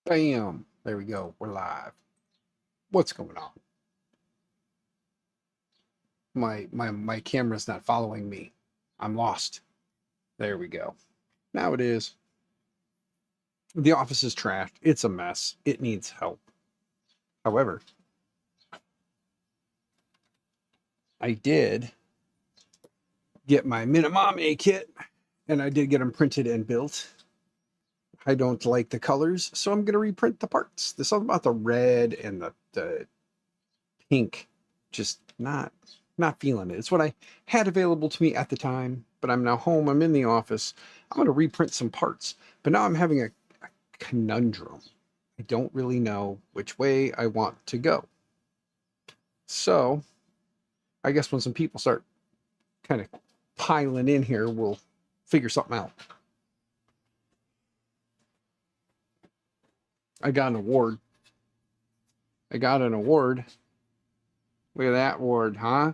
Bam! There we go. We're live. What's going on? My camera's not following me. I'm lost. There we go. Now it is. The office is trashed. It's a mess. It needs help. However, I did get my Minimame kit, and I did get them printed and built. I don't like the colors, so I'm going to reprint the parts. There's something about the red and the pink, just not feeling it. It's what I had available to me at the time, but I'm now home. I'm in the office. I'm going to reprint some parts, but now I'm having a conundrum. I don't really know which way I want to go. So I guess when some people start kind of piling in here, we'll figure something out. I got an award. Look at that award, huh?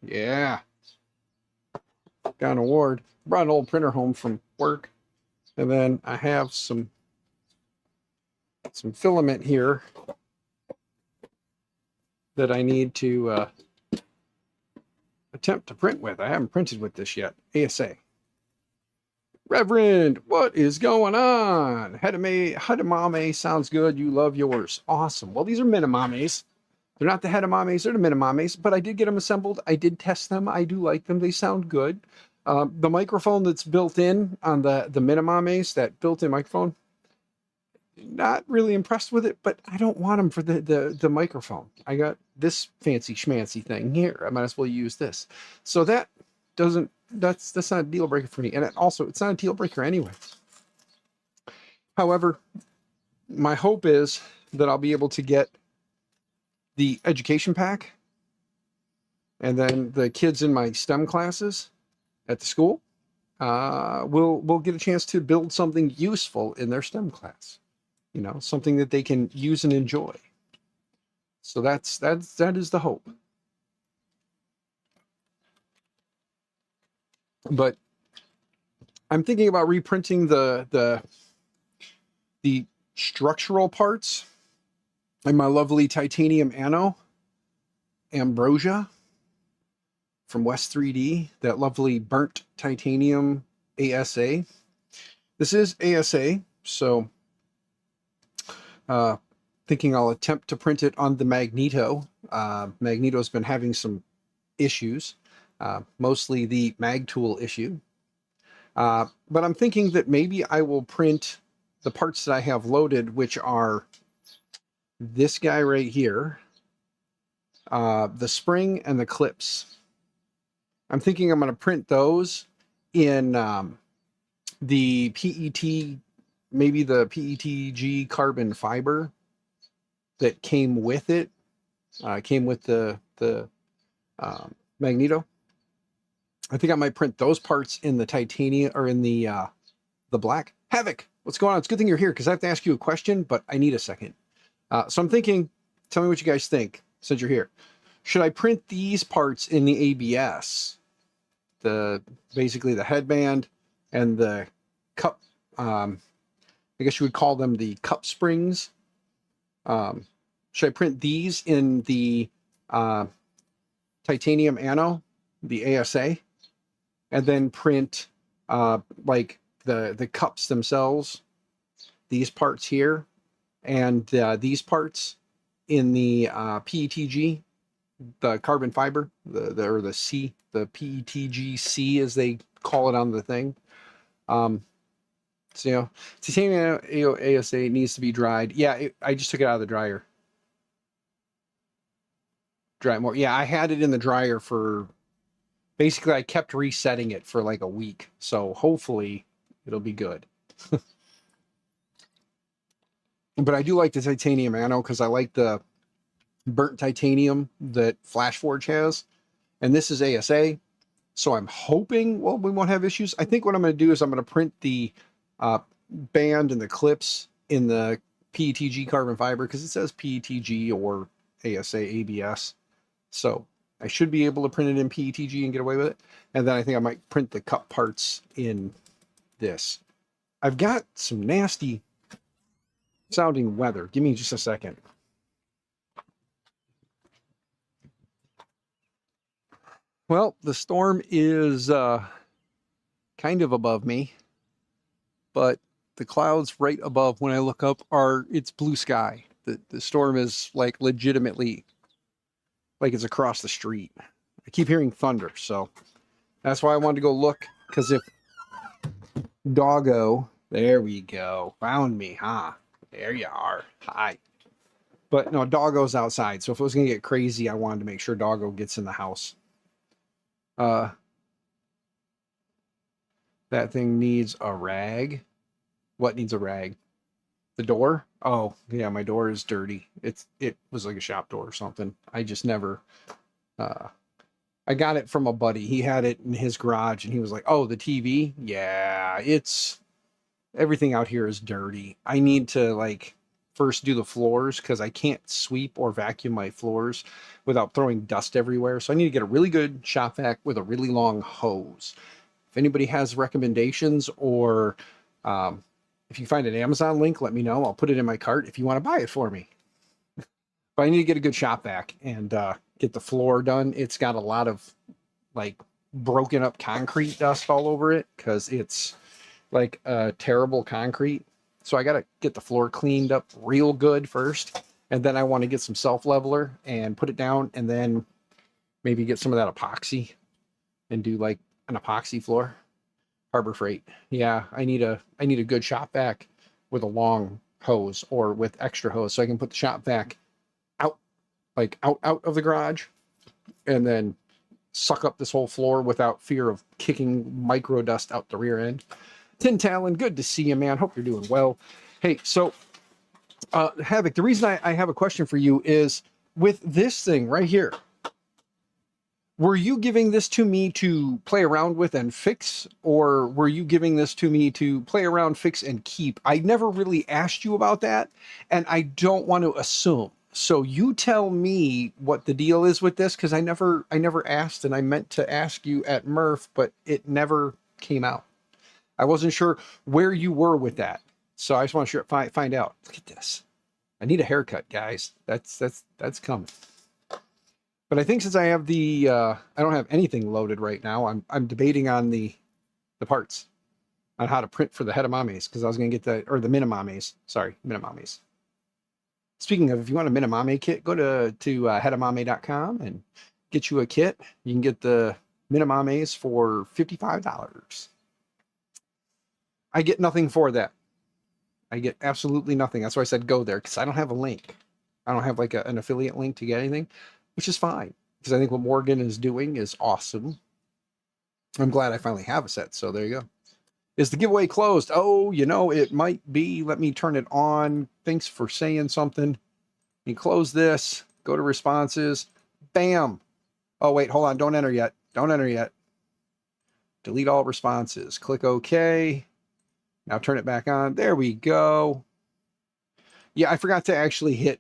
Yeah. Got an award. Brought an old printer home from work. And then I have some filament here that I need to attempt to print with. I haven't printed with this yet. ASA. Reverend, what is going on? Hedamame sounds good. You love yours. Awesome. Well, these are Minimames. They're not the Hedamames, they're the Minimames, but I did get them assembled. I did test them. I do like them. They sound good. The microphone that's built in on the Minimames, that built-in microphone, not really impressed with it, but I don't want them for the microphone. I got this fancy schmancy thing here. I might as well use this. So that doesn't, that's not a deal breaker for me. And also, it's not a deal breaker anyway. However, my hope is that I'll be able to get the education pack, and then the kids in my STEM classes at the school will get a chance to build something useful in their STEM class. You know, something that they can use and enjoy. So that is the hope. But I'm thinking about reprinting the structural parts and my lovely titanium anno ambrosia from West 3D, that lovely burnt titanium ASA. This is ASA, so thinking I'll attempt to print it on the Magneto. Magneto's been having some issues, mostly the mag tool issue. But I'm thinking that maybe I will print the parts that I have loaded, which are this guy right here, the spring and the clips. I'm thinking I'm going to print those in the PET, maybe the PETG carbon fiber that came with it, came with the Magneto. I think I might print those parts in the titanium, or in the black. Havoc, what's going on? It's a good thing you're here, because I have to ask you a question, but I need a second. So I'm thinking, tell me what you guys think since you're here. Should I print these parts in the ABS? Basically the headband and the cup, I guess you would call them the cup springs. Should I print these in the titanium anno, the ASA, and then print like the cups themselves, these parts here, and these parts in the PETG, the carbon fiber, the C, the PETG C as they call it on the thing. So, you know, titanium ASA needs to be dried. Yeah, I just took it out of the dryer. Dry more. Yeah, I had it in the dryer for, basically I kept resetting it for like a week. So hopefully it'll be good. But I do like the titanium anno because I like the burnt titanium that FlashForge has. And this is ASA. So I'm hoping, well, we won't have issues. I think what I'm going to do is I'm going to print the band and the clips in the PETG carbon fiber, because it says PETG or ASA ABS. So I should be able to print it in PETG and get away with it. And then I think I might print the cup parts in this. I've got some nasty sounding weather. Give me just a second. Well, the storm is kind of above me, but the clouds right above when I look up it's blue sky. The storm is like legitimately like it's across the street. I keep hearing thunder, so that's why I wanted to go look, because if Doggo, there we go, found me, huh? There you are. Hi. But no, Doggo's outside, so if it was gonna get crazy, I wanted to make sure Doggo gets in the house. That thing needs a rag. What needs a rag? The door? Oh, yeah, my door is dirty. It was like a shop door or something. I just never I got it from a buddy. He had it in his garage and he was like, "Oh, the TV? Yeah, everything out here is dirty. I need to like first do the floors because I can't sweep or vacuum my floors without throwing dust everywhere. So I need to get a really good shop vac with a really long hose. If anybody has recommendations, or if you find an Amazon link, let me know. I'll put it in my cart if you want to buy it for me. But I need to get a good shop vac and get the floor done. It's got a lot of like broken up concrete dust all over it because it's like terrible concrete. So I got to get the floor cleaned up real good first. And then I want to get some self leveler and put it down, and then maybe get some of that epoxy and do like an epoxy floor. Harbor Freight. Yeah, I need a good shop vac with a long hose or with extra hose so I can put the shop vac out, like out of the garage, and then suck up this whole floor without fear of kicking micro dust out the rear end. Tin Talon, good to see you, man. Hope you're doing well. Hey, so Havoc, the reason I have a question for you is with this thing right here. Were you giving this to me to play around with and fix, or were you giving this to me to play around, fix, and keep? I never really asked you about that, and I don't want to assume. So you tell me what the deal is with this, because I never asked, and I meant to ask you at MRRF, but it never came out. I wasn't sure where you were with that, so I just want to find out. Look at this. I need a haircut, guys. That's coming. But I think since I have the, I don't have anything loaded right now. I'm debating on the parts, on how to print for the Hedamames, because I was going to get the Minamames. Sorry, Minamames. Speaking of, if you want a Minamame kit, go to hedamame.com and get you a kit. You can get the Minamames for $55. I get nothing for that. I get absolutely nothing. That's why I said go there, because I don't have a link. I don't have like an affiliate link to get anything, which is fine, because I think what Morgan is doing is awesome. I'm glad I finally have a set, so there you go. Is the giveaway closed? Oh, you know, it might be. Let me turn it on. Thanks for saying something. You close this, go to responses, bam. Oh, wait, hold on. Don't enter yet. Don't enter yet. Delete all responses. Click OK. Now turn it back on. There we go. Yeah, I forgot to actually hit.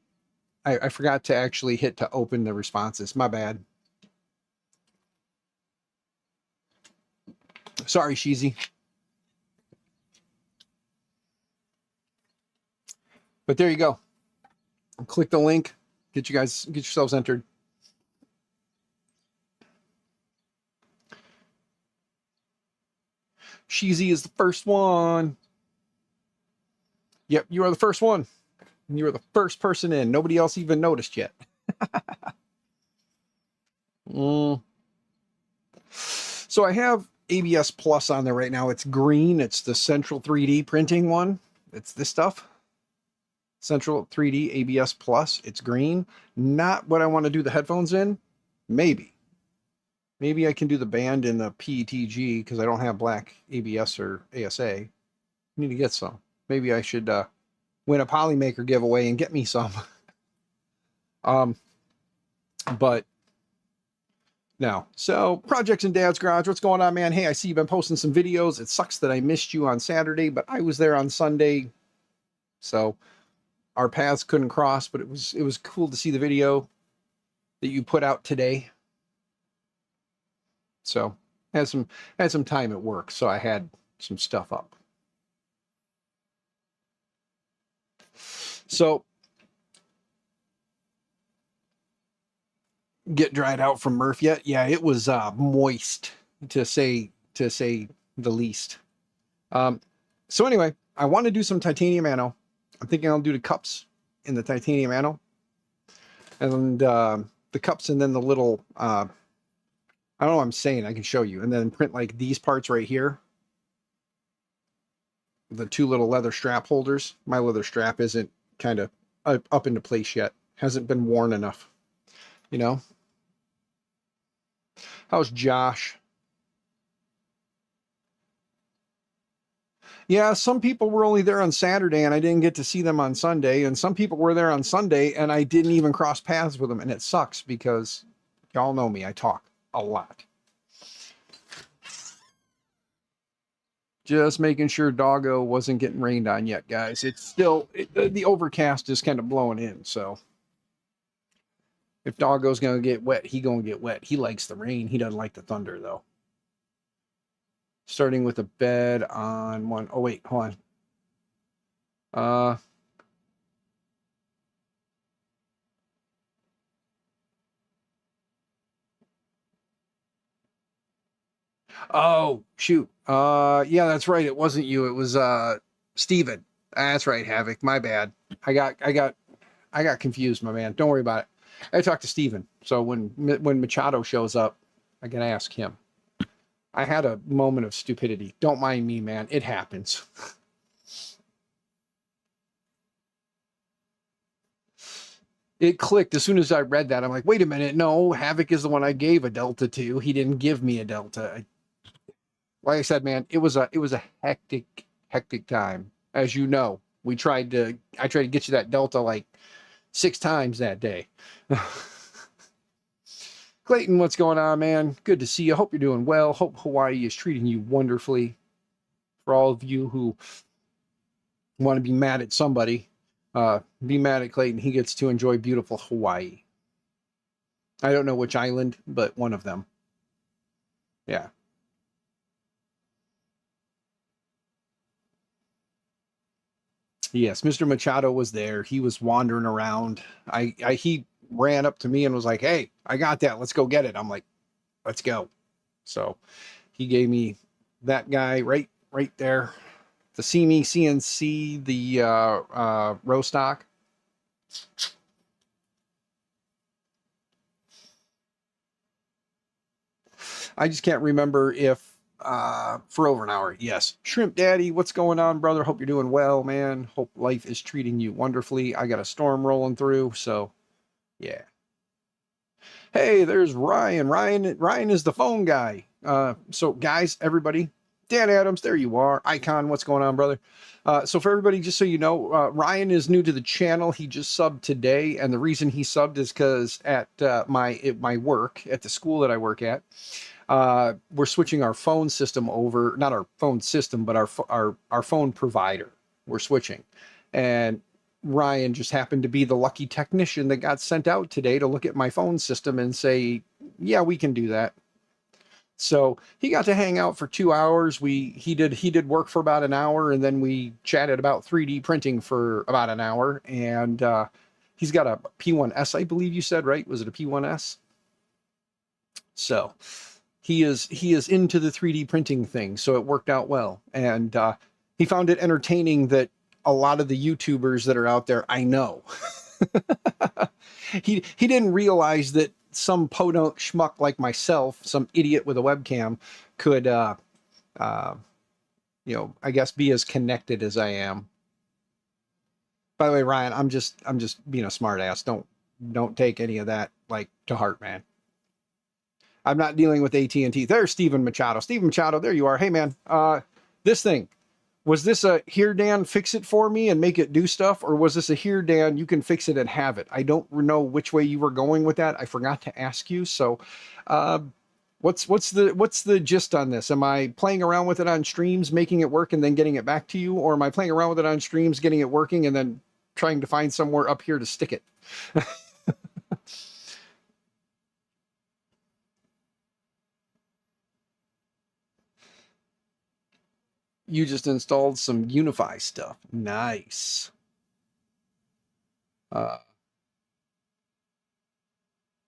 I forgot to actually hit to open the responses. My bad. Sorry, Sheezy. But there you go. Click the link. Get yourselves entered. Sheezy is the first one. Yep, you are the first one. You are the first person in. Nobody else even noticed yet. So I have ABS Plus on there right now. It's green. It's the Central 3D printing one. It's this stuff. Central 3D ABS Plus. It's green. Not what I want to do the headphones in. Maybe I can do the band in the PETG because I don't have black ABS or ASA. I need to get some. Maybe I should win a Polymaker giveaway and get me some. But no. So projects in Dad's Garage. What's going on, man? Hey, I see you've been posting some videos. It sucks that I missed you on Saturday, but I was there on Sunday. So our paths couldn't cross, but it was cool to see the video that you put out today. So had some time at work, so I had some stuff up. So get dried out from Murph yet? Yeah, it was moist to say the least. So anyway, I want to do some titanium anno. I'm thinking I'll do the cups in the titanium anno, and the cups, and then the little I don't know what I'm saying. I can show you, and then print like these parts right here. The two little leather strap holders. My leather strap isn't kind of up into place yet. Hasn't been worn enough. You know. How's Josh? Yeah, some people were only there on Saturday and I didn't get to see them on Sunday. And some people were there on Sunday and I didn't even cross paths with them. And it sucks because y'all know me. I talk a lot. Just making sure Doggo wasn't getting rained on yet, guys. It's still, the overcast is kind of blowing in. So if Doggo's going to get wet, he going to get wet. He likes the rain. He doesn't like the thunder, though. Starting with a bed on one. Oh, wait, hold on. Oh, shoot. Yeah, that's right. It wasn't you. It was Steven. That's right, Havoc. My bad. I got confused, my man. Don't worry about it. I talked to Steven. So when Machado shows up, I can ask him. I had a moment of stupidity. Don't mind me, man. It happens. It clicked as soon as I read that. I'm like, wait a minute. No, Havoc is the one I gave a Delta to. He didn't give me a Delta. Like I said, man, it was a hectic time. As you know, I tried to get you that Delta like 6 times that day. Clayton, what's going on, man? Good to see you. Hope you're doing well. Hope Hawaii is treating you wonderfully. For all of you who want to be mad at somebody, be mad at Clayton. He gets to enjoy beautiful Hawaii. I don't know which island, but one of them. Yeah. Yes, Mr. Machado was there. He was wandering around. He ran up to me and was like, "Hey, I got that. Let's go get it." I'm like, "Let's go." So he gave me that guy right there. The See Me CNC, the row stock. I just can't remember if for over an hour. Yes. Shrimp Daddy, what's going on, brother? Hope you're doing well, man. Hope life is treating you wonderfully. I got a storm rolling through, so yeah. Hey, there's Ryan. Ryan is the phone guy. So guys, everybody, Dan Adams, there you are. Icon, what's going on, brother? So for everybody, just so you know, Ryan is new to the channel. He just subbed today, and the reason he subbed is because at my work, at the school that I work at, we're switching our phone system over. Not our phone system, but our phone provider. We're switching, and Ryan just happened to be the lucky technician that got sent out today to look at my phone system and say, yeah, we can do that. So he got to hang out for 2 hours. He did work for about an hour, and then we chatted about 3D printing for about an hour. And he's got a P1S, I believe you said, right? Was it a P1S? So he is into the 3D printing thing. So it worked out well. And he found it entertaining that a lot of the YouTubers that are out there, I know. he didn't realize that some podunk schmuck like myself, some idiot with a webcam, could I guess be as connected as I am. By the way, Ryan, I'm just being a smart ass. Don't take any of that like to heart, man. I'm not dealing with AT&T. There's Steven Machado. Steven Machado, there you are. Hey man, this thing, was this a here, Dan, fix it for me and make it do stuff? Or was this a here, Dan, you can fix it and have it? I don't know which way you were going with that. I forgot to ask you. So what's the gist on this? Am I playing around with it on streams, making it work and then getting it back to you? Or am I playing around with it on streams, getting it working and then trying to find somewhere up here to stick it? You just installed some Unify stuff. Nice. Uh,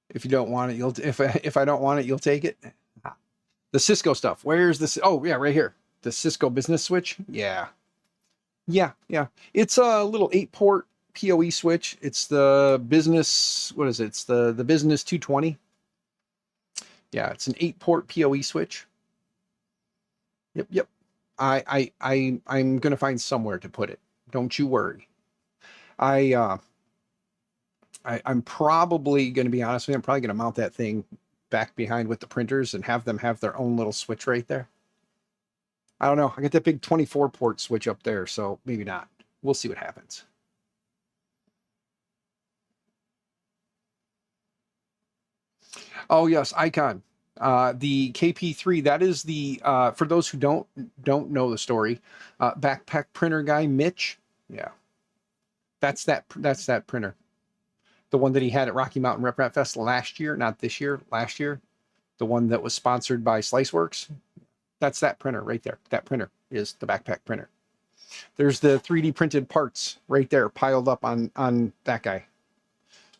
if you don't want it, you'll if I don't want it, you'll take it. The Cisco stuff. Where's this? Oh yeah, right here. The Cisco business switch. Yeah, yeah. It's a little 8-port PoE switch. It's the business. What is it? It's the business 220. Yeah, it's an 8-port PoE switch. Yep. I'm gonna find somewhere to put it. Don't you worry. I'm probably going to be honest with you. I'm probably going to mount that thing back behind with the printers and have them have their own little switch right there. I don't know. I got that big 24-port switch up there, so maybe not. We'll see what happens. Oh yes, Icon. The KP3. That is the for those who don't know the story. Backpack printer guy Mitch. Yeah, that's that printer. The one that he had at Rocky Mountain Rep Rat Fest last year, not this year, last year. The one that was sponsored by Sliceworks. That's that printer right there. That printer is the backpack printer. There's the 3D printed parts right there piled up on that guy.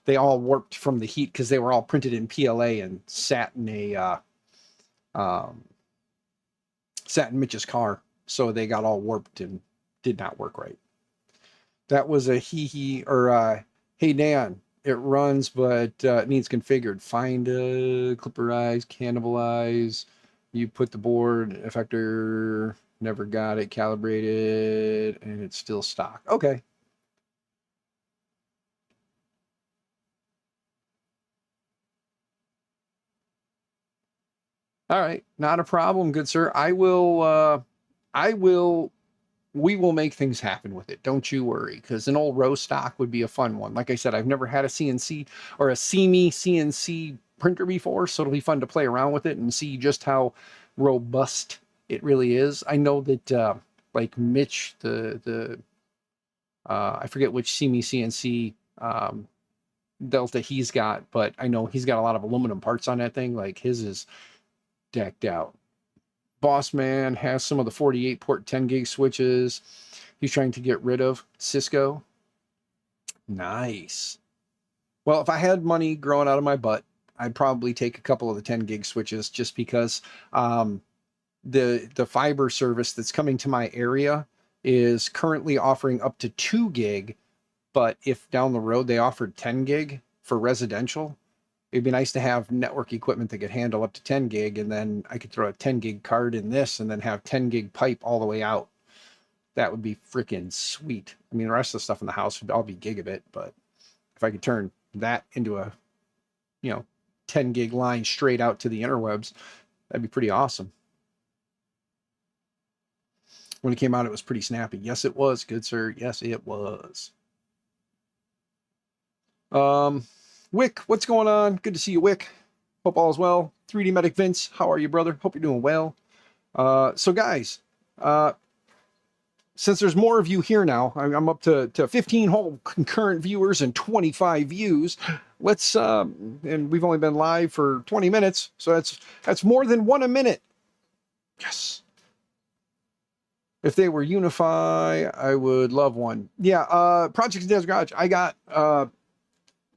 They all warped from the heat because they were all printed in PLA and sat in Mitch's car. So they got all warped and did not work right. That was a hey Dan, it runs, but it needs configured. Find clipperize, cannibalize. You put the board effector, never got it calibrated, and it's still stock. Okay. All right, not a problem, good sir. We will make things happen with it. Don't you worry, because an old row stock would be a fun one. Like I said, I've never had a CNC or a CME CNC printer before, so it'll be fun to play around with it and see just how robust it really is. I know that like Mitch, I forget which CME CNC Delta he's got, but I know he's got a lot of aluminum parts on that thing. Like his is decked out. Boss Man has some of the 48-port 10 gig switches he's trying to get rid of. Cisco. Nice. Well, if I had money growing out of my butt, I'd probably take a couple of the 10 gig switches just because the fiber service that's coming to my area is currently offering up to 2 gig, but if down the road they offered 10 gig for residential, it'd be nice to have network equipment that could handle up to 10 gig, and then I could throw a 10 gig card in this and then have 10 gig pipe all the way out. That would be freaking sweet. I mean, the rest of the stuff in the house would all be gigabit, but if I could turn that into a, 10 gig line straight out to the interwebs, that'd be pretty awesome. When it came out, it was pretty snappy. Yes, it was, good sir. Yes, it was. Wick, what's going on? Good to see you, Wick. Hope all is well. 3D Medic Vince, how are you, brother? Hope you're doing well. So guys, since there's more of you here now, I'm up to 15 whole concurrent viewers and 25 views. Let's and we've only been live for 20 minutes, so that's more than one a minute. Yes. If they were Unify, I would love one. Yeah, Project Dad's Garage. I got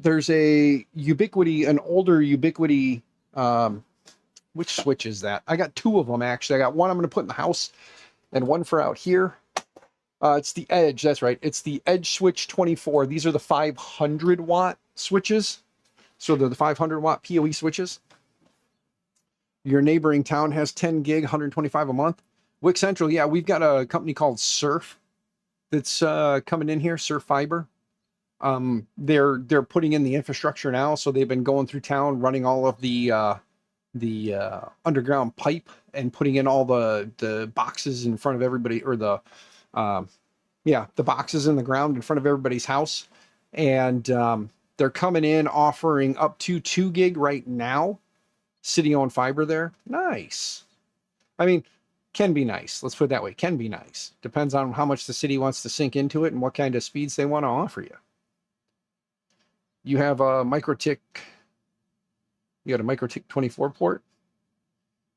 there's a Ubiquity, an older Ubiquity. Which switch is that? I got 2 of them actually. I got one I'm going to put in the house, and one for out here. It's the Edge. That's right. It's the Edge Switch 24. These are the 500 watt switches. So they're the 500 watt PoE switches. Your neighboring town has 10 gig, 125 a month. Wick Central, yeah, we've got a company called Surf that's coming in here, Surf Fiber. They're putting in the infrastructure now, so they've been going through town, running all of the underground pipe and putting in all the boxes in front of everybody, or the boxes in the ground in front of everybody's house. And they're coming in offering up to 2 gig right now, city-owned fiber there. Nice. I mean, can be nice. Let's put it that way. Can be nice. Depends on how much the city wants to sink into it and what kind of speeds they want to offer you. You have a MikroTik. You got a MikroTik 24 port.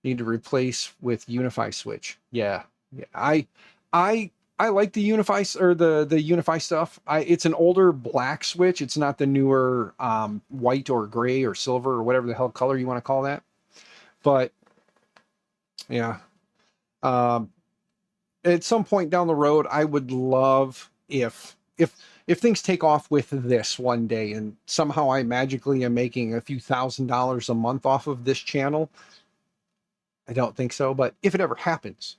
Need to replace with Unify switch. Yeah. I I like the Unify or the Unify stuff. It's an older black switch. It's not the newer white or gray or silver or whatever the hell color you want to call that. But yeah, at some point down the road, I would love if things take off with this one day and somehow I magically am making a few $1,000s a month off of this channel. I don't think so, but if it ever happens,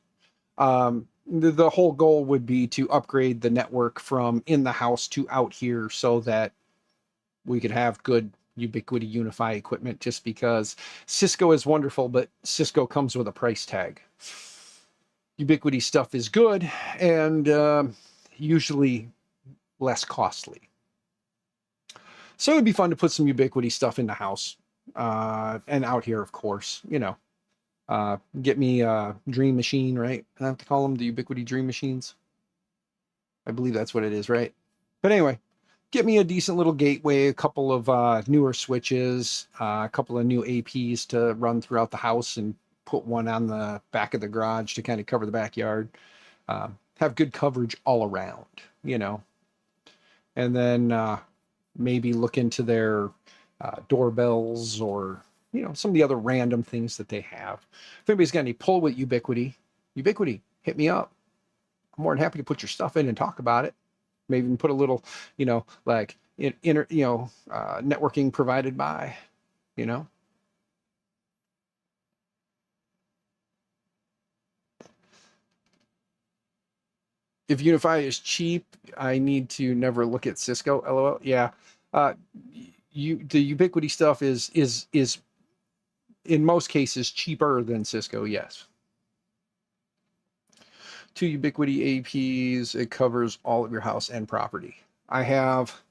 the whole goal would be to upgrade the network from in the house to out here so that we could have good Ubiquiti Unify equipment, just because Cisco is wonderful, but Cisco comes with a price tag. Ubiquiti stuff is good and usually less costly. So it'd be fun to put some Ubiquiti stuff in the house and out here, of course, you know. Get me a Dream Machine, right? I have to call them the Ubiquiti Dream Machines. I believe that's what it is, right? But anyway, get me a decent little gateway, a couple of newer switches, a couple of new APs to run throughout the house, and put one on the back of the garage to kind of cover the backyard. Have good coverage all around, you know. And then maybe look into their doorbells or, you know, some of the other random things that they have. If anybody's got any pull with Ubiquiti, hit me up. I'm more than happy to put your stuff in and talk about it. Maybe even put a little, you know, like networking provided by, you know. If Unify is cheap, I need to never look at Cisco. LOL. Yeah. The Ubiquiti stuff is in most cases cheaper than Cisco. Yes. 2 Ubiquiti APs. It covers all of your house and property. I have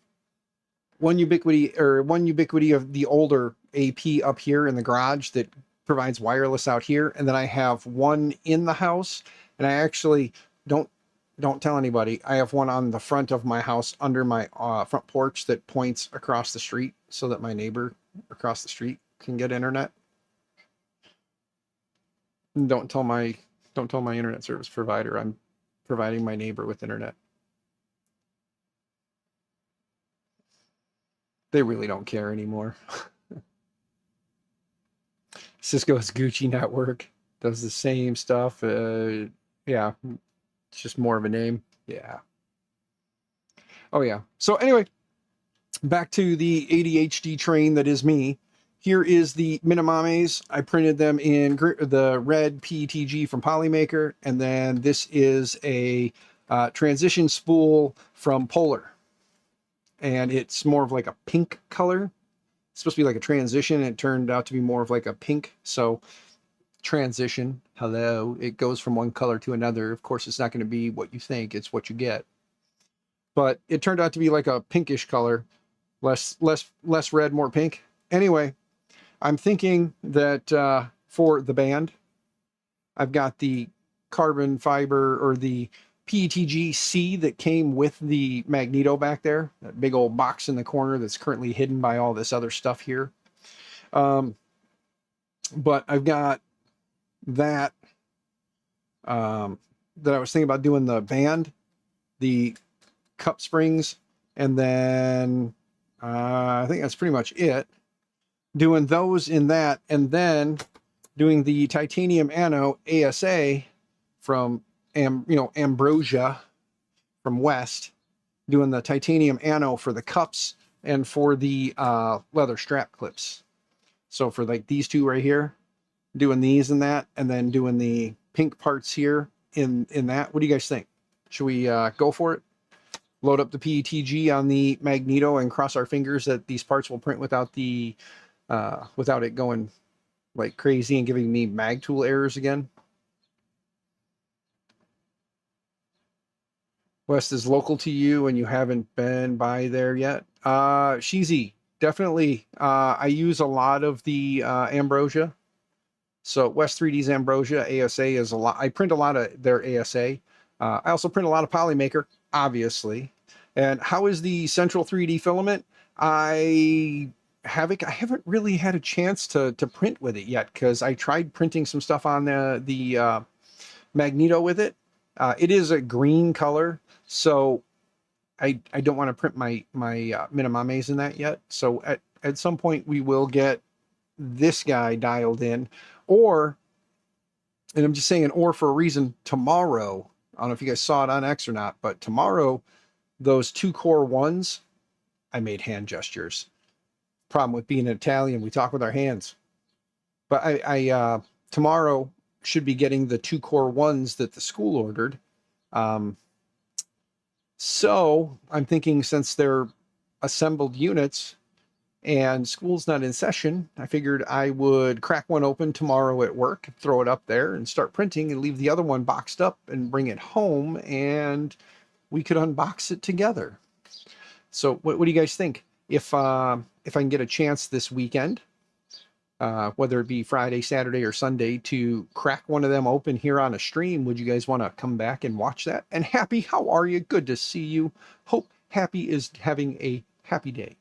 one Ubiquiti of the older AP up here in the garage that provides wireless out here, and then I have one in the house, and I actually don't tell anybody. I have one on the front of my house under my front porch that points across the street so that my neighbor across the street can get internet. And don't tell my internet service provider I'm providing my neighbor with internet. They really don't care anymore. Cisco's Gucci network does the same stuff. Yeah. It's just more of a name. Yeah. Oh, yeah. So anyway, back to the ADHD train that is me. Here is the Minimames. I printed them in the red PETG from Polymaker. And then this is a transition spool from Polar. And it's more of like a pink color. It's supposed to be like a transition. It turned out to be more of like a pink. So transition, hello, it goes from one color to another. Of course, it's not going to be what you think, it's what you get. But it turned out to be like a pinkish color, less red, more pink. Anyway, I'm thinking that for the band, I've got the carbon fiber or the PETG C that came with the magneto back there, that big old box in the corner that's currently hidden by all this other stuff here. But I've got that that I was thinking about doing the band, the cup springs, and then I think that's pretty much it. Doing those in that, and then doing the titanium anno ASA from Ambrosia from West, doing the titanium anno for the cups and for the leather strap clips. So for like these two right here, doing these and that, and then doing the pink parts here in that. What do you guys think? Should we go for it? Load up the PETG on the magneto and cross our fingers that these parts will print without the without it going like crazy and giving me mag tool errors again. West is local to you and you haven't been by there yet. Sheezy, definitely. I use a lot of the Ambrosia. So West 3D's Ambrosia ASA is a lot. I print a lot of their ASA. I also print a lot of Polymaker, obviously. And how is the Central 3D filament? I haven't really had a chance to print with it yet, because I tried printing some stuff on the magneto with it, It is a green color, so I don't want to print my Minamames in that yet. So at some point we will get this guy dialed in, or, and I'm just saying or for a reason, tomorrow, I don't know if you guys saw it on X or not, but tomorrow, those 2 core ones, I made hand gestures. Problem with being an Italian, we talk with our hands. But I tomorrow should be getting the 2 core ones that the school ordered. So I'm thinking, since they're assembled units and school's not in session, I figured I would crack one open tomorrow at work, throw it up there and start printing, and leave the other one boxed up and bring it home, and we could unbox it together. So what do you guys think? If I can get a chance this weekend, whether it be Friday, Saturday, or Sunday, to crack one of them open here on a stream, would you guys want to come back and watch that? And Happy, how are you? Good to see you. Hope Happy is having a happy day.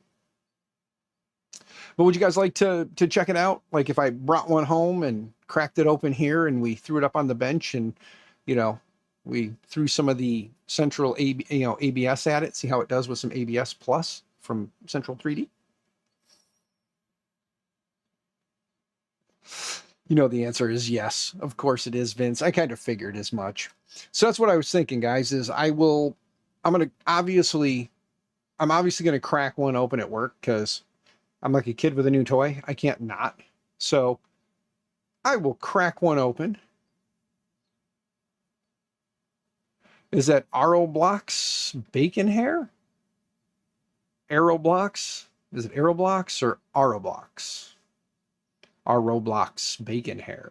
But would you guys like to check it out? Like if I brought one home and cracked it open here and we threw it up on the bench, and, you know, we threw some of the central ABS at it, see how it does with some ABS Plus from Central 3D? You know, the answer is yes. Of course it is, Vince. I kind of figured as much. So that's what I was thinking, guys, is I'm obviously going to crack one open at work, because I'm like a kid with a new toy. I can't not. So I will crack one open. Is that Aeroblocks bacon hair? Aeroblocks? Is it Aeroblocks or Aeroblocks? Aeroblocks bacon hair.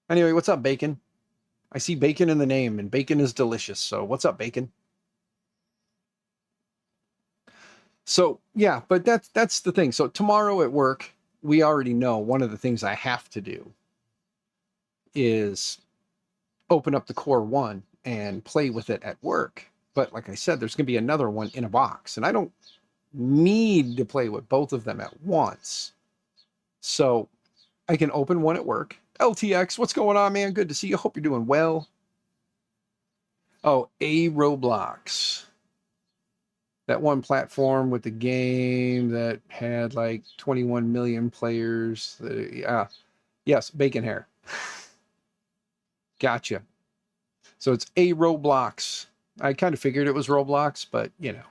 Anyway, what's up, Bacon? I see bacon in the name, and bacon is delicious. So what's up, Bacon? So yeah, but that's the thing. So tomorrow at work, we already know one of the things I have to do is open up the Core 1 and play with it at work. But like I said, there's going to be another one in a box, and I don't need to play with both of them at once. So I can open one at work. LTX, what's going on, man? Good to see you. Hope you're doing well. Oh, Roblox. That one platform with the game that had like 21 million players. Yeah. Yes, bacon hair. Gotcha. So it's Roblox. I kind of figured it was Roblox, but you know.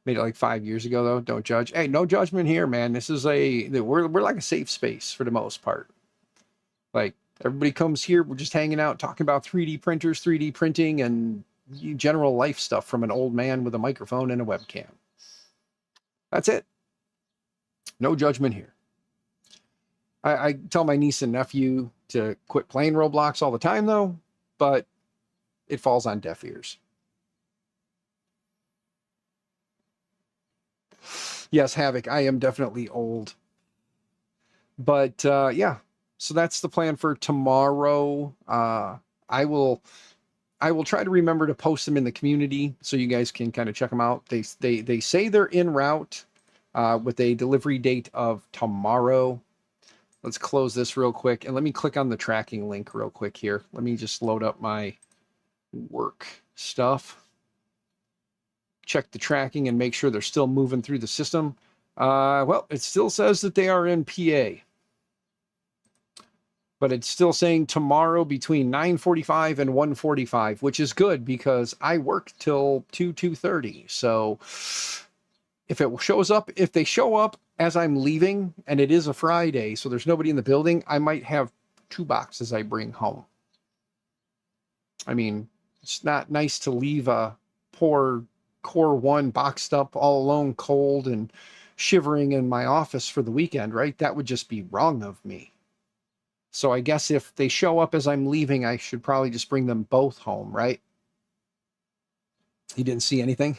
Made it like 5 years ago, though. Don't judge. Hey, no judgment here, man. This is we're like a safe space for the most part. Like, everybody comes here, we're just hanging out, talking about 3D printers, 3D printing, and general life stuff from an old man with a microphone and a webcam. That's it. No judgment here. I tell my niece and nephew to quit playing Roblox all the time, though, but it falls on deaf ears. Yes, Havoc, I am definitely old. But yeah, so that's the plan for tomorrow. I will try to remember to post them in the community so you guys can kind of check them out. They say they're en route with a delivery date of tomorrow. Let's close this real quick, and let me click on the tracking link real quick here. Let me just load up my work stuff. Check the tracking and make sure they're still moving through the system. Well, it still says that they are in PA. But it's still saying tomorrow between 9:45 and 1:45, which is good because I work till 2:30. So if they show up as I'm leaving, and it is a Friday, so there's nobody in the building, I might have 2 boxes I bring home. I mean, it's not nice to leave a poor Core 1 boxed up all alone, cold and shivering in my office for the weekend, right? That would just be wrong of me. So I guess if they show up as I'm leaving, I should probably just bring them both home, right? You didn't see anything?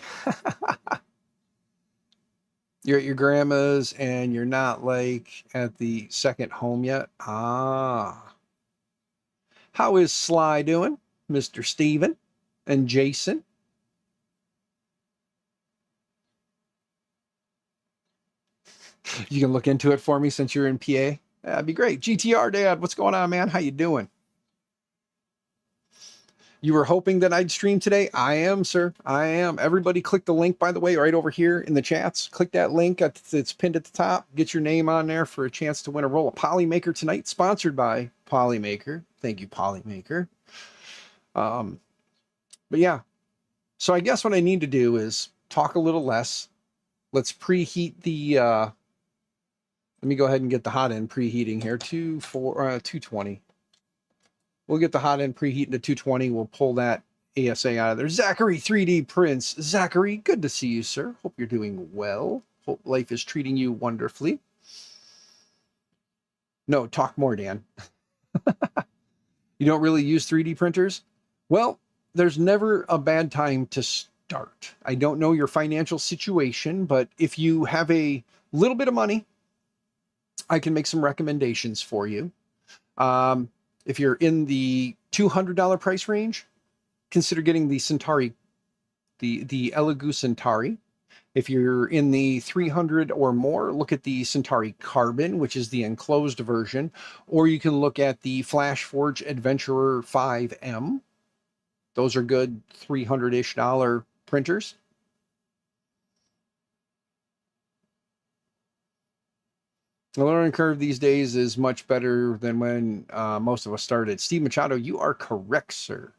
You're at your grandma's and you're not like at the second home yet? Ah. How is Sly doing? Mr. Steven and Jason? You can look into it for me since you're in PA. That'd be great. GTR Dad, what's going on, man? How you doing? You were hoping that I'd stream today? I am, sir. I am. Everybody click the link, by the way, right over here in the chats. Click that link. It's pinned at the top. Get your name on there for a chance to win a roll of Polymaker tonight, sponsored by Polymaker. Thank you, Polymaker. But yeah, so I guess what I need to do is talk a little less. Let's preheat the, let me go ahead and get the hot end preheating here, 220. We'll get the hot end preheating to 220. We'll pull that ASA out of there. Zachary 3D Prints. Zachary, good to see you, sir. Hope you're doing well. Hope life is treating you wonderfully. No, talk more, Dan. You don't really use 3D printers? Well, there's never a bad time to start. I don't know your financial situation, but if you have a little bit of money, I can make some recommendations for you. If you're in the $200 price range, consider getting the Centauri, the Elegoo Centauri. If you're in the 300 or more, look at the Centauri Carbon, which is the enclosed version, or you can look at the FlashForge Adventurer 5M. Those are good $300-ish printers. The learning curve these days is much better than when most of us started. Steve Machado, you are correct, sir.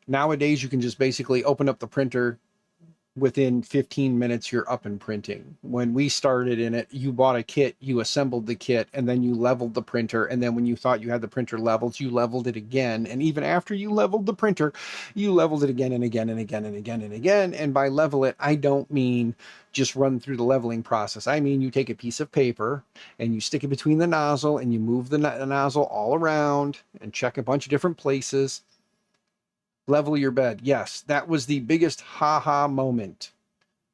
Nowadays, you can just basically open up the printer. Within 15 minutes, you're up and printing. When we started in it, you bought a kit, you assembled the kit, and then you leveled the printer. And then when you thought you had the printer leveled, you leveled it again. And even after you leveled the printer, you leveled it again and again and again and again and again. And by level it, I don't mean just run through the leveling process. I mean, you take a piece of paper and you stick it between the nozzle and you move the nozzle all around and check a bunch of different places. Level your bed. Yes, that was the biggest ha-ha moment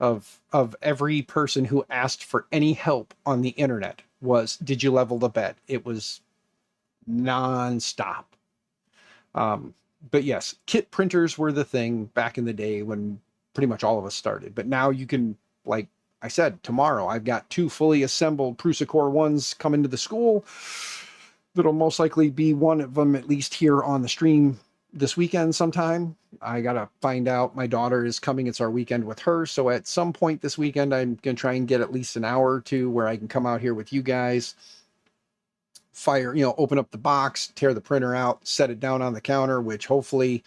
of every person who asked for any help on the internet was, did you level the bed? It was nonstop. But yes, kit printers were the thing back in the day when pretty much all of us started. But now you can, like I said, tomorrow I've got 2 fully assembled Prusacore 1s coming to the school. That'll most likely be one of them at least here on the stream this weekend sometime. I gotta find out. My daughter is coming. It's our weekend with her. So at some point this weekend, I'm gonna try and get at least an hour or two where I can come out here with you guys, open up the box, tear the printer out, set it down on the counter, which hopefully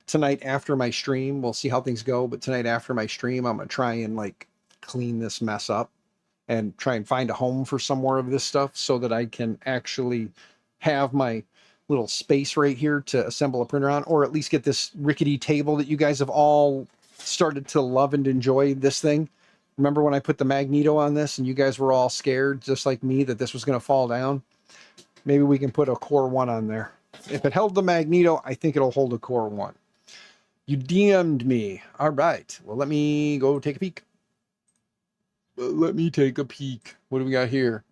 tonight after my stream, we'll see how things go. But tonight after my stream, I'm gonna try and like clean this mess up and try and find a home for some more of this stuff so that I can actually have my little space right here to assemble a printer on, or at least get this rickety table that you guys have all started to love and enjoy this thing. Remember when I put the magneto on this and you guys were all scared, just like me, that this was going to fall down? Maybe we can put a Core 1 on there. If it held the magneto, I think it'll hold a Core 1. You DM'd me. All right. Well, let me go take a peek. Let me take a peek. What do we got here?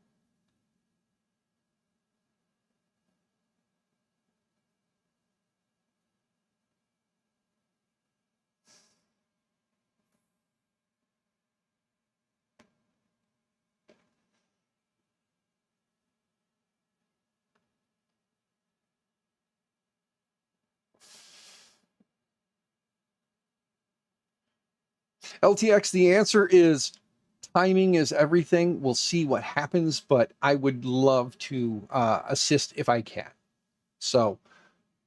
LTX, the answer is timing is everything. We'll see what happens, but I would love to assist if I can. So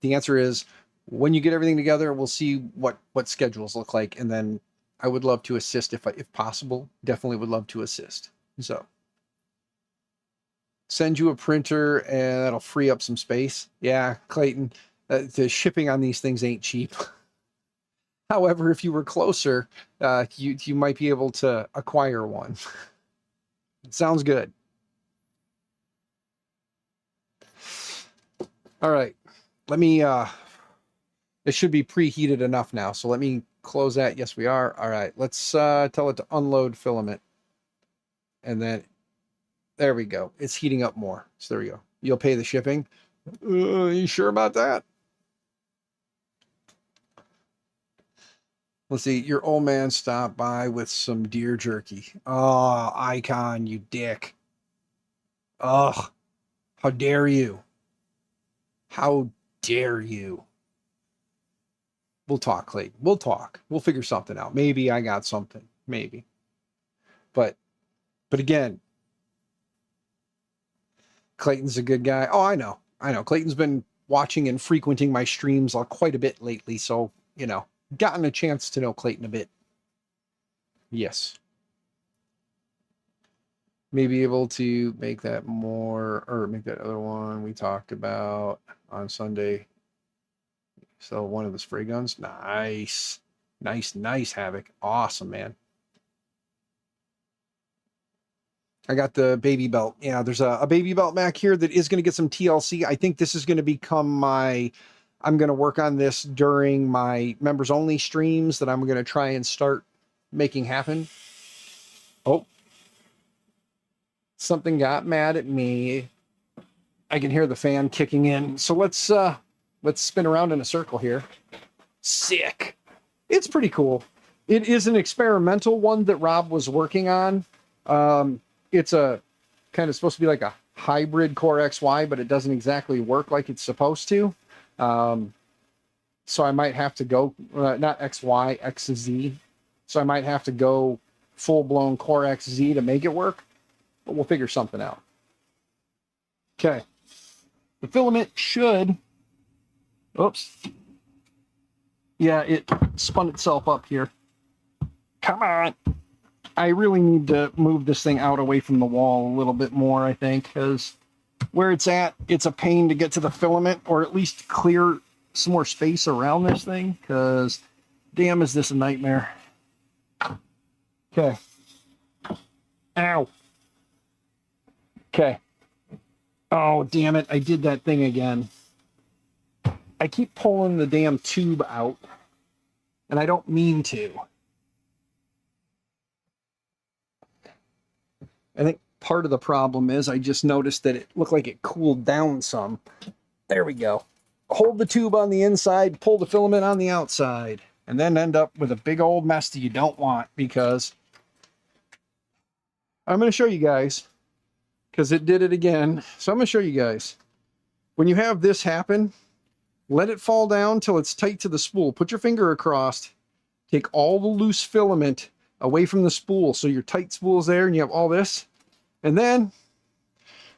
the answer is when you get everything together, we'll see what schedules look like. And then I would love to assist if possible. Definitely would love to assist. So send you a printer and that'll free up some space. Yeah, Clayton, the shipping on these things ain't cheap. However, if you were closer, you might be able to acquire one. Sounds good. All right, let me, it should be preheated enough now. So let me close that. Yes, we are. All right, let's tell it to unload filament. And then, there we go. It's heating up more. So there we go. You'll pay the shipping. You sure about that? Let's see, your old man stopped by with some deer jerky. Oh, Icon, you dick. Ugh, how dare you? How dare you? We'll talk, Clayton. We'll talk. We'll figure something out. Maybe I got something. Maybe. But again, Clayton's a good guy. Oh, I know. Clayton's been watching and frequenting my streams quite a bit lately. So, you know, gotten a chance to know Clayton a bit. Yes. Maybe able to make that more, or make that other one we talked about on Sunday. So one of the spray guns. Nice. Nice, Havoc. Awesome, man. I got the baby belt. Yeah, there's a baby belt back here that is going to get some TLC. I think this is going to become I'm going to work on this during my members only streams that I'm going to try and start making happen. Oh, something got mad at me. I can hear the fan kicking in. So let's spin around in a circle here. Sick. It's pretty cool. It is an experimental one that Rob was working on. It's a kind of supposed to be like a hybrid Core XY, but it doesn't exactly work like it's supposed to. So I might have to go, not XY, XZ. So I might have to go full-blown Core XZ to make it work, but we'll figure something out. Okay. The filament should, oops. Yeah, it spun itself up here. Come on. I really need to move this thing out away from the wall a little bit more, I think, because where it's at, it's a pain to get to the filament, or at least clear some more space around this thing, because damn, is this a nightmare. Okay. Ow. Okay. Oh, damn it. I did that thing again. I keep pulling the damn tube out, and I don't mean to. I think part of the problem is I just noticed that it looked like it cooled down some. There we go. Hold the tube on the inside, pull the filament on the outside, and then end up with a big old mess that you don't want, because I'm going to show you guys, because it did it again. So I'm going to show you guys. When you have this happen, let it fall down till it's tight to the spool. Put your finger across, take all the loose filament away from the spool, so your tight spool's there and you have all this. And then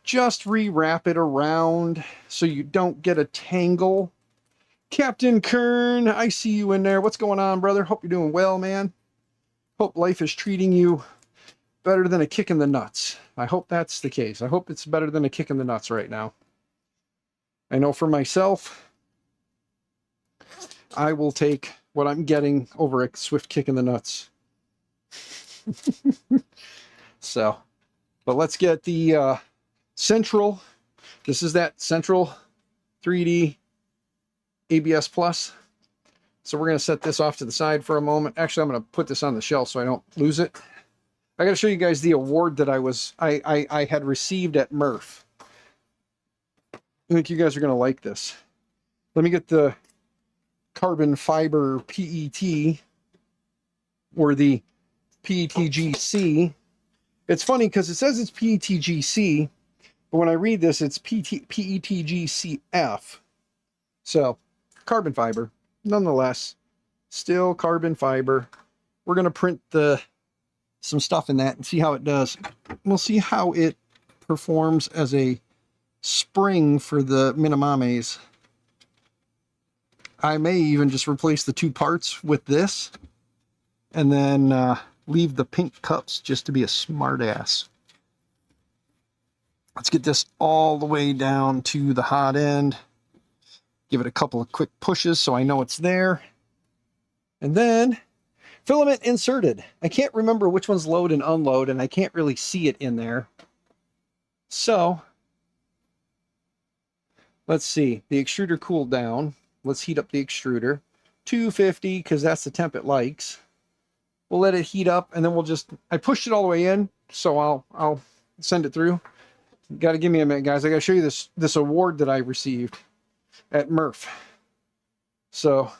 just rewrap it around so you don't get a tangle. Captain Kern, I see you in there. What's going on, brother? Hope you're doing well, man. Hope life is treating you better than a kick in the nuts. I hope that's the case. I hope it's better than a kick in the nuts right now. I know for myself, I will take what I'm getting over a swift kick in the nuts. So, but let's get the central. This is that central 3D ABS Plus. So we're going to set this off to the side for a moment. Actually, I'm going to put this on the shelf so I don't lose it. I got to show you guys the award that I had received at MRRF. I think you guys are going to like this. Let me get the carbon fiber PET, or the PETGC. It's funny because it says it's PETGC, but when I read this, it's PETGCF. So, carbon fiber, nonetheless, still carbon fiber. We're going to print some stuff in that and see how it does. We'll see how it performs as a spring for the Minamames. I may even just replace the two parts with this, and then leave the pink cups just to be a smart ass. Let's get this all the way down to the hot end. Give it a couple of quick pushes so I know it's there. And then filament inserted. I can't remember which one's load and unload, and I can't really see it in there. So let's see. The extruder cooled down. Let's heat up the extruder. 250, because that's the temp it likes. We'll let it heat up, and then we'll just, I pushed it all the way in, so I'll send it through. Got to give me a minute, guys. I got to show you this award that I received at MRRF. So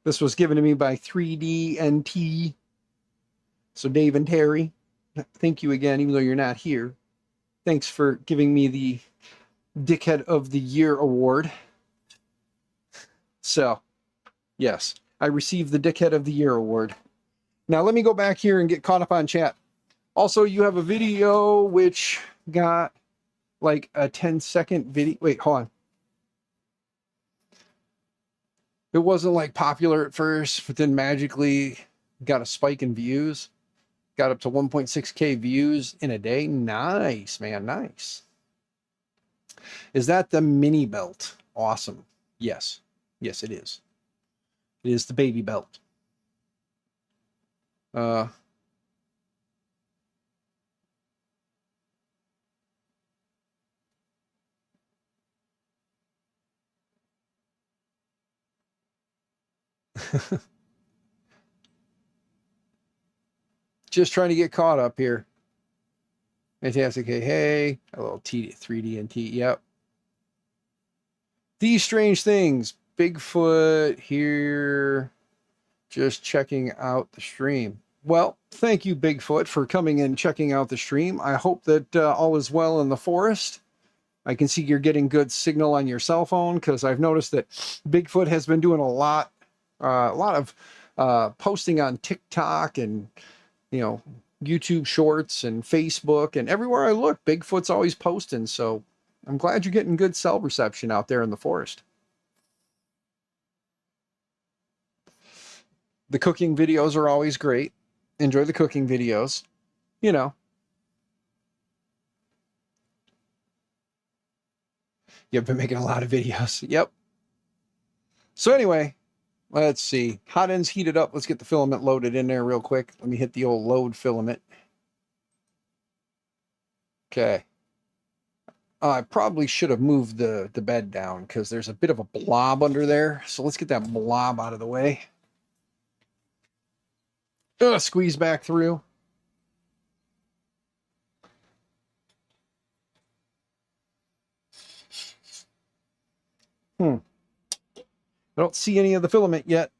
this was given to me by 3D&T. So Dave and Terry, thank you again, even though you're not here. Thanks for giving me the Dickhead of the Year award. So, yes, I received the Dickhead of the Year award. Now let me go back here and get caught up on chat. Also, you have a video which got like a 10-second video. Wait, hold on. It wasn't like popular at first, but then magically got a spike in views. Got up to 1.6K views in a day. Nice, man, nice. Is that the mini belt? Awesome. Yes. Yes, it is. It is the baby belt. Just trying to get caught up here. Fantastic. Hey, a little 3D and T. Yep. These strange things. Bigfoot here. Just checking out the stream. Well, thank you, Bigfoot, for coming and checking out the stream. I hope that all is well in the forest. I can see you're getting good signal on your cell phone, because I've noticed that Bigfoot has been doing a lot of posting on TikTok and, you know, YouTube Shorts and Facebook, and everywhere I look, Bigfoot's always posting. So I'm glad you're getting good cell reception out there in the forest. The cooking videos are always great. Enjoy the cooking videos. You know. You've been making a lot of videos. Yep. So anyway, let's see. Hot end's heated up. Let's get the filament loaded in there real quick. Let me hit the old load filament. Okay. I probably should have moved the bed down, because there's a bit of a blob under there. So let's get that blob out of the way. Squeeze back through. I don't see any of the filament yet.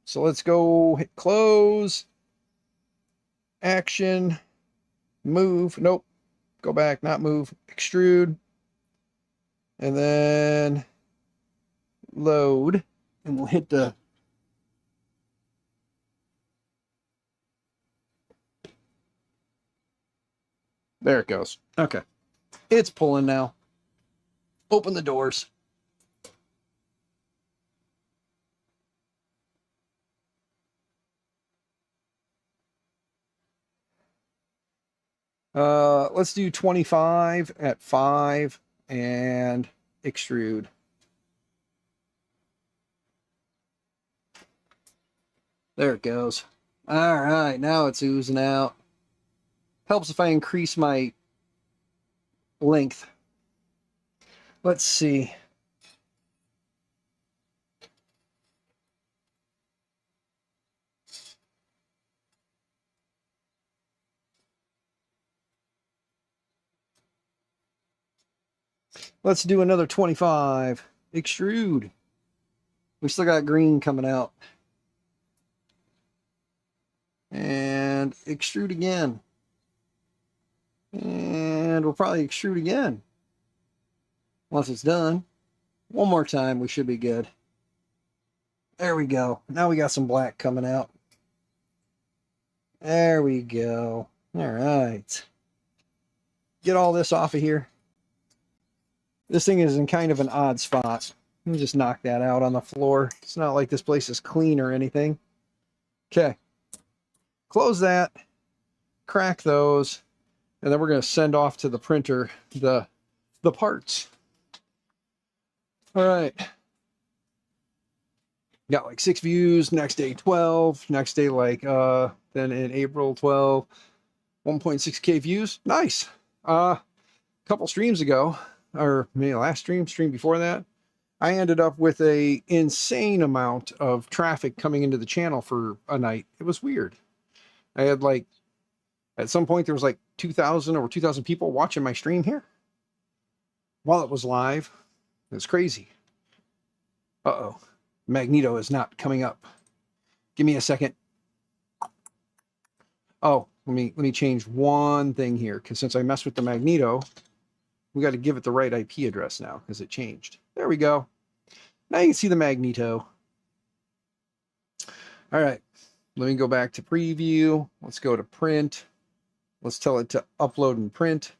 So let's go hit close. Action. Move. Nope. Go back, not move. Extrude. And then load. And we'll hit the... There it goes. Okay. It's pulling now. Open the doors. Let's do 25 at 5 and extrude. There it goes. All right, now it's oozing out. Helps if I increase my length. Let's see. Let's do another 25. Extrude. We still got green coming out. And extrude again. And we'll probably extrude again. Once it's done. One more time, we should be good. There we go. Now we got some black coming out. There we go. All right. Get all this off of here. This thing is in kind of an odd spot. Let me just knock that out on the floor. It's not like this place is clean or anything. Okay. Close that. Crack those. And then we're going to send off to the printer the parts. All right. Got like 6 views. Next day 12. Next day like then in April 12. 1.6K views. Nice. A couple streams ago, or maybe last stream before that, I ended up with a insane amount of traffic coming into the channel for a night. It was weird. I had like, at some point there was like 2,000 over 2,000 people watching my stream here while it was live. It was crazy. Uh-oh. Magneto is not coming up. Give me a second. Oh, let me change one thing here, because since I messed with the Magneto, We got to give it the right IP address now because it changed. There we go. Now you can see the magneto. All right, let me go back to preview. Let's go to print. Let's tell it to upload and print.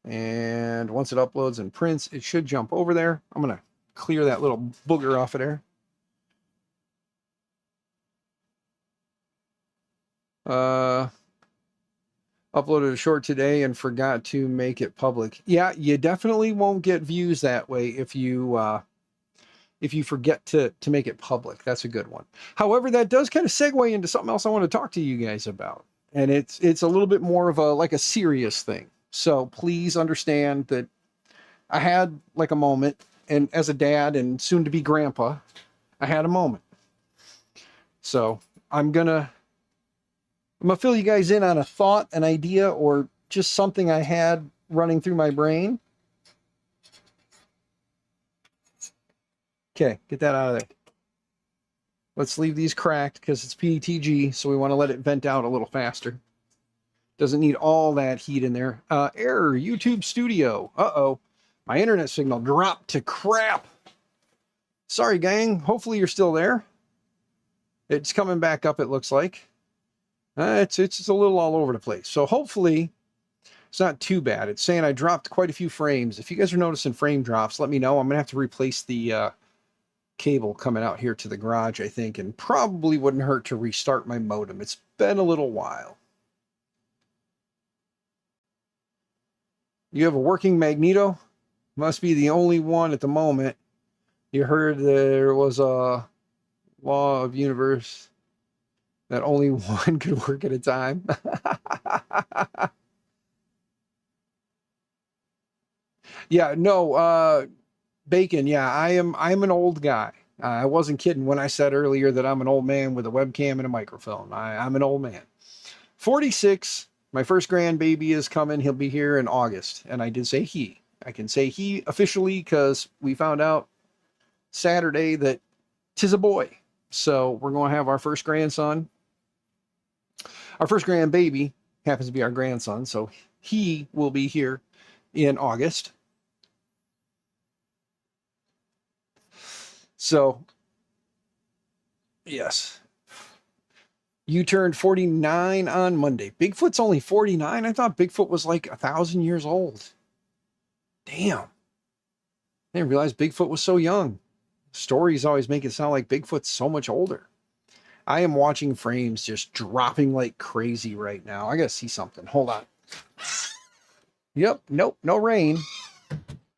And once it uploads and prints, it should jump over there. I'm going to clear that little booger off of there. Uploaded a short today and forgot to make it public. Yeah, you definitely won't get views that way if you forget to make it public. That's a good one. However, that does kind of segue into something else I want to talk to you guys about. And it's a little bit more of a serious thing. So please understand that I had like a moment, and as a dad and soon to be grandpa, I had a moment. So I'm gonna fill you guys in on a thought, an idea, or just something I had running through my brain. Okay, get that out of there. Let's leave these cracked because it's PETG, so we want to let it vent out a little faster. Doesn't need all that heat in there. Error, YouTube Studio. Uh-oh. My internet signal dropped to crap. Sorry, gang. Hopefully you're still there. It's coming back up, it looks like. It's a little all over the place. So hopefully it's not too bad. It's saying I dropped quite a few frames. If you guys are noticing frame drops, let me know. I'm going to have to replace the cable coming out here to the garage, I think, and probably wouldn't hurt to restart my modem. It's been a little while. You have a working magneto? Must be the only one at the moment. You heard there was a law of universe that only one could work at a time. Yeah, no, Bacon, yeah, I'm an old guy. I wasn't kidding when I said earlier that I'm an old man with a webcam and a microphone. I'm an old man. 46. My first grandbaby is coming. He'll be here in August. And I did say he. I can say he officially because we found out Saturday that 'tis a boy. So we're going to have our first grandson. Our first grandbaby happens to be our grandson. So he will be here in August. So, yes. You turned 49 on Monday. Bigfoot's only 49? I thought Bigfoot was like 1,000 years old. Damn. I didn't realize Bigfoot was so young. Stories always make it sound like Bigfoot's so much older. I am watching frames just dropping like crazy right now. I gotta see something. Hold on. Yep, nope, no rain.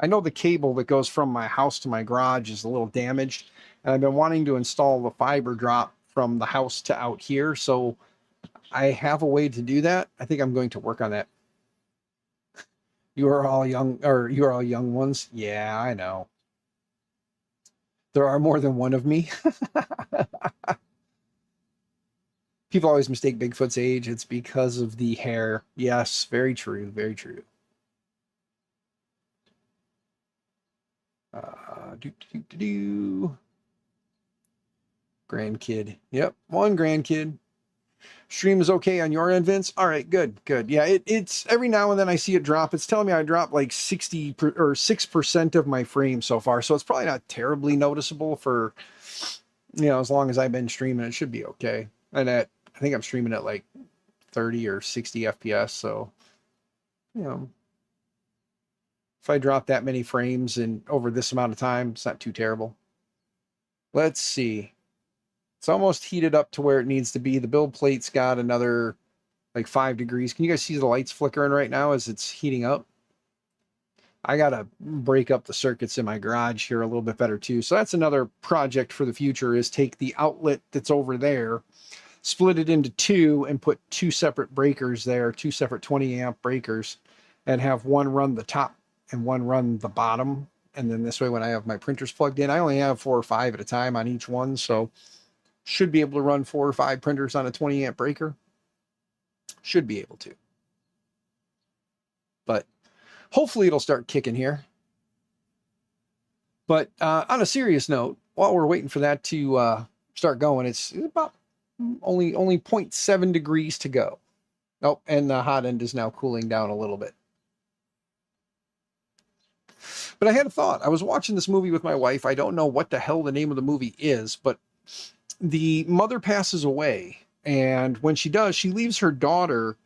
I know the cable that goes from my house to my garage is a little damaged, and I've been wanting to install the fiber drop from the house to out here, so I have a way to do that. I think I'm going to work on that. You are all young, or you are all young ones. Yeah, I know. There are more than one of me. People always mistake Bigfoot's age. It's because of the hair. Yes, very true, very true. Grandkid. Yep, one grandkid. Stream is okay on your end, Vince. All right, good, good. Yeah, it's every now and then I see it drop. It's telling me I dropped like 6% of my frames so far, so it's probably not terribly noticeable for, as long as I've been streaming. It should be okay. And I think I'm streaming at like 30 or 60 FPS, so if I drop that many frames in over this amount of time, it's not too terrible. Let's see. It's almost heated up to where it needs to be. The build plate's got another like 5 degrees. Can you guys see the lights flickering right now as it's heating up? I got to break up the circuits in my garage here a little bit better too. So that's another project for the future, is take the outlet that's over there, split it into 2 and put 2 separate breakers there, 2 separate 20 amp breakers, and have one run the top and one run the bottom. And then this way, when I have my printers plugged in, I only have 4 or 5 at a time on each one. So should be able to run 4 or 5 printers on a 20 amp breaker. Should be able to. But hopefully it'll start kicking here. But on a serious note, while we're waiting for that to start going, it's about only 0.7 degrees to go. Oh, and the hot end is now cooling down a little bit. But I had a thought. I was watching this movie with my wife. I don't know what the hell the name of the movie is, but the mother passes away. And when she does, she leaves her daughter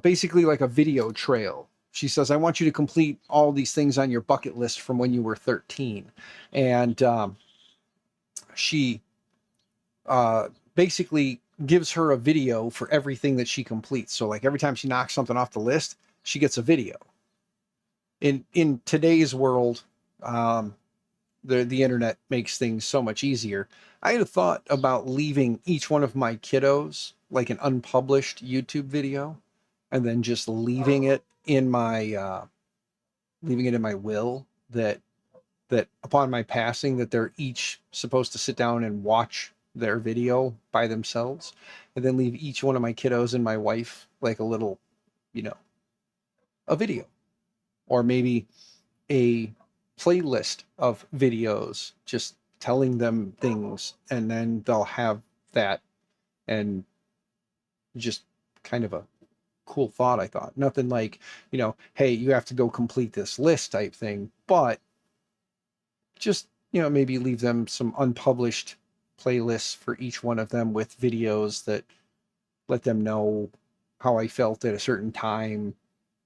basically like a video trail. She says, I want you to complete all these things on your bucket list from when you were 13. And she basically gives her a video for everything that she completes. So like every time she knocks something off the list, she gets a video. In today's world, the internet makes things so much easier. I had a thought about leaving each one of my kiddos like an unpublished YouTube video, and then just leaving it in my will that upon my passing that they're each supposed to sit down and watch their video by themselves, and then leave each one of my kiddos and my wife like a little, a video, or maybe a playlist of videos just telling them things, and then they'll have that. And just kind of a cool thought, I thought. Nothing like, hey, you have to go complete this list type thing, but just, maybe leave them some unpublished playlists for each one of them with videos that let them know how I felt at a certain time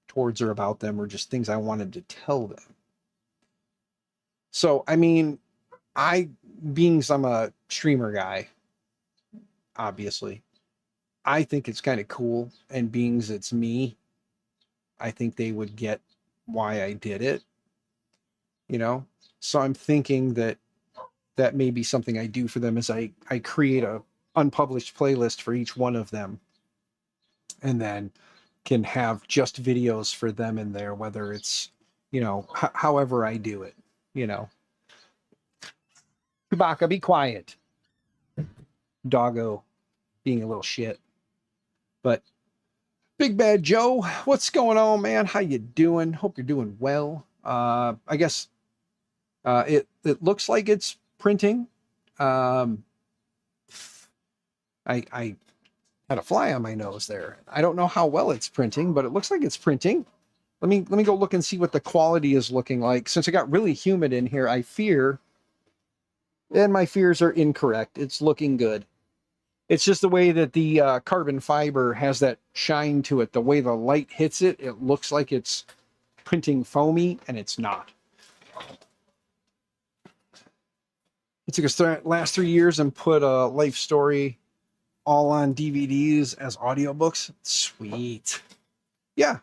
towards or about them, or just things I wanted to tell them. So, I mean, being I'm a streamer guy, obviously, I think it's kind of cool, and being it's me, I think they would get why I did it, So I'm thinking that may be something I do for them, is I create a unpublished playlist for each one of them, and then can have just videos for them in there, whether it's, however I do it, Chewbacca, be quiet. Doggo being a little shit. But Big Bad Joe, what's going on, man? How you doing? Hope you're doing well. I guess it looks like it's printing. I had a fly on my nose there. I don't know how well it's printing, but it looks like it's printing. Let me go look and see what the quality is looking like. Since it got really humid in here, I fear, and my fears are incorrect. It's looking good. It's just the way that the carbon fiber has that shine to it. The way the light hits it, it looks like it's printing foamy, and it's not. It took us the last 3 years and put a life story all on DVDs as audiobooks. Sweet. Yeah,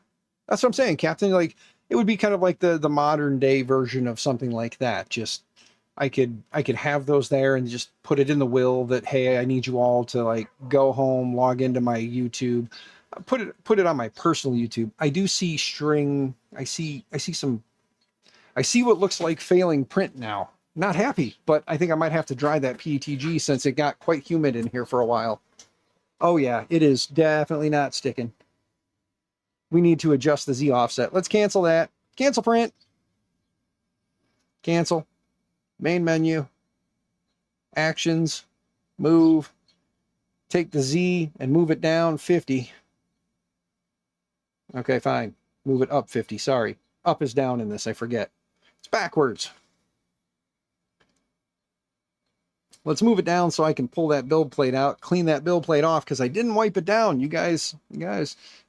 that's what I'm saying, Captain. Like, it would be kind of like the modern day version of something like that. Just I could have those there and just put it in the will that, hey, I need you all to like go home, log into my YouTube, put it on my personal YouTube. I do see string. I see what looks like failing print now. Not happy, but I think I might have to dry that PETG since it got quite humid in here for a while. Oh yeah, it is definitely not sticking. We need to adjust the Z offset. Let's cancel that. Cancel print. Cancel. Main menu. Actions. Move. Take the Z and move it down 50. Okay, fine. Move it up 50. Sorry. Up is down in this. I forget. It's backwards. Let's move it down so I can pull that build plate out, clean that build plate off because I didn't wipe it down. You guys,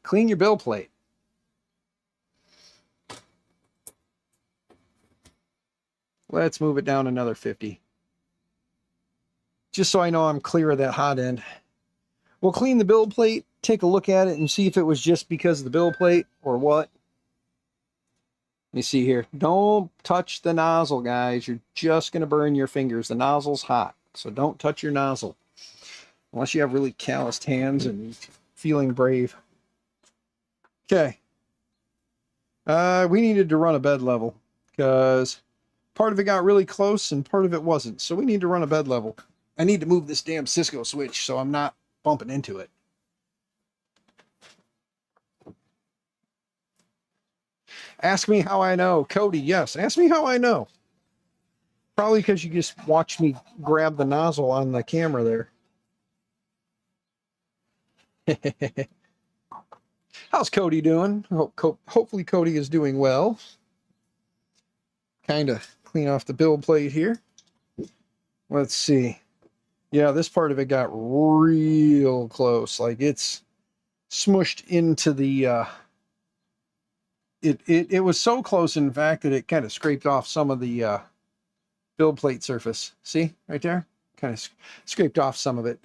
clean your build plate. Let's move it down another 50. Just so I know I'm clear of that hot end. We'll clean the build plate, take a look at it, and see if it was just because of the build plate or what. Let me see here. Don't touch the nozzle, guys. You're just going to burn your fingers. The nozzle's hot, so don't touch your nozzle. Unless you have really calloused hands and feeling brave. Okay. We needed to run a bed level because part of it got really close and part of it wasn't. So we need to run a bed level. I need to move this damn Cisco switch so I'm not bumping into it. Ask me how I know. Cody, yes. Ask me how I know. Probably because you just watched me grab the nozzle on the camera there. How's Cody doing? Hopefully Cody is doing well. Kind of clean off the build plate here. Let's see. Yeah, this part of it got real close. Like it's smushed into the it was so close, in fact, that it kind of scraped off some of the build plate surface. See right there? Kind of scraped off some of it.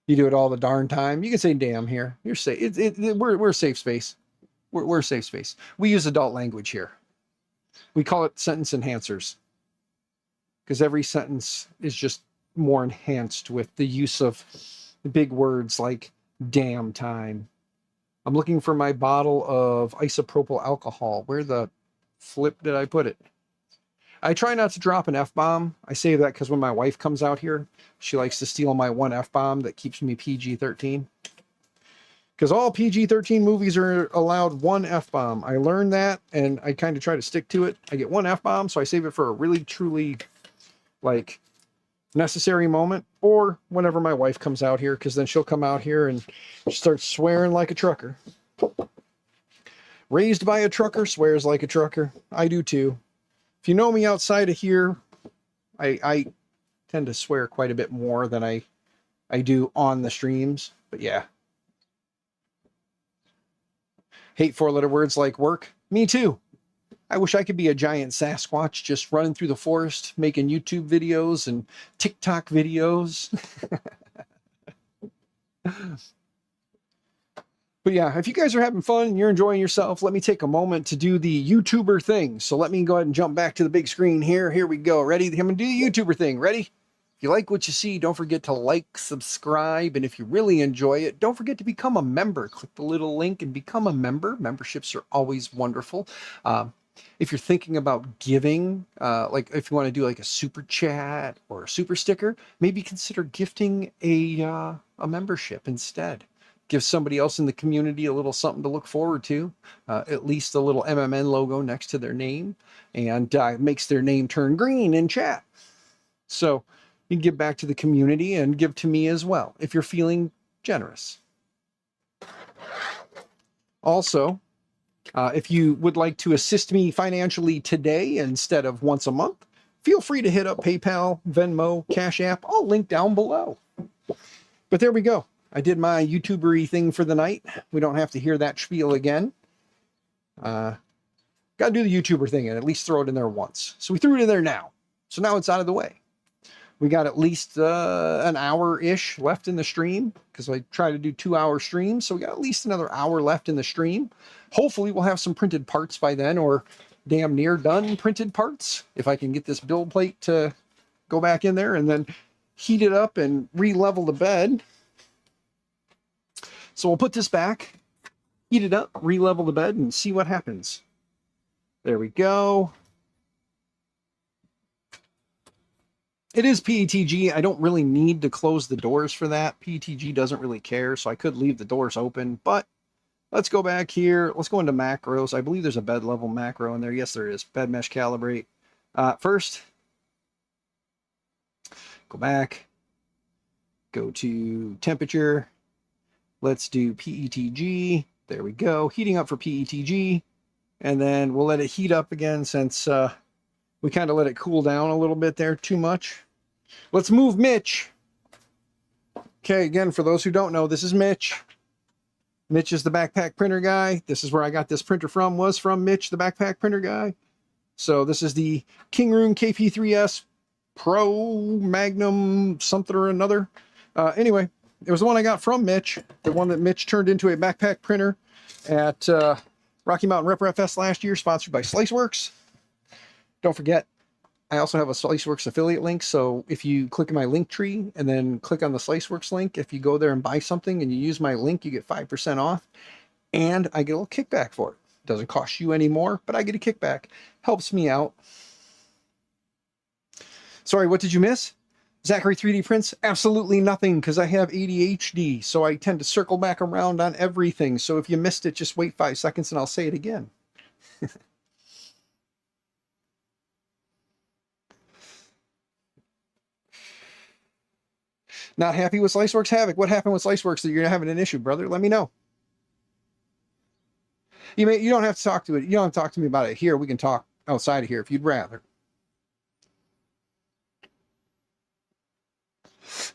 You do it all the darn time. You can say damn here. You're safe. We're a safe space. We're a safe space. We use adult language here. We call it sentence enhancers, because every sentence is just more enhanced with the use of big words like damn time. I'm looking for my bottle of isopropyl alcohol. Where the flip did I put it? I try not to drop an F-bomb. I say that because when my wife comes out here, she likes to steal my one F-bomb that keeps me PG-13. Because all PG-13 movies are allowed one F-bomb. I learned that, and I kind of try to stick to it. I get one F-bomb, so I save it for a really, truly, like, necessary moment, or whenever my wife comes out here, because then she'll come out here and start swearing like a trucker. Raised by a trucker, swears like a trucker. I do too. If you know me outside of here, I tend to swear quite a bit more than I do on the streams. But yeah. Hate four-letter words like work. Me too. I wish I could be a giant Sasquatch just running through the forest, making YouTube videos and TikTok videos. But yeah, if you guys are having fun and you're enjoying yourself, let me take a moment to do the YouTuber thing. So let me go ahead and jump back to the big screen here. Here we go. Ready? I'm going to do the YouTuber thing. Ready? If you like what you see, don't forget to like, subscribe, and if you really enjoy it, don't forget to become a member. Click the little link and become a member. Memberships are always wonderful. If you're thinking about giving, like if you want to do like a super chat or a super sticker, maybe consider gifting a membership instead. Give somebody else in the community a little something to look forward to, at least a little MMN logo next to their name, and makes their name turn green in chat. So you can give back to the community and give to me as well, if you're feeling generous. Also, if you would like to assist me financially today instead of once a month, feel free to hit up PayPal, Venmo, Cash App, all linked down below. But there we go. I did my YouTuber-y thing for the night. We don't have to hear that spiel again. Got to do the YouTuber thing and at least throw it in there once. So we threw it in there now. So now it's out of the way. We got at least an hour-ish left in the stream, because I try to do 2-hour streams. So we got at least another hour left in the stream. Hopefully we'll have some printed parts by then, or damn near done printed parts, if I can get this build plate to go back in there and then heat it up and re-level the bed. So we'll put this back, heat it up, re-level the bed, and see what happens. There we go. It is PETG. I don't really need to close the doors for that. PETG doesn't really care, so I could leave the doors open. But let's go back here. Let's go into macros. I believe there's a bed level macro in there. Yes, there is. Bed mesh calibrate. First, go back. Go to temperature. Let's do PETG. There we go. Heating up for PETG. And then we'll let it heat up again, since we kind of let it cool down a little bit there too much. Let's move Mitch. Okay, again, for those who don't know, this is Mitch. Mitch is the backpack printer guy. This is where I got this printer from, was from Mitch, the backpack printer guy. So this is the Kingroon KP3S Pro Magnum something or another. Anyway, it was the one I got from Mitch, the one that Mitch turned into a backpack printer at Rocky Mountain RepRap Fest last year, sponsored by Sliceworks. Don't forget, I also have a Sliceworks affiliate link, so if you click in my Linktree and then click on the Sliceworks link, if you go there and buy something and you use my link, you get 5% off, and I get a little kickback for it. Doesn't cost you any more, but I get a kickback. Helps me out. Sorry, what did you miss? Zachary 3D prints? Absolutely nothing, because I have ADHD, so I tend to circle back around on everything. So if you missed it, just wait 5 seconds and I'll say it again. Not happy with SliceWorks Havoc? What happened with SliceWorks that you're having an issue, brother? Let me know. You don't have to talk to it. You don't have to talk to me about it here. We can talk outside of here if you'd rather.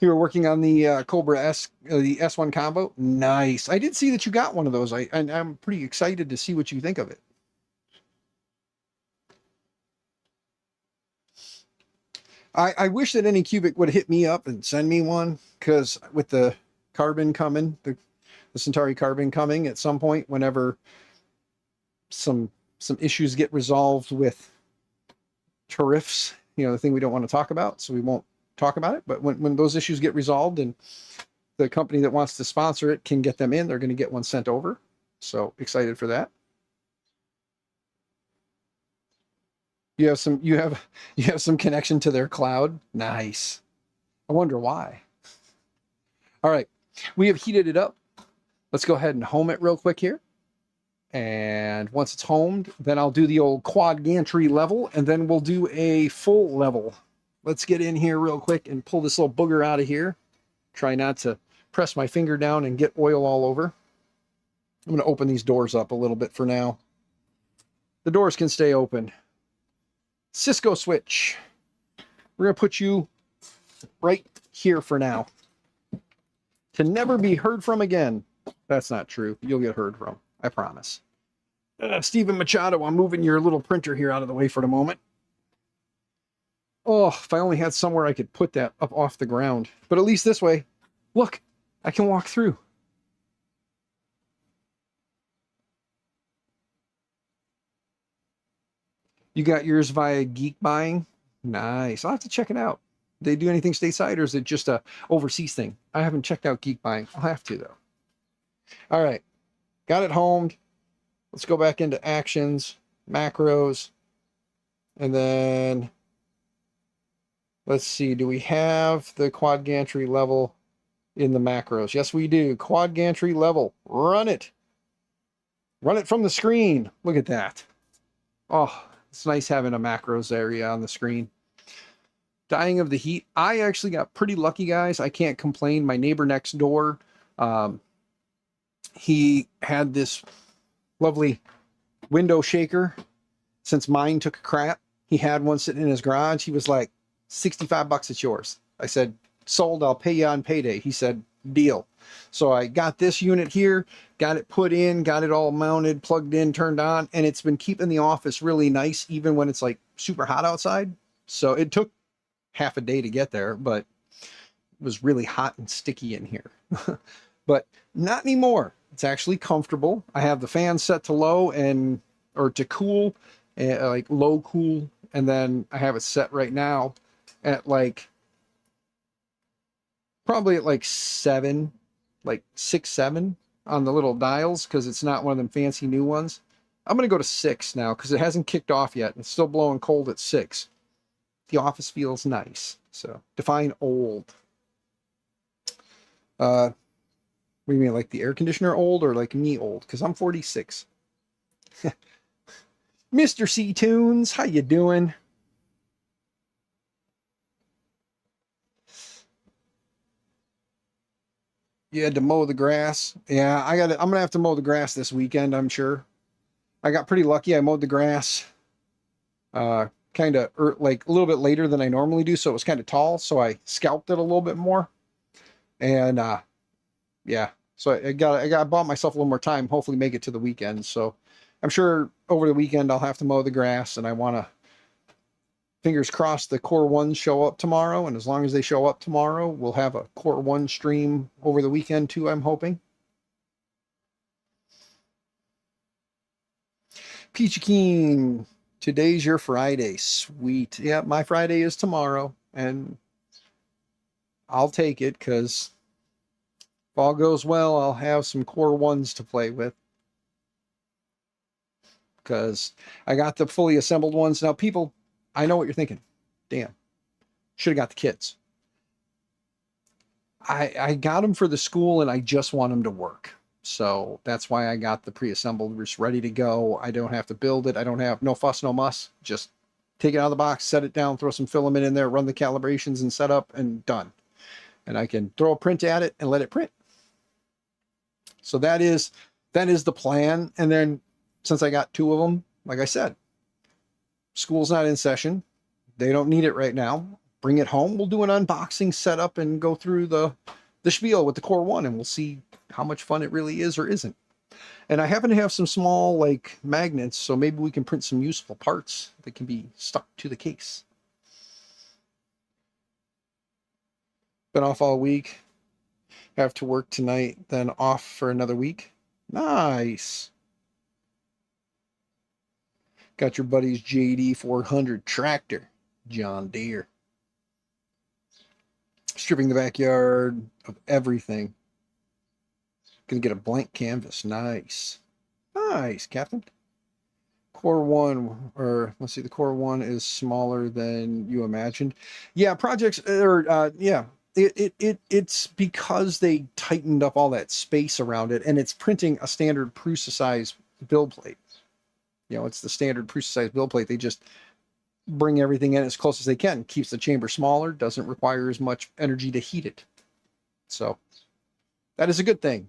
You were working on the Cobra S, the S1 combo. Nice. I did see that you got one of those. I'm pretty excited to see what you think of it. I wish that Anycubic would hit me up and send me one, because with the carbon coming, the Centauri carbon coming at some point, whenever some issues get resolved with tariffs, the thing we don't want to talk about, so we won't talk about it. But when those issues get resolved and the company that wants to sponsor it can get them in, they're going to get one sent over. So excited for that. You have some connection to their cloud. Nice. I wonder why. All right, we have heated it up. Let's go ahead and home it real quick here. And once it's homed, then I'll do the old quad gantry level, and then we'll do a full level. Let's get in here real quick and pull this little booger out of here. Try not to press my finger down and get oil all over. I'm going to open these doors up a little bit for now. The doors can stay open. Cisco switch. We're going to put you right here for now. To never be heard from again. That's not true. You'll get heard from. I promise. Stephen Machado, I'm moving your little printer here out of the way for the moment. Oh, if I only had somewhere I could put that up off the ground. But at least this way, look, I can walk through. You got yours via Geek Buying? Nice. I'll have to check it out. They do anything stateside, or is it just a overseas thing? I haven't checked out Geek Buying. I'll have to, though. All right. Got it homed. Let's go back into actions, macros, and then let's see. Do we have the quad gantry level in the macros? Yes, we do. Quad gantry level. Run it. Run it from the screen. Look at that. Oh, it's nice having a macros area on the screen. Dying of the heat. I actually got pretty lucky, guys. I can't complain. My neighbor next door, he had this lovely window shaker. Since mine took a crap, he had one sitting in his garage. He was like, $65, it's yours. I said, sold, I'll pay you on payday. He said, deal. So I got this unit here, got it put in, got it all mounted, plugged in, turned on, and it's been keeping the office really nice, even when it's like super hot outside. So it took half a day to get there, but it was really hot and sticky in here. But not anymore. It's actually comfortable. I have the fan set to low or to cool, like low cool, and then I have it set right now at probably at like 7, like 6, 7 on the little dials, because it's not one of them fancy new ones. I'm going to go to 6 now because it hasn't kicked off yet. It's still blowing cold at 6. The office feels nice. So define old. What do you mean, like the air conditioner old, or like me old? Because I'm 46. Mr. C-Tunes, how you doing? You had to mow the grass. Yeah, I'm gonna have to mow the grass this weekend, I'm sure. I got pretty lucky. I mowed the grass kind of like a little bit later than I normally do, so it was kind of tall, so I scalped it a little bit more. And yeah, so I bought myself a little more time, hopefully make it to the weekend. So I'm sure over the weekend I'll have to mow the grass, and I want to, fingers crossed, the Core 1s show up tomorrow, and as long as they show up tomorrow, we'll have a Core 1 stream over the weekend too, I'm hoping. Peachy Keen, today's your Friday. Sweet. Yeah, my Friday is tomorrow, and I'll take it, because if all goes well, I'll have some Core 1s to play with. Because I got the fully assembled ones. Now, people, I know what you're thinking. Damn, should have got the kits. I got them for the school, and I just want them to work. So that's why I got the pre-assembled, just ready to go. I don't have to build it. I don't have no fuss, no muss. Just take it out of the box, set it down, throw some filament in there, run the calibrations and setup, and done. and I can throw a print at it and let it print. So that is the plan. And then since I got 2 of them, like I said, school's not in session. They don't need it right now. Bring it home. We'll do an unboxing setup and go through the spiel with the Core 1, and we'll see how much fun it really is or isn't. And I happen to have some small like magnets, so maybe we can print some useful parts that can be stuck to the case. Been off all week. Have to work tonight, then off for another week. Nice. Got your buddy's JD 400 tractor, John Deere. Stripping the backyard of everything. Gonna get a blank canvas. Nice. Nice, Captain. Core 1, or let's see, the Core 1 is smaller than you imagined. Yeah, projects, yeah. It's because they tightened up all that space around it, and it's printing a standard Prusa size build plate. You know, it's the standard Prusa size build plate. They just bring everything in as close as they can. Keeps the chamber smaller, doesn't require as much energy to heat it. So that is a good thing.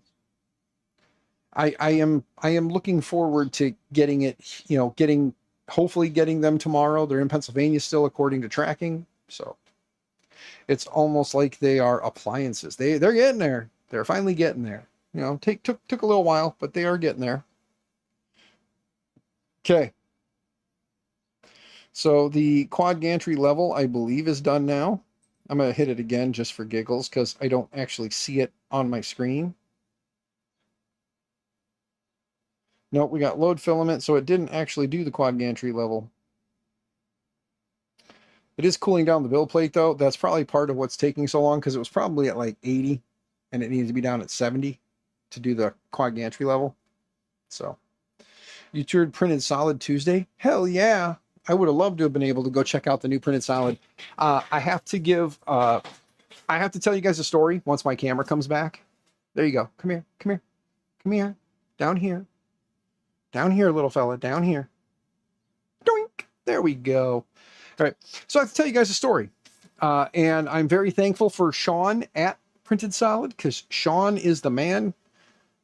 I am looking forward to getting it, you know, hopefully getting them tomorrow. They're in Pennsylvania still, according to tracking. So it's almost like they are appliances. They're getting there. They're finally getting there. You know, took a little while, but they are getting there. Okay. So the quad gantry level, I believe, is done now. I'm going to hit it again just for giggles because I don't actually see it on my screen. Nope, we got load filament, so it didn't actually do the quad gantry level. It is cooling down the build plate, though. That's probably part of what's taking so long, because it was probably at like 80, and it needed to be down at 70 to do the quad gantry level. So, you toured Printed Solid Tuesday? Hell yeah! I would have loved to have been able to go check out the new Printed Solid. I have to tell you guys a story once my camera comes back. There you go. Come here, come here, come here, down here. Down here, little fella, down here. Doink! There we go. All right, so I have to tell you guys a story. And I'm very thankful for Sean at Printed Solid, because Sean is the man.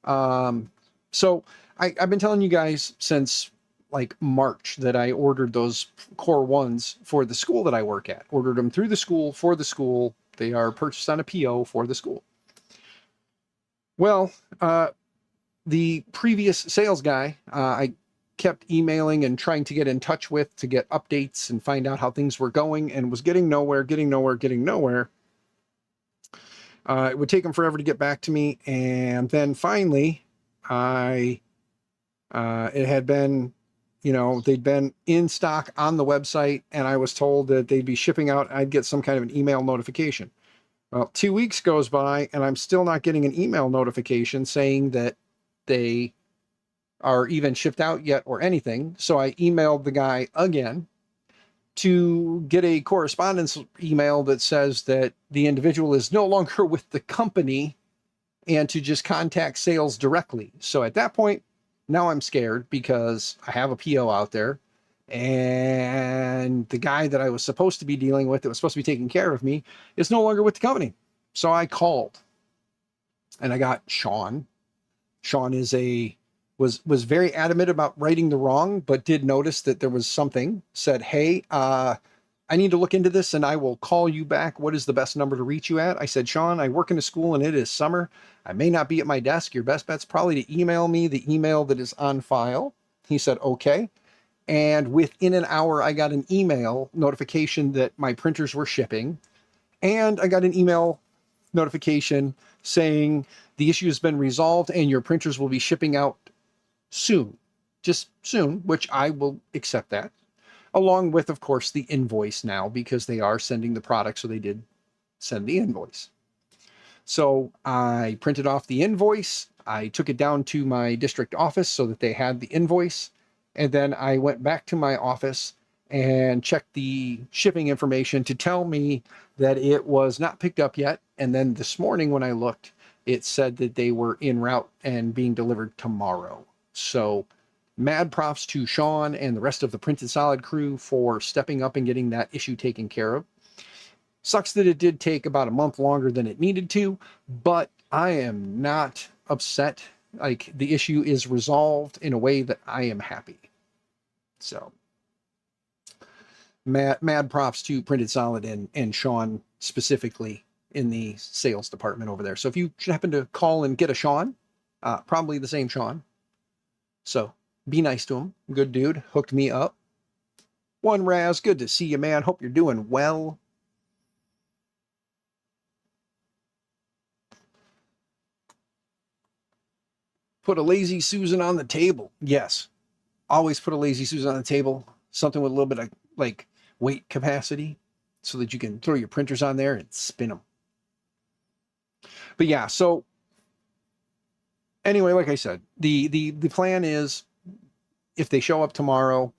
So I've been telling you guys since like March that I ordered those Core 1s for the school that I work at. Ordered them through the school, for the school. They are purchased on a PO for the school. Well, the previous sales guy, I kept emailing and trying to get in touch with to get updates and find out how things were going, and was getting nowhere. It would take him forever to get back to me. And then finally, it had been, you know, they'd been in stock on the website, and I was told that they'd be shipping out. I'd get some kind of an email notification. Well, 2 weeks goes by, and I'm still not getting an email notification saying that they are even shipped out yet or anything. So I emailed the guy again to get a correspondence email that says that the individual is no longer with the company and to just contact sales directly. So at that point, now I'm scared because I have a PO out there, and the guy that I was supposed to be dealing with, that was supposed to be taking care of me, is no longer with the company. So I called, and I got Sean. Sean was very adamant about righting the wrong, but did notice that there was something. Said, hey, I need to look into this, and I will call you back. What is the best number to reach you at? I said, Sean, I work in a school, and it is summer. I may not be at my desk. Your best bet's probably to email me the email that is on file. He said, okay. And within an hour, I got an email notification that my printers were shipping. And I got an email notification saying the issue has been resolved and your printers will be shipping out soon. Just soon, which I will accept that. Along with, of course, the invoice now, because they are sending the product, so they did send the invoice. So I printed off the invoice. I took it down to my district office so that they had the invoice. And then I went back to my office and checked the shipping information to tell me that it was not picked up yet. And then this morning when I looked, it said that they were en route and being delivered tomorrow. So mad props to Sean and the rest of the Printed Solid crew for stepping up and getting that issue taken care of. Sucks that it did take about a month longer than it needed to, but I am not upset. Like, the issue is resolved in a way that I am happy. So mad props to Printed Solid and Sean specifically in the sales department over there. So if you should happen to call and get a Sean, probably the same Sean. So be nice to him. Good dude. Hooked me up. One Raz, good to see you, man. Hope you're doing well. Put a lazy Susan on the table. Yes. Always put a lazy Susan on the table. Something with a little bit of like weight capacity so that you can throw your printers on there and spin them. But yeah, so anyway, like I said, the plan is if they show up tomorrow,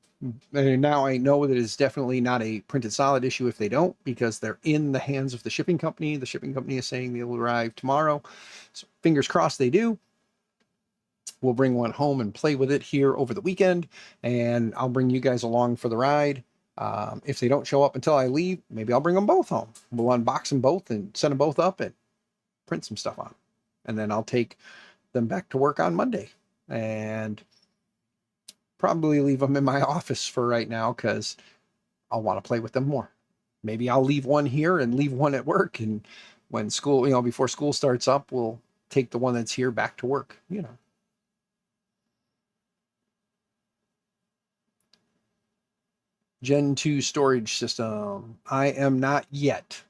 and now I know that it's definitely not a Printed Solid issue if they don't, because they're in the hands of the shipping company. The shipping company is saying they will arrive tomorrow. So fingers crossed they do. We'll bring one home and play with it here over the weekend, and I'll bring you guys along for the ride. If they don't show up until I leave, maybe I'll bring them both home. We'll unbox them both and set them both up and print some stuff on. And then I'll take them back to work on Monday and probably leave them in my office for right now because I'll want to play with them more. Maybe I'll leave one here and leave one at work. And when school, before school starts up, we'll take the one that's here back to work, Gen 2 storage system. I am not yet.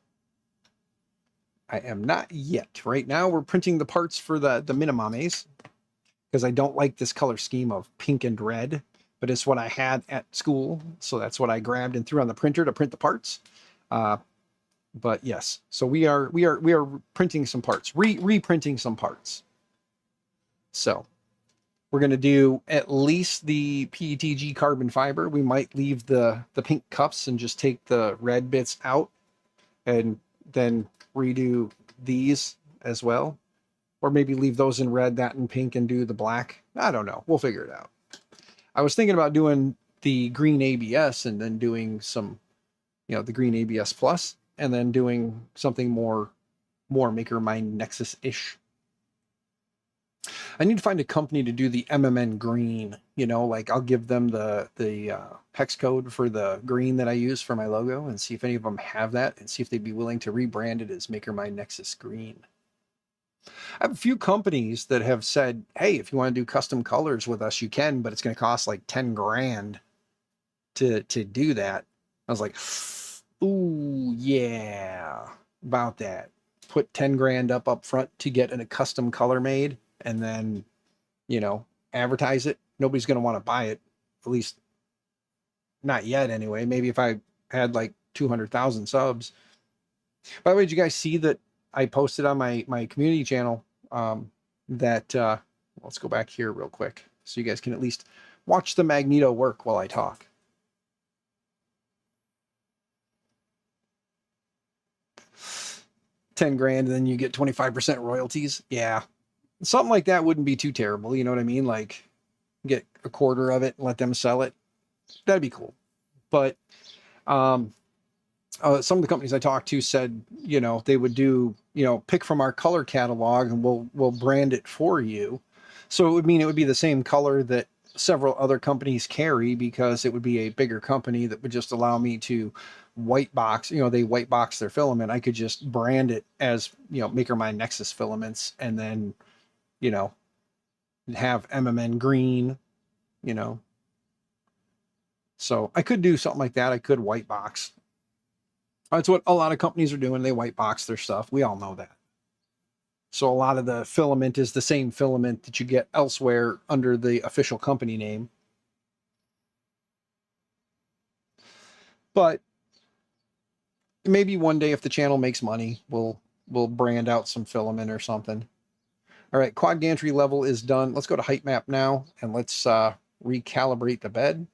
Right now we're printing the parts for the Minimames because I don't like this color scheme of pink and red, but it's what I had at school. So that's what I grabbed and threw on the printer to print the parts. But yes, so we are printing some parts, reprinting some parts. So we're going to do at least the PETG carbon fiber. We might leave the pink cups and just take the red bits out and then redo these as well. Or maybe leave those in red, that in pink, and do the black. I don't know. We'll figure it out. I was thinking about doing the green ABS and then doing some, the green ABS plus, and then doing something more Maker Mind Nexus-ish. I need to find a company to do the MMN green, like I'll give them the hex code for the green that I use for my logo and see if any of them have that and see if they'd be willing to rebrand it as Maker Mind Nexus Green. I have a few companies that have said, hey, if you want to do custom colors with us, you can, but it's going to cost like 10 grand to do that. I was like, ooh, yeah, about that. Put 10 grand up front to get a custom color made and then, advertise it. Nobody's going to want to buy it, at least not yet anyway. Maybe if I had like 200,000 subs. By the way, did you guys see that I posted on my community channel that let's go back here real quick so you guys can at least watch the Magneto work while I talk. $10 grand and then you get 25% royalties. Yeah. Something like that wouldn't be too terrible. You know what I mean? Like get a quarter of it and let them sell it. That'd be cool. But some of the companies I talked to said, they would do, pick from our color catalog and we'll brand it for you. So it would mean it would be the same color that several other companies carry because it would be a bigger company that would just allow me to white box, they white box their filament. I could just brand it as, Maker Mind Nexus filaments and then, have MMN green, So I could do something like that. I could white box. That's what a lot of companies are doing. They white box their stuff. We all know that. So a lot of the filament is the same filament that you get elsewhere under the official company name. But maybe one day if the channel makes money, we'll brand out some filament or something. All right, quad gantry level is done. Let's go to height map now and let's recalibrate the bed.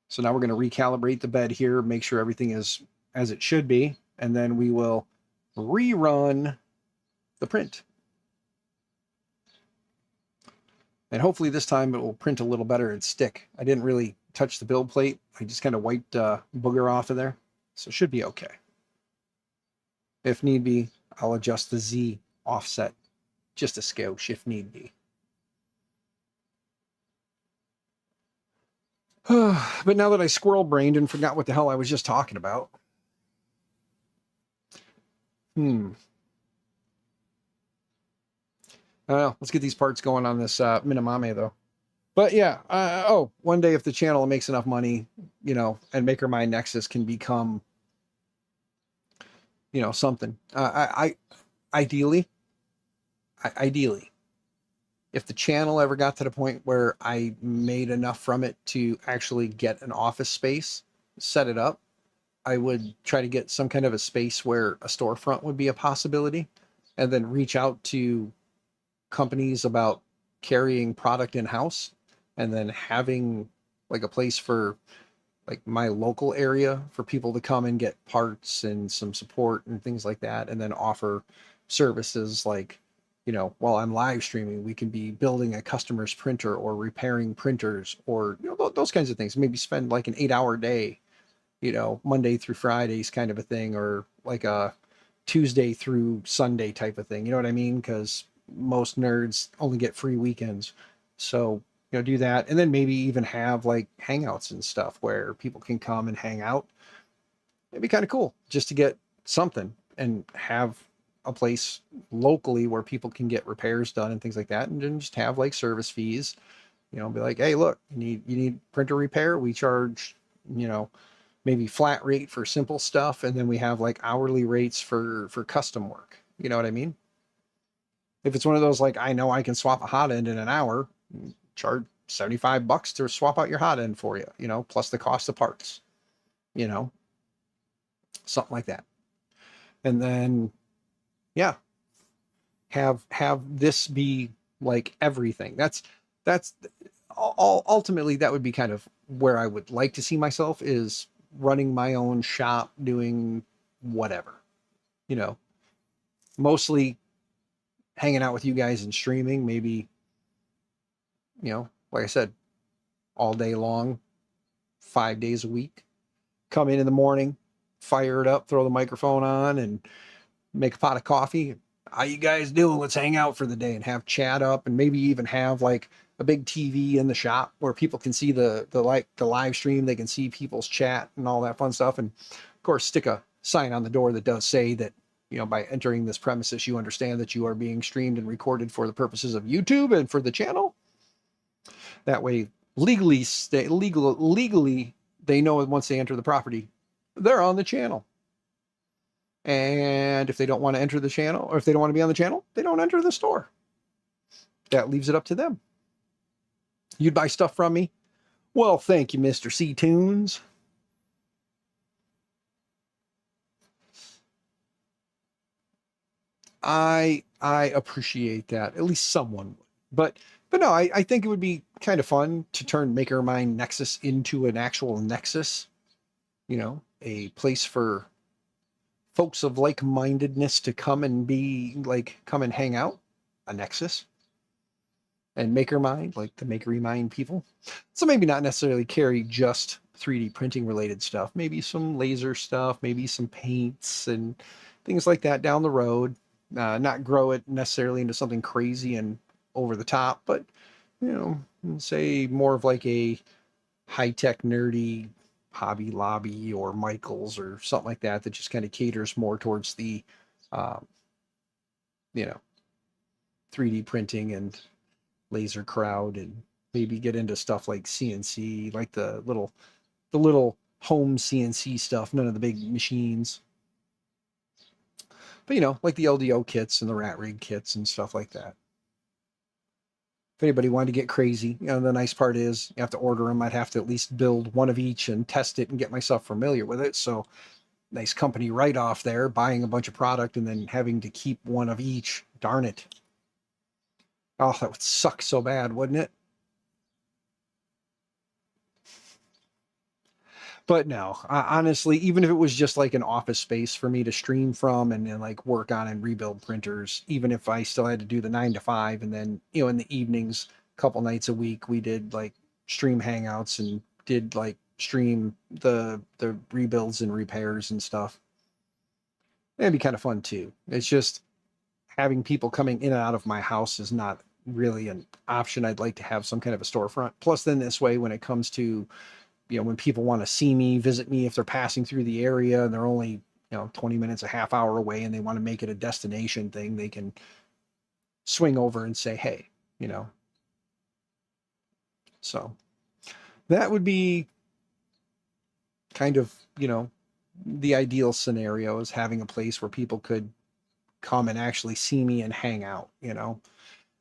So now we're going to recalibrate the bed here, make sure everything is as it should be, and then we will rerun the print. And hopefully this time it will print a little better and stick. I didn't really touch the build plate. I just kind of wiped booger off of there. So it should be okay. If need be, I'll adjust the Z offset just a skosh if need be. But now that I squirrel brained and forgot what the hell I was just talking about. Let's get these parts going on this Minamame though. But yeah, one day if the channel makes enough money, you know, and MakerMine Nexus can become, you know, something. Ideally, if the channel ever got to the point where I made enough from it to actually get an office space, set it up, I would try to get some kind of a space where a storefront would be a possibility, and then reach out to companies about carrying product in-house, and then having like a place for like my local area for people to come and get parts and some support and things like that, and then offer services like, you know, while I'm live streaming, we can be building a customer's printer or repairing printers, or, you know, those kinds of things. Maybe spend like an 8-hour day, you know, Monday through Fridays kind of a thing, or like a Tuesday through Sunday type of thing. You know what I mean? Because most nerds only get free weekends. So, you know, do that. And then maybe even have like hangouts and stuff where people can come and hang out. It'd be kind of cool just to get something and have a place locally where people can get repairs done and things like that. And then just have like service fees, you know, be like, hey, look, you need printer repair. We charge, you know, maybe flat rate for simple stuff. And then we have like hourly rates for custom work. You know what I mean? If it's one of those, like, I know I can swap a hot end in an hour, charge $75 to swap out your hot end for you, you know, plus the cost of parts, you know, something like that. And then, yeah, have this be like everything. That's ultimately, that would be kind of where I would like to see myself, is running my own shop, doing whatever, you know, mostly hanging out with you guys and streaming, maybe, you know, like I said, all day long, 5 days a week. Come in the morning, fire it up, throw the microphone on, and make a pot of coffee. How you guys doing? Let's hang out for the day and have chat up, and maybe even have like a big TV in the shop where people can see the live stream. They can see people's chat and all that fun stuff. And of course, stick a sign on the door that does say that, you know, by entering this premises, you understand that you are being streamed and recorded for the purposes of YouTube and for the channel. That way, legally, they know once they enter the property, they're on the channel. And if they don't want to enter the channel, or if they don't want to be on the channel, they don't enter the store. That leaves it up to them. You'd buy stuff from me? Well, thank you, Mr. C Tunes. I appreciate that. At least someone would. But no, I think it would be kind of fun to turn MakerMine Nexus into an actual Nexus. You know, a place for folks of like-mindedness to come and come and hang out. A Nexus. And MakerMine, like the MakerMine people. So maybe not necessarily carry just 3D printing related stuff. Maybe some laser stuff, maybe some paints and things like that down the road. Not grow it necessarily into something crazy and over the top, but, you know, say more of like a high-tech nerdy Hobby Lobby or Michael's or something like that, that just kind of caters more towards the, you know, 3D printing and laser crowd, and maybe get into stuff like CNC, like the little home CNC stuff, none of the big machines. But, you know, like the LDO kits and the rat rig kits and stuff like that. If anybody wanted to get crazy, you know, the nice part is you have to order them. I'd have to at least build one of each and test it and get myself familiar with it. So nice company write-off there, buying a bunch of product and then having to keep one of each. Darn it. Oh, that would suck so bad, wouldn't it? But no, honestly, even if it was just like an office space for me to stream from and then like work on and rebuild printers, even if I still had to do the 9 to 5, and then, you know, in the evenings, a couple nights a week, we did like stream hangouts and did like stream the rebuilds and repairs and stuff. It'd be kind of fun too. It's just having people coming in and out of my house is not really an option. I'd like to have some kind of a storefront. Plus, then this way, when it comes to, when people want to see me, visit me, if they're passing through the area and they're only, 20 minutes, a half hour away, and they want to make it a destination thing, they can swing over and say, hey, So that would be kind of, the ideal scenario, is having a place where people could come and actually see me and hang out.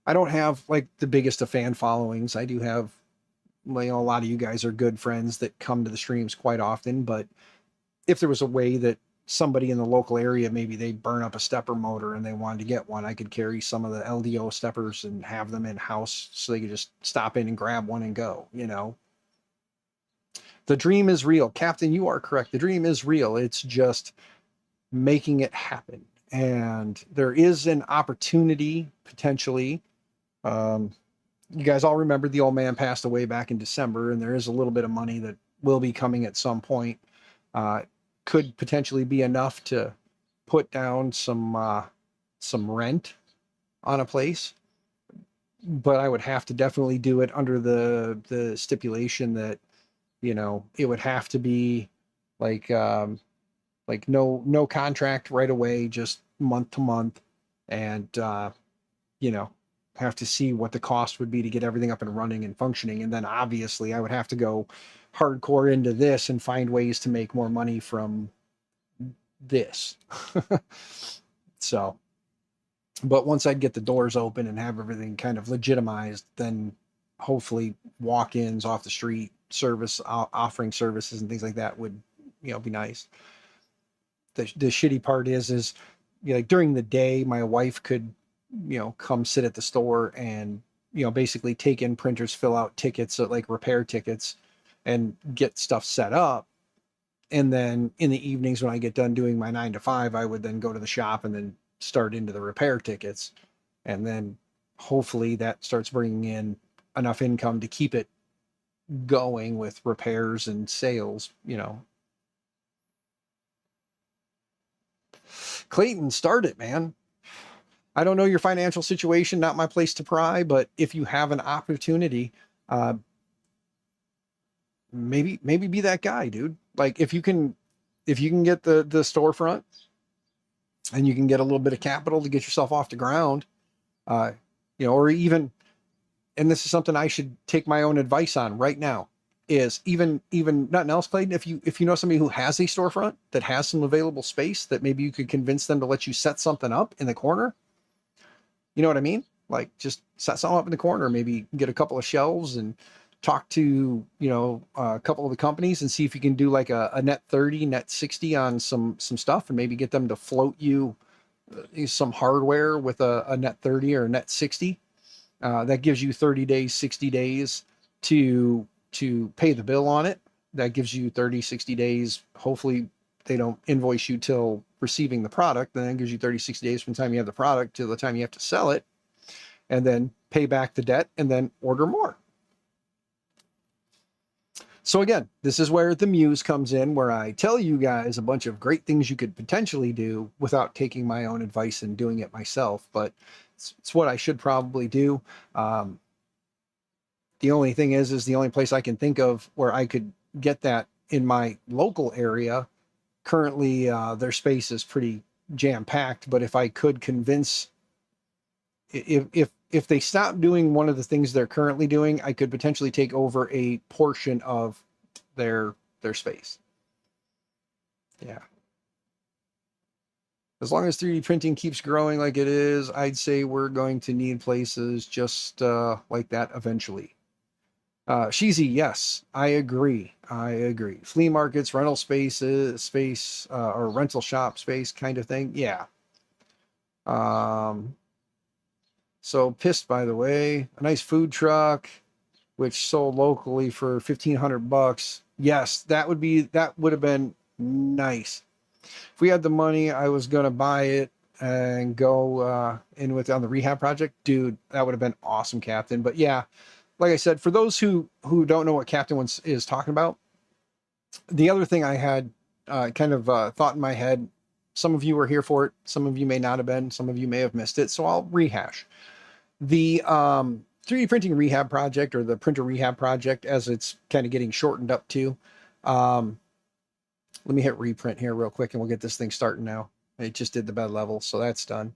I don't have like the biggest of fan followings. I do have, a lot of you guys are good friends that come to the streams quite often, but if there was a way that somebody in the local area, maybe they burn up a stepper motor and they wanted to get one, I could carry some of the LDO steppers and have them in house so they could just stop in and grab one and go. The dream is real. Captain, you are correct. The dream is real. It's just making it happen. And there is an opportunity potentially. You guys all remember the old man passed away back in December, and there is a little bit of money that will be coming at some point. Could potentially be enough to put down some rent on a place, but I would have to definitely do it under the stipulation that, it would have to be like no contract right away, just month to month, and have to see what the cost would be to get everything up and running and functioning. And then obviously I would have to go hardcore into this and find ways to make more money from this. So, but once I'd get the doors open and have everything kind of legitimized, then hopefully walk-ins off the street, offering services and things like that would, be nice. The shitty part is like during the day, my wife could, come sit at the store and, basically take in printers, fill out tickets, like repair tickets, and get stuff set up. And then in the evenings when I get done doing my 9 to 5, I would then go to the shop and then start into the repair tickets. And then hopefully that starts bringing in enough income to keep it going with repairs and sales, Clayton, start it, man. I don't know your financial situation, not my place to pry, but if you have an opportunity, maybe be that guy, dude. Like if you can get the storefront and you can get a little bit of capital to get yourself off the ground, or even, and this is something I should take my own advice on right now, is even nothing else, Clayton, if you know somebody who has a storefront that has some available space that maybe you could convince them to let you set something up in the corner. You know what I mean? Like just set something up in the corner, maybe get a couple of shelves and talk to, a couple of the companies and see if you can do like a net 30, net 60 on some stuff, and maybe get them to float you some hardware with a net 30 or a net 60. That gives you 30 days, 60 days to pay the bill on it. That gives you 30, 60 days. Hopefully they don't invoice you till receiving the product. Then that gives you 30, 60 days from the time you have the product to the time you have to sell it, and then pay back the debt and then order more. So again, this is where the muse comes in, where I tell you guys a bunch of great things you could potentially do without taking my own advice and doing it myself. But it's what I should probably do. The only thing is the only place I can think of where I could get that in my local area. Currently, their space is pretty jam-packed, but if I could convince, if they stop doing one of the things they're currently doing, I could potentially take over a portion of their space. Yeah. As long as 3D printing keeps growing like it is, I'd say we're going to need places just like that eventually. Sheezy, yes, I agree. Flea markets, rental space, or rental shop space kind of thing. Yeah. So pissed, by the way, a nice food truck, which sold locally for $1,500. Yes, that would have been nice. If we had the money, I was going to buy it and go in with on the rehab project. Dude, that would have been awesome, Captain. But yeah, like I said, for those who don't know what Captain is talking about, the other thing I had thought in my head, some of you were here for it, some of you may not have been, some of you may have missed it, so I'll rehash. The 3D printing rehab project, or the printer rehab project, as it's kind of getting shortened up to. Let me hit reprint here real quick and we'll get this thing starting now. It just did the bed level, so that's done.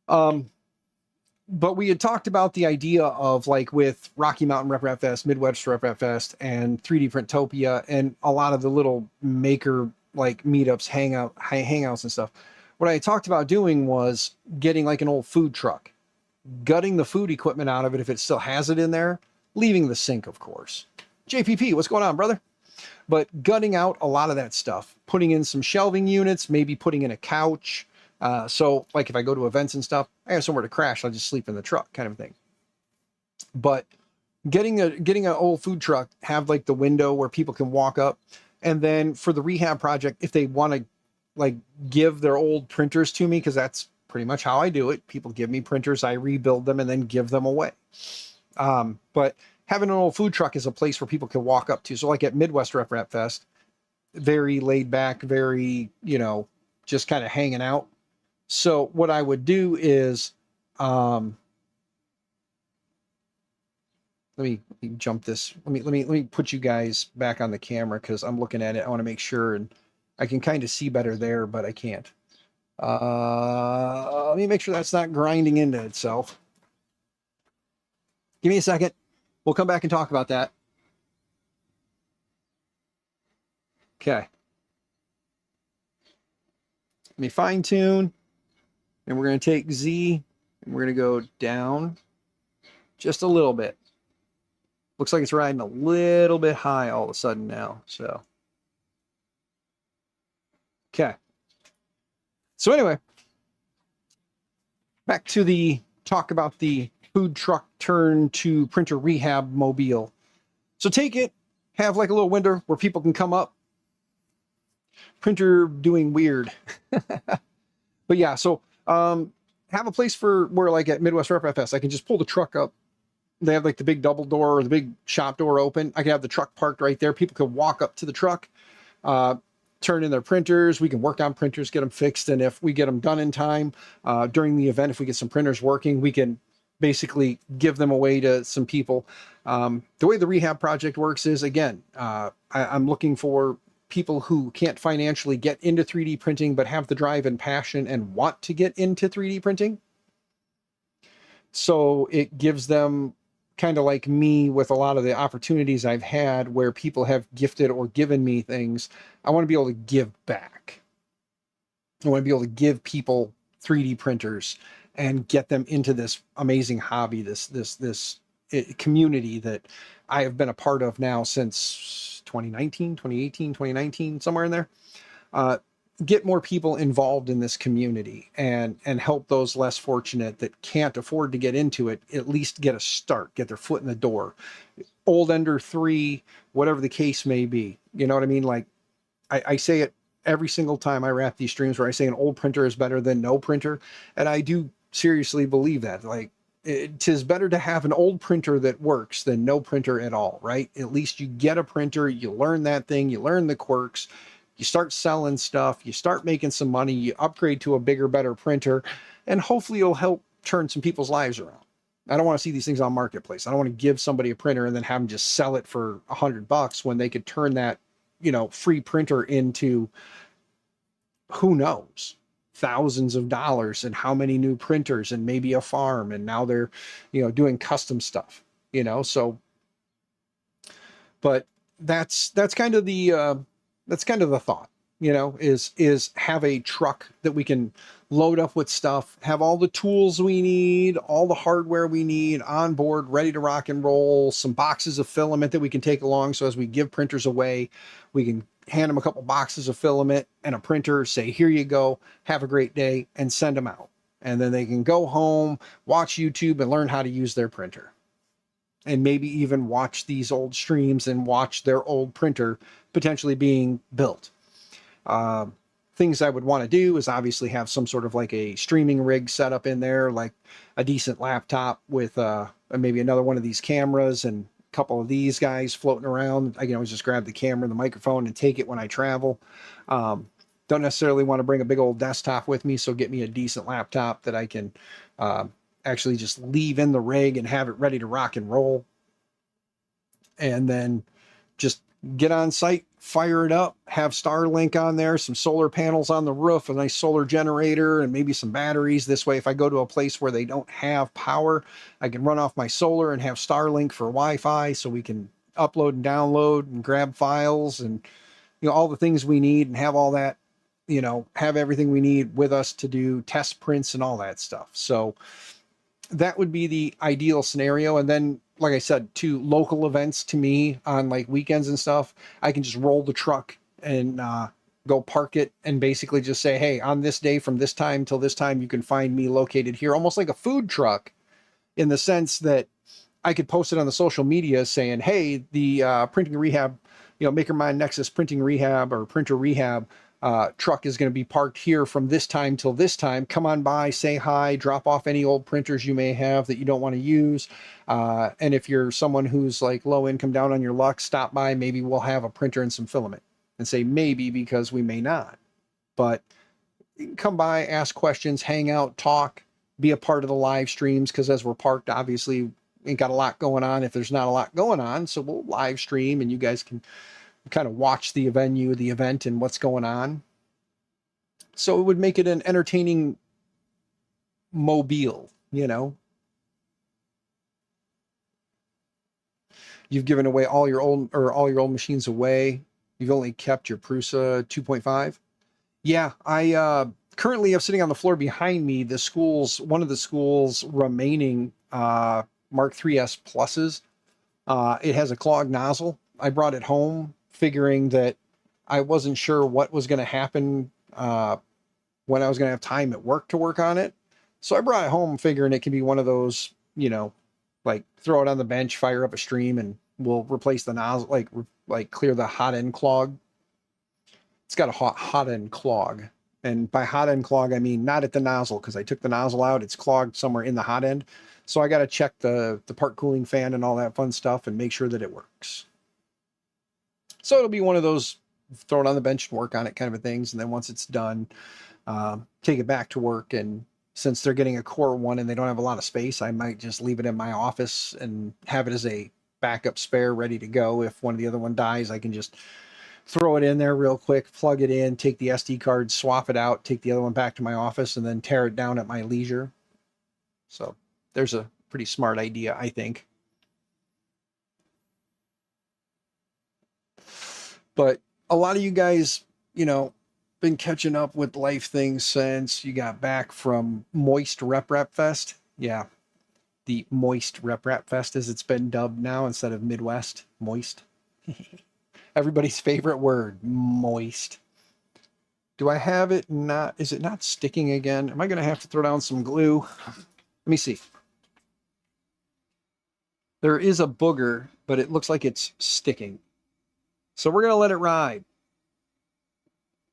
But we had talked about the idea of, like, with Rocky Mountain RepRap Fest, Midwest RepRap Fest, and 3D Printopia, and a lot of the little maker like meetups, hangouts and stuff. What I talked about doing was getting like an old food truck, gutting the food equipment out of it if it still has it in there, leaving the sink, of course. JPP, what's going on, brother? But gutting out a lot of that stuff, putting in some shelving units, maybe putting in a couch. So like if I go to events and stuff, I have somewhere to crash. I'll just sleep in the truck, kind of thing. But getting an old food truck, have like the window where people can walk up. And then for the rehab project, if they want to like give their old printers to me, because that's pretty much how I do it. People give me printers, I rebuild them and then give them away. But having an old food truck is a place where people can walk up to. So like at Midwest RepRap Fest, very laid back, very, you know, just kind of hanging out. So what I would do is, let me jump this. Let me put you guys back on the camera because I'm looking at it. I want to make sure, and I can kind of see better there, but I can't. Let me make sure that's not grinding into itself. Give me a second. We'll come back and talk about that. Okay. Let me fine tune. And we're going to take Z and we're going to go down just a little bit. Looks like it's riding a little bit high all of a sudden now. So, okay. So anyway, back to the talk about the food truck turn to printer rehab mobile. So take it, have like a little window where people can come up. Printer doing weird. But yeah, so have a place for where, like at Midwest RepRap Fest, I can just pull the truck up. They have like the big double door or the big shop door open. I can have the truck parked right there. People can walk up to the truck, turn in their printers. We can work on printers, get them fixed. And if we get them done in time during the event, if we get some printers working, we can basically give them away to some people. The way the rehab project works is, again, I'm looking for people who can't financially get into 3D printing, but have the drive and passion and want to get into 3D printing. So it gives them, kind of like me with a lot of the opportunities I've had where people have gifted or given me things. I want to be able to give back. I want to be able to give people 3D printers and get them into this amazing hobby, this community that I have been a part of now since 2019, 2018, 2019, somewhere in there. Get more people involved in this community and help those less fortunate that can't afford to get into it, at least get a start, get their foot in the door. Old Ender 3, whatever the case may be. You know what I mean? Like I say it every single time I wrap these streams where I say an old printer is better than no printer. And I do seriously believe that. Like, it is better to have an old printer that works than no printer at all, right? At least you get a printer, you learn that thing, you learn the quirks, you start selling stuff, you start making some money, you upgrade to a bigger, better printer, and hopefully you'll help turn some people's lives around. I don't want to see these things on Marketplace. I don't want to give somebody a printer and then have them just sell it for $100 when they could turn that, you know, free printer into, who knows, thousands of dollars and how many new printers and maybe a farm. And now they're, you know, doing custom stuff, you know, so, but that's kind of the thought, you know, is have a truck that we can load up with stuff, have all the tools we need, all the hardware we need on board, ready to rock and roll, some boxes of filament that we can take along. So as we give printers away, we can hand them a couple boxes of filament and a printer, say, here you go, have a great day, and send them out. And then they can go home, watch YouTube and learn how to use their printer. And maybe even watch these old streams and watch their old printer potentially being built. things I would want to do is obviously have some sort of like a streaming rig set up in there, like a decent laptop with maybe another one of these cameras and a couple of these guys floating around. I can always just grab the camera and the microphone and take it when I travel. Don't necessarily want to bring a big old desktop with me, so get me a decent laptop that I can actually just leave in the rig and have it ready to rock and roll. And then just get on site, fire it up, have Starlink on there, some solar panels on the roof, a nice solar generator, and maybe some batteries. This way, if I go to a place where they don't have power, I can run off my solar and have Starlink for Wi-Fi, so we can upload and download and grab files and, you know, all the things we need, and have all that, you know, have everything we need with us to do test prints and all that stuff. So that would be the ideal scenario. And then, like I said, to local events to me on like weekends and stuff, I can just roll the truck and go park it and basically just say, hey, on this day from this time till this time, you can find me located here, almost like a food truck, in the sense that I could post it on the social media saying, hey, the printing rehab, you know, MakerMind Nexus printing rehab or printer rehab truck is going to be parked here from this time till this time. Come on by, say hi, drop off any old printers you may have that you don't want to use. And if you're someone who's like low income, down on your luck, stop by. Maybe we'll have a printer and some filament. And say maybe, because we may not. But come by, ask questions, hang out, talk, be a part of the live streams, because as we're parked, obviously ain't got a lot going on if there's not a lot going on. So we'll live stream and you guys can kind of watch the event and what's going on. So it would make it an entertaining mobile, you know. You've given away all your old machines away. You've only kept your Prusa 2.5. Yeah, I currently have sitting on the floor behind me one of the school's remaining Mark 3S Pluses. It has a clogged nozzle. I brought it home figuring that I wasn't sure what was going to happen when I was going to have time at work to work on it. So I brought it home figuring it could be one of those, you know, like throw it on the bench, fire up a stream, and we'll replace the nozzle, like clear the hot end clog. It's got a hot end clog. And by hot end clog, I mean not at the nozzle, because I took the nozzle out. It's clogged somewhere in the hot end. So I got to check the part cooling fan and all that fun stuff and make sure that it works. So it'll be one of those throw it on the bench and work on it kind of things. And then once it's done, take it back to work. And since they're getting a core one and they don't have a lot of space, I might just leave it in my office and have it as a backup spare ready to go. If one of the other one dies, I can just throw it in there real quick, plug it in, take the SD card, swap it out, take the other one back to my office, and then tear it down at my leisure. So there's a pretty smart idea, I think. But a lot of you guys, you know, been catching up with life things since you got back from Moist Rep Fest. Yeah, the Moist Rep Fest, as it's been dubbed now, instead of Midwest Moist. Everybody's favorite word, moist. Do I have it not? Is it not sticking again? Am I going to have to throw down some glue? Let me see. There is a booger, but it looks like it's sticking. So we're going to let it ride.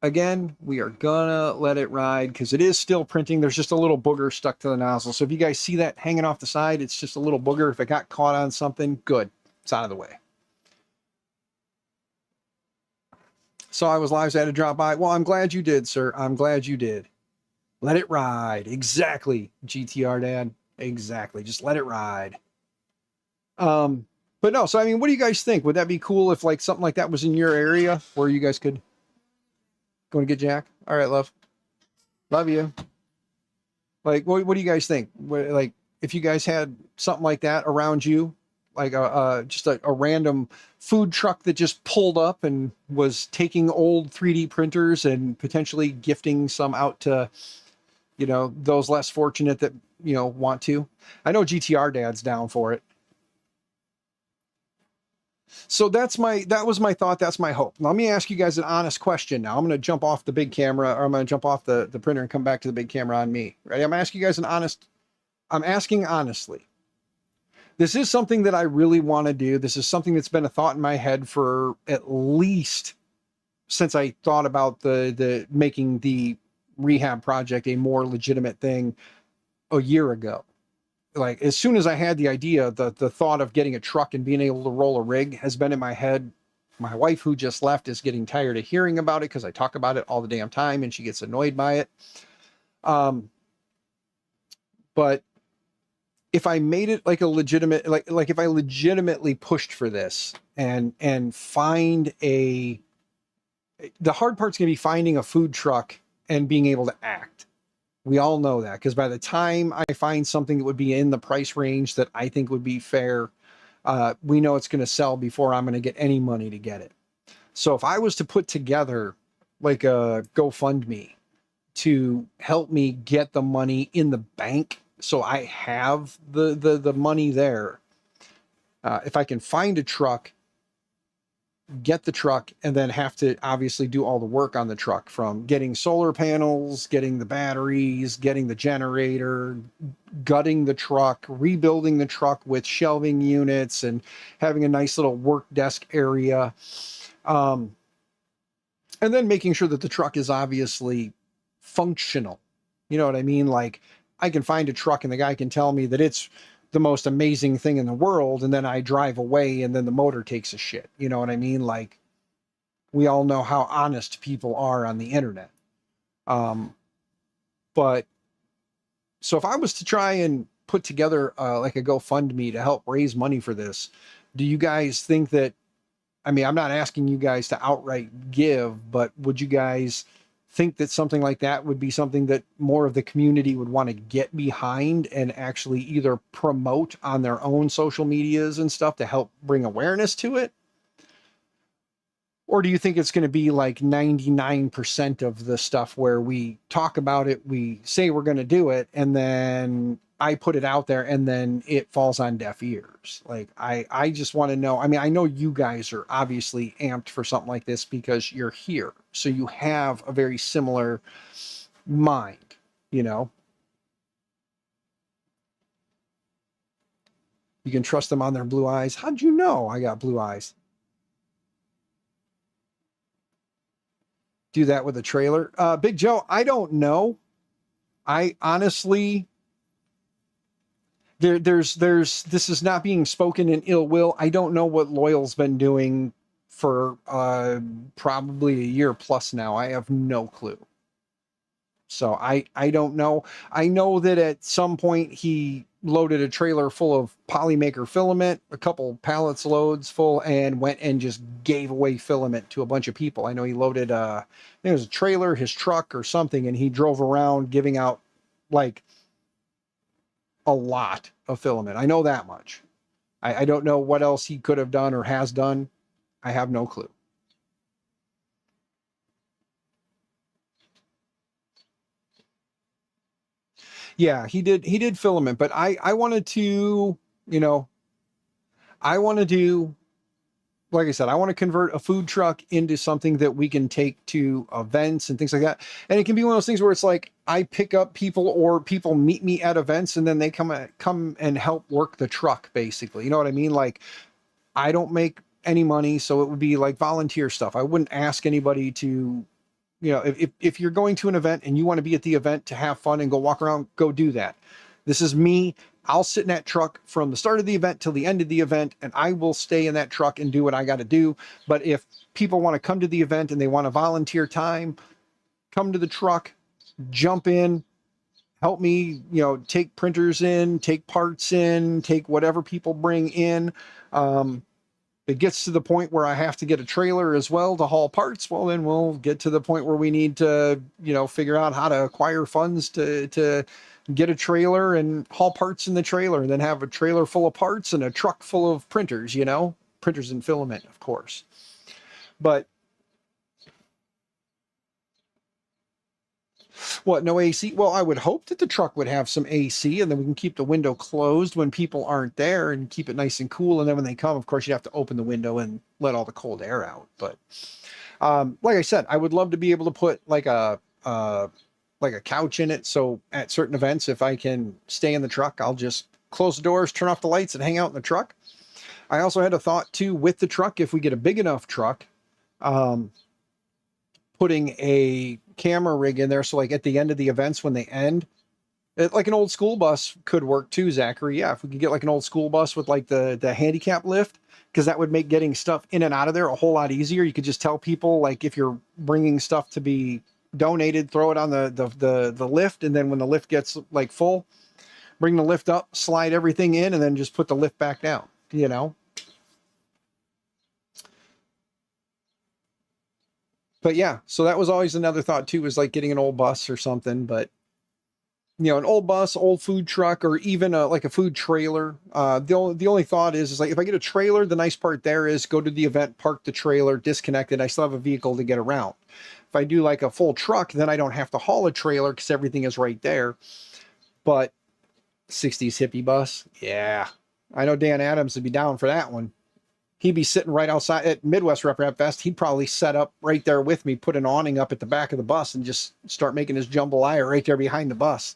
Again, we are going to let it ride because it is still printing. There's just a little booger stuck to the nozzle. So if you guys see that hanging off the side, it's just a little booger. If it got caught on something, good. It's out of the way. So I was live, so I had to drop by. Well, I'm glad you did, sir. I'm glad you did. Let it ride. Exactly, GTR Dad. Exactly. Just let it ride. But no, so I mean, what do you guys think? Would that be cool if like something like that was in your area where you guys could go and get Jack? All right, love. Love you. Like, what do you guys think? Like, if you guys had something like that around you, like just a random food truck that just pulled up and was taking old 3D printers and potentially gifting some out to, you know, those less fortunate that, you know, want to. I know GTR Dad's down for it. So that was my thought. That's my hope. Let me ask you guys an honest question now. I'm going to jump off the big camera, or I'm going to jump off the printer and come back to the big camera on me. Ready? I'm asking you guys I'm asking honestly. This is something that I really want to do. This is something that's been a thought in my head for at least since I thought about the making the rehab project a more legitimate thing a year ago. Like as soon as I had the idea, the thought of getting a truck and being able to roll a rig has been in my head. My wife, who just left, is getting tired of hearing about it because I talk about it all the damn time and she gets annoyed by it. But if I made it like a legitimate, like if I legitimately pushed for this and find the hard part's going to be finding a food truck and being able to act. We all know that, because by the time I find something that would be in the price range that I think would be fair, we know it's going to sell before I'm going to get any money to get it. So if I was to put together like a GoFundMe to help me get the money in the bank, so I have the money there, if I can find a truck, get the truck, and then have to obviously do all the work on the truck, from getting solar panels, getting the batteries, getting the generator, gutting the truck, rebuilding the truck with shelving units, and having a nice little work desk area. And then making sure that the truck is obviously functional. You know what I mean? Like, I can find a truck and the guy can tell me that it's the most amazing thing in the world, and then I drive away and then the motor takes a shit. You know what I mean? Like, we all know how honest people are on the internet. But so if I was to try and put together like a GoFundMe to help raise money for this, do you guys think that, I mean, I'm not asking you guys to outright give, but would you guys think that something like that would be something that more of the community would want to get behind and actually either promote on their own social medias and stuff to help bring awareness to it? Or do you think it's going to be like 99% of the stuff where we talk about it, we say we're going to do it, and then I put it out there and then it falls on deaf ears? Like, I just want to know. I mean, I know you guys are obviously amped for something like this because you're here. So you have a very similar mind, you know? You can trust them on their blue eyes. How'd you know I got blue eyes? Do that with a trailer. Big Joe, I don't know. I honestly, this is not being spoken in ill will. I don't know what Loyal's been doing for probably a year plus now. I have no clue. So I don't know. I know that at some point he loaded a trailer full of Polymaker filament, a couple pallets loads full, and went and just gave away filament to a bunch of people. I know he loaded I think it was a trailer, his truck or something, and he drove around giving out like a lot of filament. I know that much. I don't know what else he could have done or has done. I have no clue. Yeah, he did filament, but I wanted to, you know, I want to do, like I said, I want to convert a food truck into something that we can take to events and things like that. And it can be one of those things where it's like I pick up people or people meet me at events and then they come and help work the truck, basically. You know what I mean? Like, I don't make any money, so it would be like volunteer stuff. I wouldn't ask anybody to, you know, if you're going to an event and you want to be at the event to have fun and go walk around, go do that. This is me. I'll sit in that truck from the start of the event till the end of the event, and I will stay in that truck and do what I got to do. But if people want to come to the event and they want to volunteer time, come to the truck, jump in, help me, you know, take printers in, take parts in, take whatever people bring in. It gets to the point where I have to get a trailer as well to haul parts. Well, then we'll get to the point where we need to, you know, figure out how to acquire funds to get a trailer and haul parts in the trailer, and then have a trailer full of parts and a truck full of printers, you know, printers and filament, of course. But what, no AC? Well, I would hope that the truck would have some AC, and then we can keep the window closed when people aren't there and keep it nice and cool. And then when they come, of course, you have to open the window and let all the cold air out. But like I said, I would love to be able to put like a couch in it. So at certain events, if I can stay in the truck, I'll just close the doors, turn off the lights, and hang out in the truck. I also had a thought too with the truck, if we get a big enough truck, putting a camera rig in there. So like at the end of the events, when they end, like an old school bus could work too, Zachary. Yeah, if we could get like an old school bus with like the handicap lift, because that would make getting stuff in and out of there a whole lot easier. You could just tell people, like, if you're bringing stuff to be donated, throw it on the lift, and then when the lift gets like full, bring the lift up, slide everything in, and then just put the lift back down, you know? But yeah, so that was always another thought too, was like getting an old bus or something. But you know, an old bus, old food truck, or even like a food trailer. The only thought is like, if I get a trailer, the nice part there is go to the event, park the trailer, disconnect it. I still have a vehicle to get around. If I do like a full truck, then I don't have to haul a trailer because everything is right there. But 60s hippie bus, yeah, I know Dan Adams would be down for that one. He'd be sitting right outside at Midwest Rep Rap Fest. He'd probably set up right there with me, put an awning up at the back of the bus, and just start making his jambalaya right there behind the bus.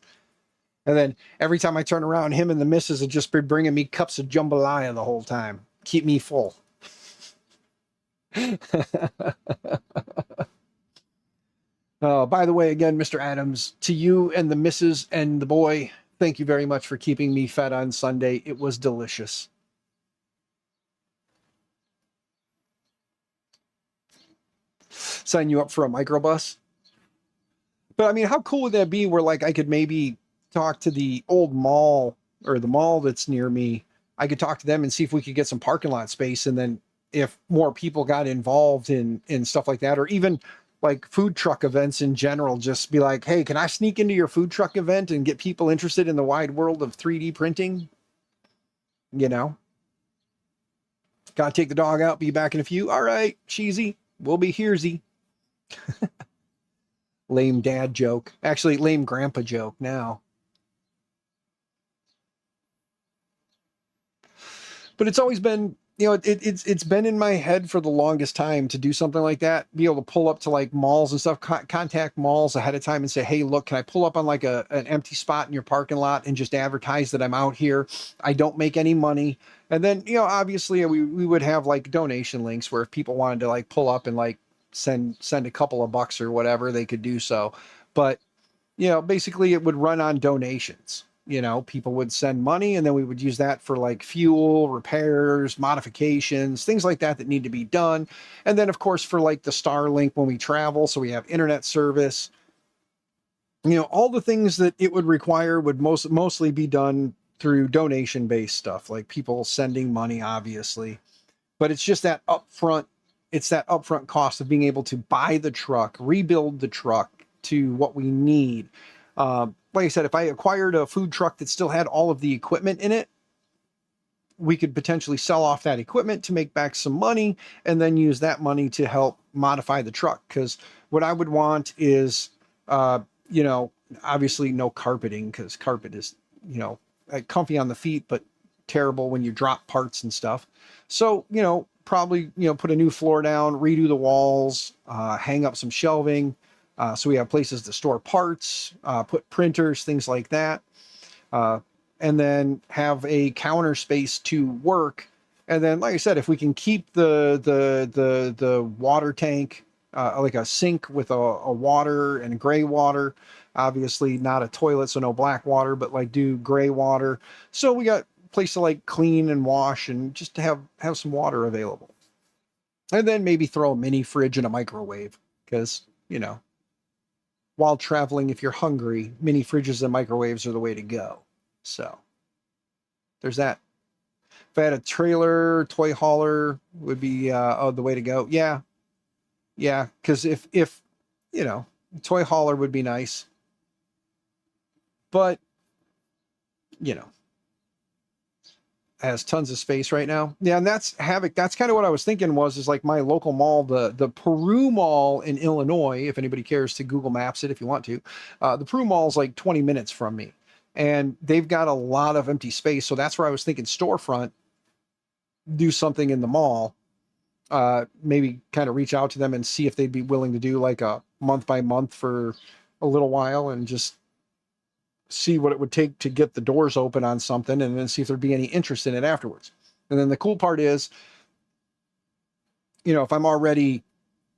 And then every time I turn around, him and the missus would just be bringing me cups of jambalaya the whole time. Keep me full. By the way, again, Mr. Adams, to you and the missus and the boy, thank you very much for keeping me fed on Sunday. It was delicious. Sign you up for a microbus. But I mean, how cool would that be where like I could maybe talk to the old mall or the mall that's near me? I could talk to them and see if we could get some parking lot space. And then if more people got involved in stuff like that, or even like food truck events in general, just be like, hey, can I sneak into your food truck event and get people interested in the wide world of 3D printing? You know, gotta take the dog out, be back in a few. All right, cheesy, we'll be here'sy. Lame dad joke. Actually, lame grandpa joke now. But it's always been, you know, it's been in my head for the longest time to do something like that, be able to pull up to like malls and stuff, contact malls ahead of time and say, hey, look, can I pull up on like an empty spot in your parking lot and just advertise that I'm out here? I don't make any money. And then, you know, obviously we would have like donation links where if people wanted to like pull up and like send a couple of bucks or whatever, they could do so. But, you know, basically it would run on donations. You know, people would send money and then we would use that for like fuel, repairs, modifications, things like that that need to be done. And then, of course, for like the Starlink when we travel, so we have internet service, you know, all the things that it would require would mostly be done through donation-based stuff, like people sending money, obviously. But it's just that upfront, it's that upfront cost of being able to buy the truck, rebuild the truck to what we need. Like I said, if I acquired a food truck that still had all of the equipment in it, we could potentially sell off that equipment to make back some money and then use that money to help modify the truck. Because what I would want is, you know, obviously no carpeting, because carpet is, you know, comfy on the feet, but terrible when you drop parts and stuff. So, you know, probably, you know, put a new floor down, redo the walls, hang up some shelving. So we have places to store parts, put printers, things like that. And then have a counter space to work. And then, like I said, if we can keep the water tank, like a sink with a water and gray water, obviously not a toilet, so no black water, but like do gray water. So we got a place to like clean and wash and just to have some water available. And then maybe throw a mini fridge and a microwave because, you know, while traveling, if you're hungry, mini fridges and microwaves are the way to go. So there's that. If I had a trailer, toy hauler would be the way to go. Yeah. Yeah. Because if, you know, toy hauler would be nice. But, you know, has tons of space right now. Yeah, and that's Havoc. That's kind of what I was thinking is like my local mall, the Peru Mall in Illinois, if anybody cares to Google Maps it if you want to. The Peru Mall is like 20 minutes from me. And they've got a lot of empty space. So that's where I was thinking storefront, do something in the mall. Maybe kind of reach out to them and see if they'd be willing to do like a month by month for a little while and just see what it would take to get the doors open on something and then see if there'd be any interest in it afterwards. And then the cool part is, you know, if I'm already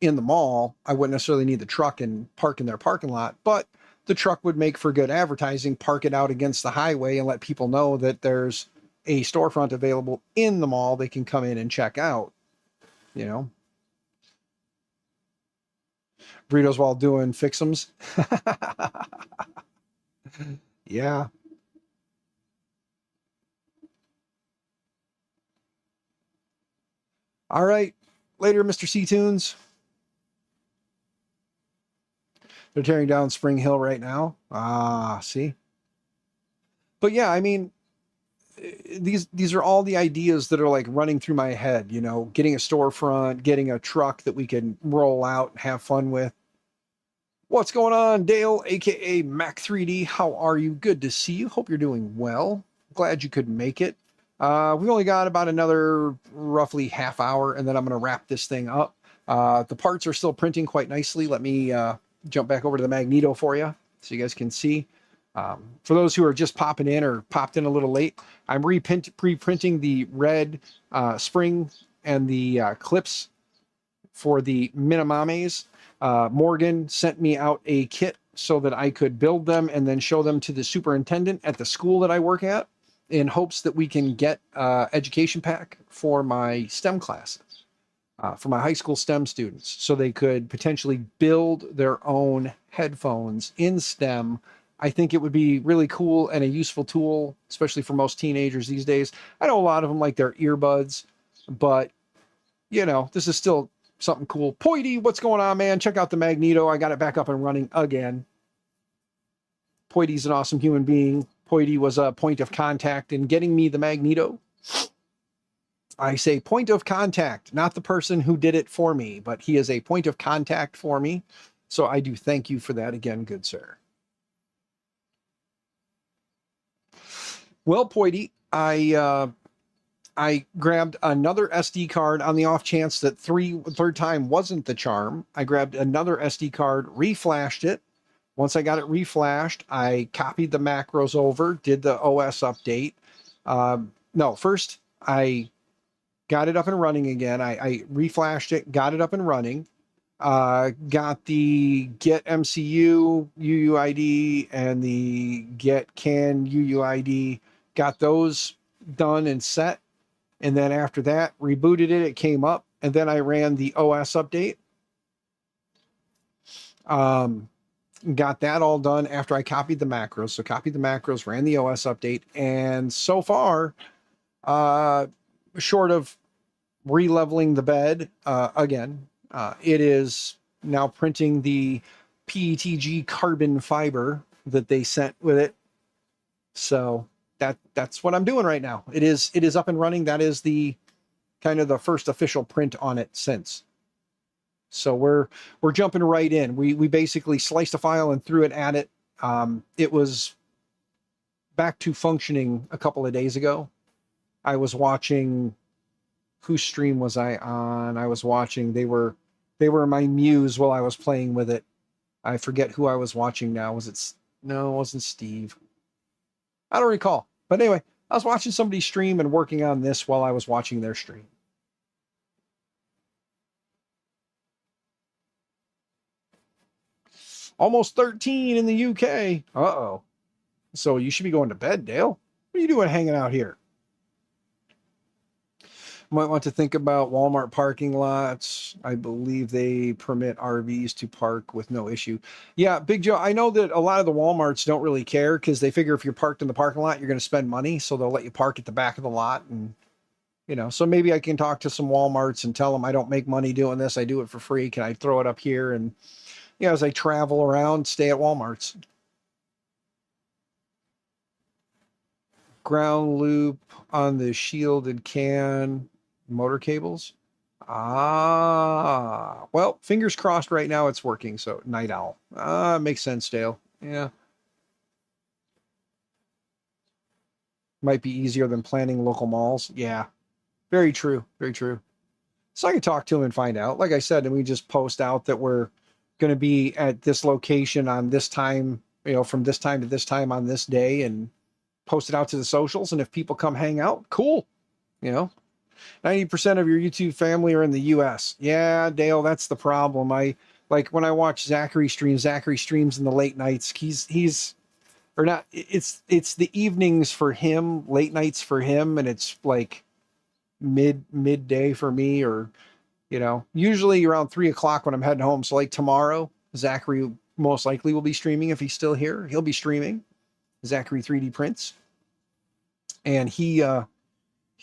in the mall, I wouldn't necessarily need the truck and park in their parking lot, but the truck would make for good advertising. Park it out against the highway and let people know that there's a storefront available in the mall they can come in and check out, you know. Burritos while doing fixums. Yeah. All right. Later, Mr. C-Tunes. They're tearing down Spring Hill right now. Ah, see? But yeah, I mean, these are all the ideas that are like running through my head, you know, getting a storefront, getting a truck that we can roll out and have fun with. What's going on, Dale, aka Mac 3D? How are you? Good to see you. Hope you're doing well. Glad you could make it. We've only got about another roughly half hour, and then I'm going to wrap this thing up. The parts are still printing quite nicely. Let me jump back over to the Magneto for you so you guys can see. For those who are just popping in or popped in a little late, I'm pre-printing the red spring and the clips for the Minimames. Morgan sent me out a kit so that I could build them and then show them to the superintendent at the school that I work at in hopes that we can get education pack for my STEM classes, for my high school STEM students, so they could potentially build their own headphones in STEM. I think it would be really cool and a useful tool, especially for most teenagers these days. I know a lot of them like their earbuds, but, you know, this is still something cool. Poity, what's going on, man? Check out the Magneto. I got it back up and running again. Poity's an awesome human being. Poity was a point of contact in getting me the Magneto. I say point of contact, not the person who did it for me, but he is a point of contact for me. So I do thank you for that again, good sir. Well, Poity, I grabbed another SD card on the off chance that third time wasn't the charm. I grabbed another SD card, reflashed it. Once I got it reflashed, I copied the macros over, did the OS update. No, first I got it up and running again. I reflashed it, got it up and running. Got the get MCU UUID and the get CAN UUID. Got those done and set. And then after that, rebooted it, it came up, and then I ran the OS update. Got that all done after I copied the macros. So copied the macros, ran the OS update, and so far, short of re-leveling the bed again, it is now printing the PETG carbon fiber that they sent with it. So that's what I'm doing right now. It is up and running. That is the kind of the first official print on it since. So we're jumping right in. We basically sliced a file and threw it at it. It was back to functioning a couple of days ago. I was watching, whose stream was I on? I was watching, they were my muse while I was playing with it. I forget who I was watching now. No, it wasn't Steve. I don't recall. But anyway, I was watching somebody stream and working on this while I was watching their stream. Almost 13 in the UK. Uh-oh. So you should be going to bed, Dale. What are you doing hanging out here? Might want to think about Walmart parking lots. I believe they permit RVs to park with no issue. Yeah, Big Joe, I know that a lot of the Walmarts don't really care because they figure if you're parked in the parking lot, you're going to spend money. So they'll let you park at the back of the lot. And, you know, so maybe I can talk to some Walmarts and tell them I don't make money doing this. I do it for free. Can I throw it up here? And, you know, as I travel around, stay at Walmarts. Ground loop on the shielded can. Motor cables. Well, fingers crossed right now it's working. So night owl. Makes sense, Dale. Yeah. Might be easier than planning local malls. Yeah. Very true. Very true. So I can talk to him and find out. Like I said, and we just post out that we're going to be at this location on this time, you know, from this time to this time on this day, and post it out to the socials. And if people come hang out, cool. You know, 90% of your YouTube family are in the US. Yeah, Dale, that's the problem. I like when I watch Zachary streams in the late nights. He's or not, it's the evenings for him, late nights for him, and it's like midday for me, or usually around 3 o'clock when I'm heading home. So like tomorrow, Zachary most likely will be streaming. If he's still here, he'll be streaming Zachary 3D prints. And he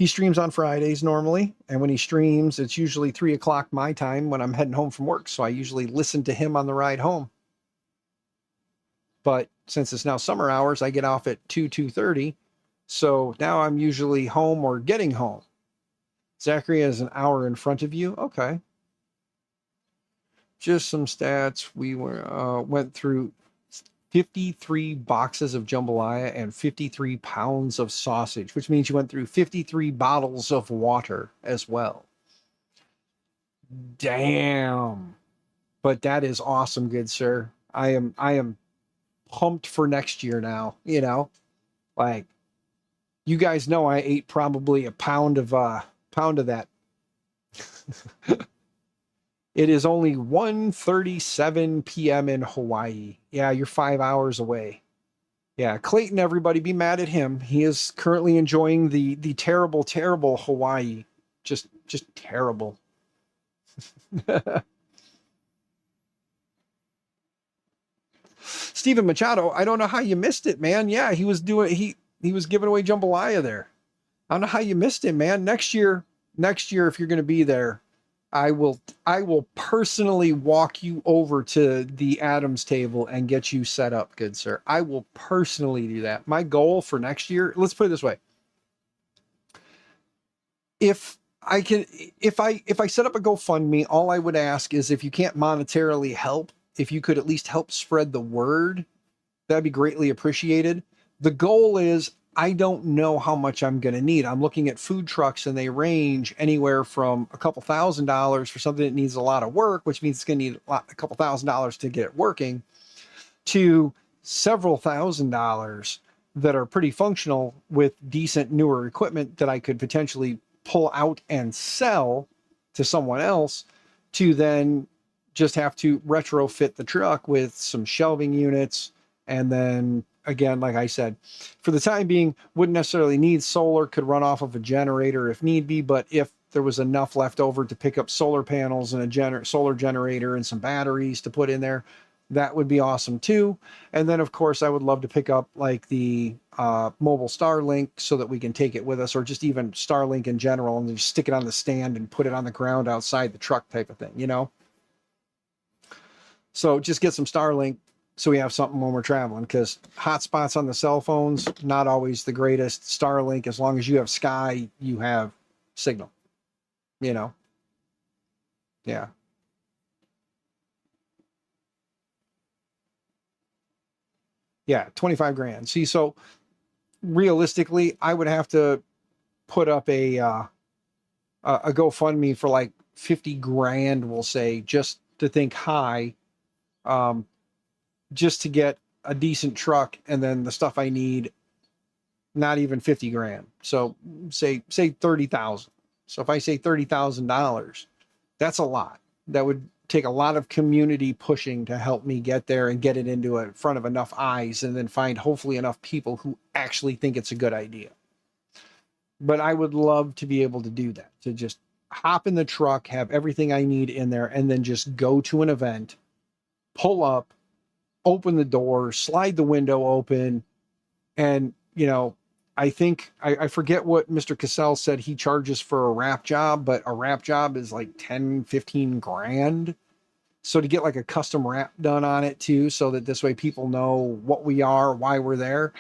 streams on Fridays normally, and when he streams, it's usually 3 o'clock my time when I'm heading home from work. So I usually listen to him on the ride home. But since it's now summer hours, I get off at 2:30. So now I'm usually home or getting home. Zachary is an hour in front of you. Okay. Just some stats. We went through 53 boxes of jambalaya and 53 pounds of sausage, which means you went through 53 bottles of water as well. Damn. But that is awesome, good sir. I am pumped for next year now, like you guys know I ate probably a pound of that. It is only 1:37 p.m. in Hawaii. Yeah, you're 5 hours away. Yeah, Clayton, everybody be mad at him. He is currently enjoying the terrible, terrible Hawaii. Just terrible. Steven Machado, I don't know how you missed it, man. Yeah, he was giving away jambalaya there. I don't know how you missed it, man. Next year, if you're going to be there, I will personally walk you over to the Adams table and get you set up, good sir. I will personally do that. My goal for next year, let's put it this way. If I set up a GoFundMe, all I would ask is if you can't monetarily help, if you could at least help spread the word, that'd be greatly appreciated. The goal is, I don't know how much I'm going to need. I'm looking at food trucks, and they range anywhere from a couple $1,000s for something that needs a lot of work, which means it's going to need a couple $1,000s to get it working, to several $1,000s that are pretty functional with decent newer equipment that I could potentially pull out and sell to someone else, to then just have to retrofit the truck with some shelving units. And then again, like I said, for the time being, wouldn't necessarily need solar, could run off of a generator if need be. But if there was enough left over to pick up solar panels and a solar generator and some batteries to put in there, that would be awesome too. And then of course, I would love to pick up like the mobile Starlink so that we can take it with us, or just even Starlink in general, and just stick it on the stand and put it on the ground outside the truck type of thing, So just get some Starlink so we have something when we're traveling, because hotspots on the cell phones, not always the greatest. Starlink, as long as you have Sky, you have signal, Yeah. Yeah, 25 grand. See, so realistically, I would have to put up a GoFundMe for like 50 grand, we'll say, just to think high, just to get a decent truck, and then the stuff I need, not even 50 grand. So say 30,000. So if I say $30,000, that's a lot. That would take a lot of community pushing to help me get there and get it into in front of enough eyes, and then find hopefully enough people who actually think it's a good idea. But I would love to be able to do that, to just hop in the truck, have everything I need in there, and then just go to an event, pull up, open the door, slide the window open. And, I think, I forget what Mr. Cassell said he charges for a wrap job, but a wrap job is like 10, 15 grand. So to get like a custom wrap done on it too, so that this way people know what we are, why we're there,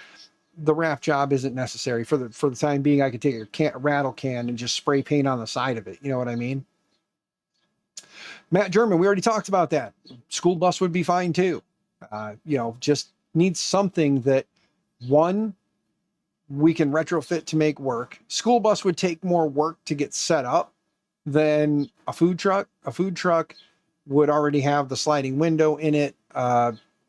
the wrap job isn't necessary. For the time being, I could take a rattle can and just spray paint on the side of it. You know what I mean? Matt German, we already talked about that. School bus would be fine too. Just needs something that, one, we can retrofit to make work. School bus would take more work to get set up than a food truck. A food truck would already have the sliding window in it,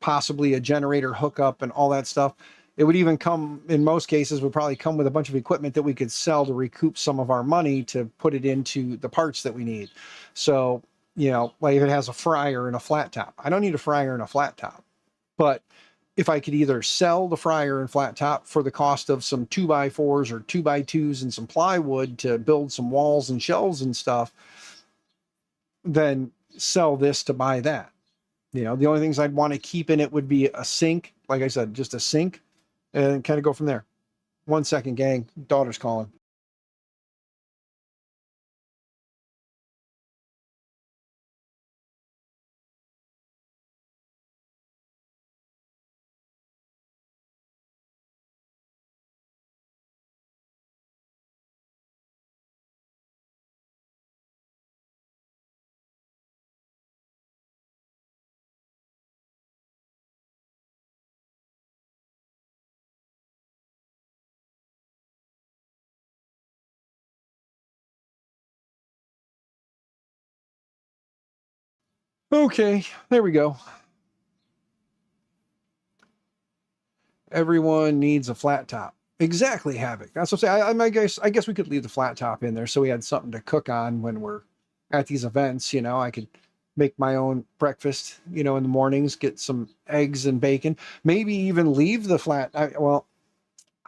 possibly a generator hookup and all that stuff. It would even come, in most cases, would probably come with a bunch of equipment that we could sell to recoup some of our money to put it into the parts that we need. So, you know, like if it has a fryer and a flat top, I don't need a fryer and a flat top. But if I could either sell the fryer and flat top for the cost of some 2x4s or 2x2s and some plywood to build some walls and shelves and stuff, then sell this to buy that. You know, the only things I'd want to keep in it would be a sink. Like I said, just a sink, and kind of go from there. 1 second, gang. Daughter's calling. Okay, there we go. Everyone needs a flat top. Exactly, Havoc. That's what I'm saying. I guess we could leave the flat top in there so we had something to cook on when we're at these events. You know, I could make my own breakfast, you know, in the mornings, get some eggs and bacon, maybe even leave the flat.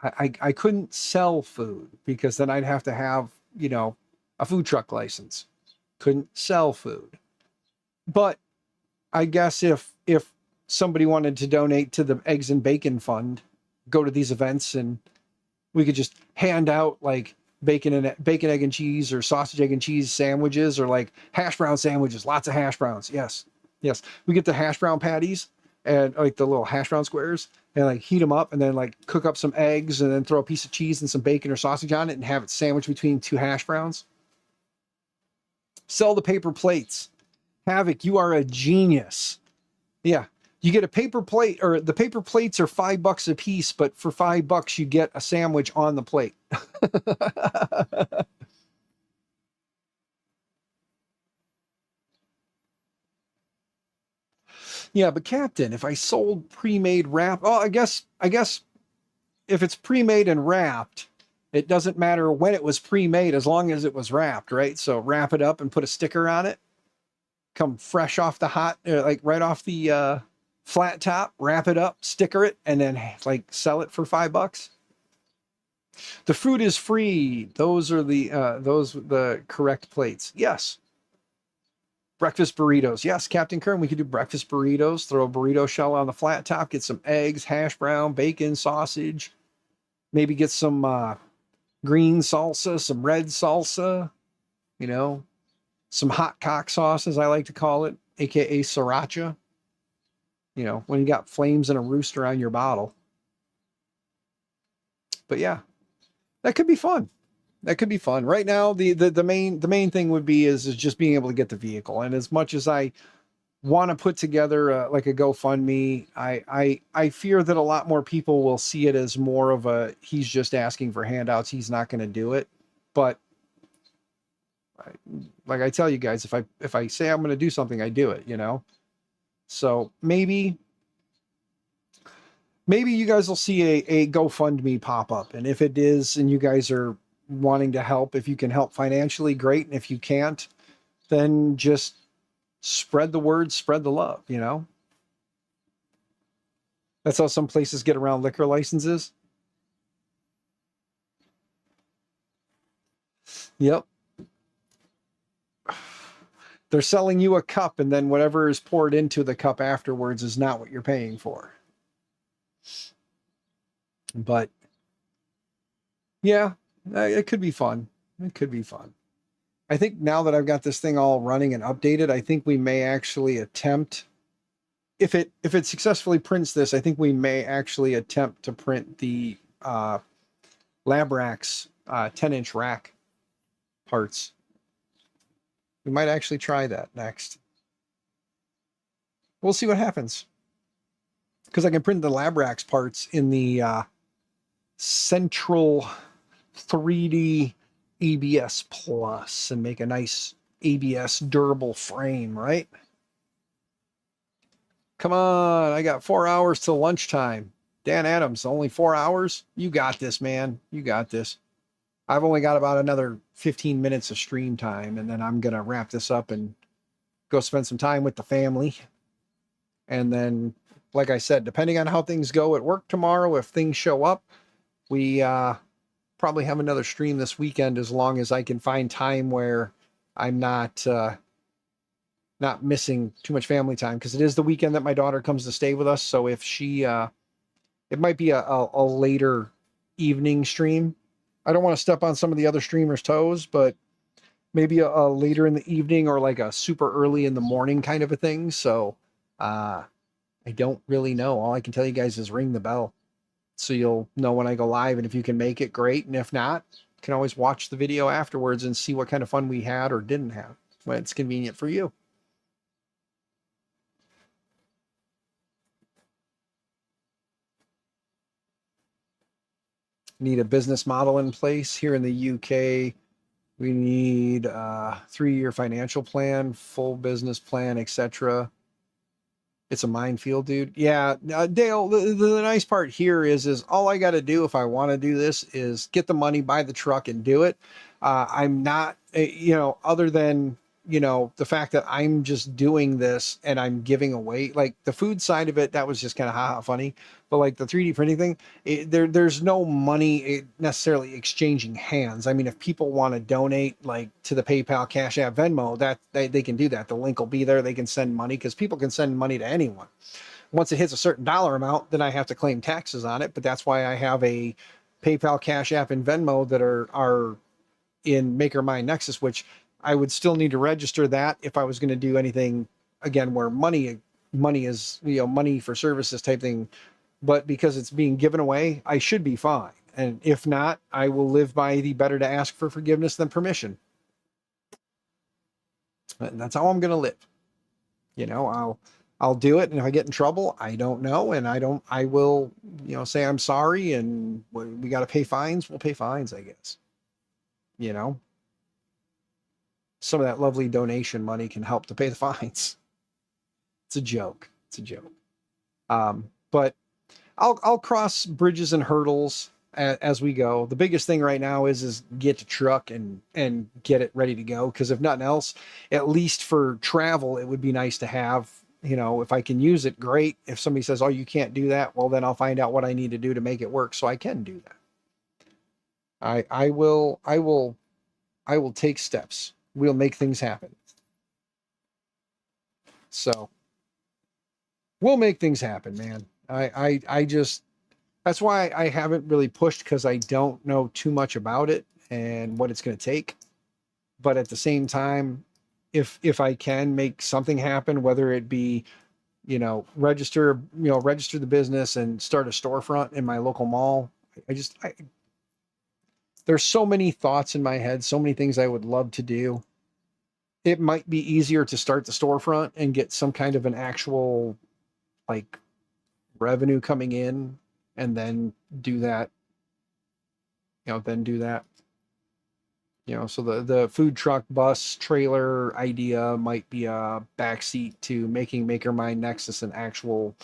I couldn't sell food because then I'd have to have, you know, a food truck license. Couldn't sell food. But I guess if somebody wanted to donate to the eggs and bacon fund, go to these events and we could just hand out like bacon, egg and cheese, or sausage, egg and cheese sandwiches, or like hash brown sandwiches, lots of hash browns. Yes. We get the hash brown patties and like the little hash brown squares and like heat them up and then like cook up some eggs and then throw a piece of cheese and some bacon or sausage on it and have it sandwiched between 2 hash browns. Sell the paper plates. Havoc, you are a genius. Yeah. You get a paper plate, or the paper plates are $5 a piece, but for $5 you get a sandwich on the plate. Yeah, but Captain, if I sold pre-made wrap, oh, I guess if it's pre-made and wrapped, it doesn't matter when it was pre-made as long as it was wrapped, right? So wrap it up and put a sticker on it. Come fresh off the hot, like right off the flat top, wrap it up, sticker it, and then like sell it for $5. The fruit is free. Those are the correct plates. Yes. Breakfast burritos. Yes, Captain Kern, we could do breakfast burritos. Throw a burrito shell on the flat top, get some eggs, hash brown, bacon, sausage. Maybe get some green salsa, some red salsa, you know, some hot cock sauce, as I like to call it, aka sriracha. You know, when you got flames and a rooster on your bottle. But yeah, that could be fun. That could be fun. Right now, the main thing would be is just being able to get the vehicle. And as much as I want to put together like a GoFundMe, I fear that a lot more people will see it as more of a he's just asking for handouts. He's not going to do it. But like I tell you guys, if I say I'm going to do something, I do it. You know. So maybe you guys will see a GoFundMe pop up, and if it is, and you guys are wanting to help, if you can help financially, great. And if you can't, then just spread the word, spread the love, you know? That's how some places get around liquor licenses. Yep. They're selling you a cup, and then whatever is poured into the cup afterwards is not what you're paying for. But yeah, it could be fun. It could be fun. I think now that I've got this thing all running and updated, I think we may actually attempt, if it successfully prints this, I think we may actually attempt to print the Lab Racks 10-inch rack parts. We might actually try that next. We'll see what happens. Because I can print the Lab Racks parts in the Central 3D ABS Plus and make a nice ABS durable frame, right? Come on, I got 4 hours till lunchtime. Dan Adams, only 4 hours. You got this, man. You got this. I've only got about another 15 minutes of stream time, and then I'm going to wrap this up and go spend some time with the family. And then, like I said, depending on how things go at work tomorrow, if things show up, we probably have another stream this weekend, as long as I can find time where I'm not missing too much family time, because it is the weekend that my daughter comes to stay with us. So if she, it might be a later evening stream. I don't want to step on some of the other streamers' toes, but maybe a later in the evening or like a super early in the morning kind of a thing. So I don't really know. All I can tell you guys is ring the bell, so you'll know when I go live. And if you can make it, great. And if not, you can always watch the video afterwards and see what kind of fun we had or didn't have when it's convenient for you. Need a business model in place here in the UK. We need a 3-year financial plan, full business plan, etc. It's a minefield, dude. Yeah, Dale, the nice part here is all I got to do if I want to do this is get the money, buy the truck, and do it. I'm not, other than, the fact that I'm just doing this and I'm giving away, like the food side of it, that was just kind of funny. But like the 3D printing thing, there's no money necessarily exchanging hands. I mean, if people want to donate like to the PayPal, Cash App, Venmo, that they can do that. The link will be there. They can send money, because people can send money to anyone. Once it hits a certain dollar amount, then I have to claim taxes on it. But that's why I have a PayPal, Cash App, and Venmo that are in MakerMine Nexus, which I would still need to register that if I was going to do anything again where money is, money for services type thing. But because it's being given away, I should be fine. And if not, I will live by the better to ask for forgiveness than permission. And that's how I'm going to live. I'll do it. And if I get in trouble, I don't know. And I will, say I'm sorry. And we got to pay fines. We'll pay fines, I guess. Some of that lovely donation money can help to pay the fines. It's a joke. But I'll cross bridges and hurdles as we go. The biggest thing right now is get the truck and get it ready to go. Because if nothing else, at least for travel, it would be nice to have, if I can use it, great. If somebody says, oh, you can't do that, well, then I'll find out what I need to do to make it work so I can do that. I will take steps. We'll make things happen. So we'll make things happen, man. I just, that's why I haven't really pushed, because I don't know too much about it and what it's going to take. But at the same time, if I can make something happen, whether it be, register the business and start a storefront in my local mall, there's so many thoughts in my head, so many things I would love to do. It might be easier to start the storefront and get some kind of an actual like revenue coming in, and then do that. So the food truck, bus, trailer idea might be a backseat to making MakerMine Nexus an actual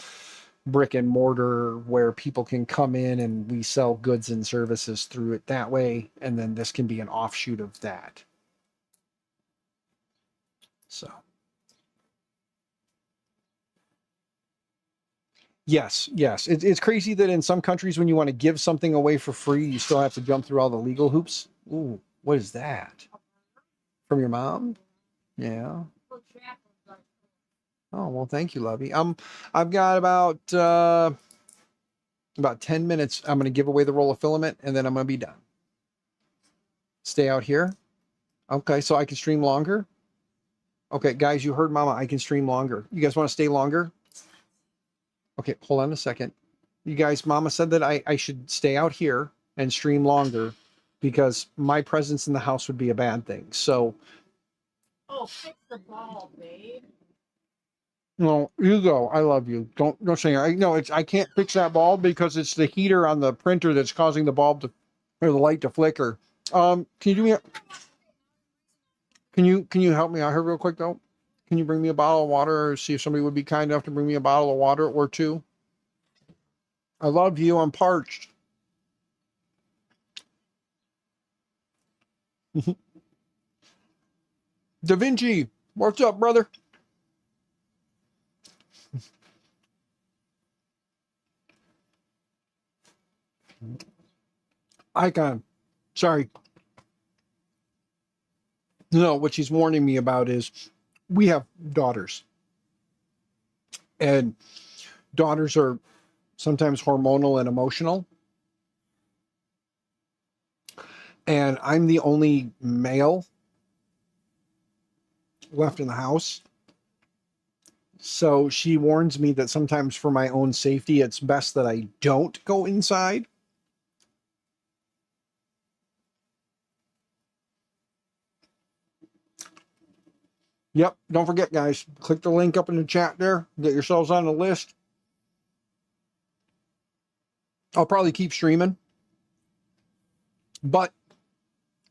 brick and mortar where people can come in and we sell goods and services through it that way. And then this can be an offshoot of that. So. Yes. It's crazy that in some countries, when you want to give something away for free, you still have to jump through all the legal hoops. Ooh, what is that? From your mom? Yeah. Oh, well, thank you, Lovey. I've got about 10 minutes. I'm going to give away the roll of filament, and then I'm going to be done. Stay out here. Okay, so I can stream longer. Okay, guys, you heard Mama. I can stream longer. You guys want to stay longer? Okay, hold on a second. You guys, Mama said that I should stay out here and stream longer because my presence in the house would be a bad thing. So. Oh, fix the ball, babe. No, you go. I love you. Don't say I can't fix that bulb because it's the heater on the printer that's causing the bulb to, or the light to flicker. Can you do me? Can you help me out here real quick though? Can you bring me a bottle of water, or see if somebody would be kind enough to bring me a bottle of water or two? I love you. I'm parched. Da Vinci, what's up, brother? Icon, sorry. No, what she's warning me about is we have daughters. And daughters are sometimes hormonal and emotional. And I'm the only male left in the house. So she warns me that sometimes for my own safety, it's best that I don't go inside. Yep. Don't forget, guys, click the link up in the chat there. Get yourselves on the list. I'll probably keep streaming. But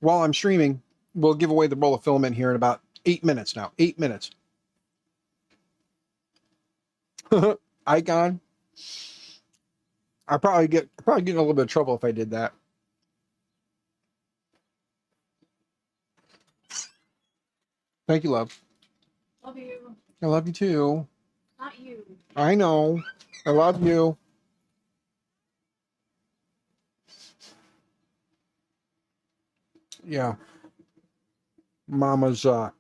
while I'm streaming, we'll give away the roll of filament here in about 8 minutes now. 8 minutes. Icon. I'd probably get in a little bit of trouble if I did that. Thank you, love. Love you. I love you too. Not you. I know. I love you. Yeah. Mama's let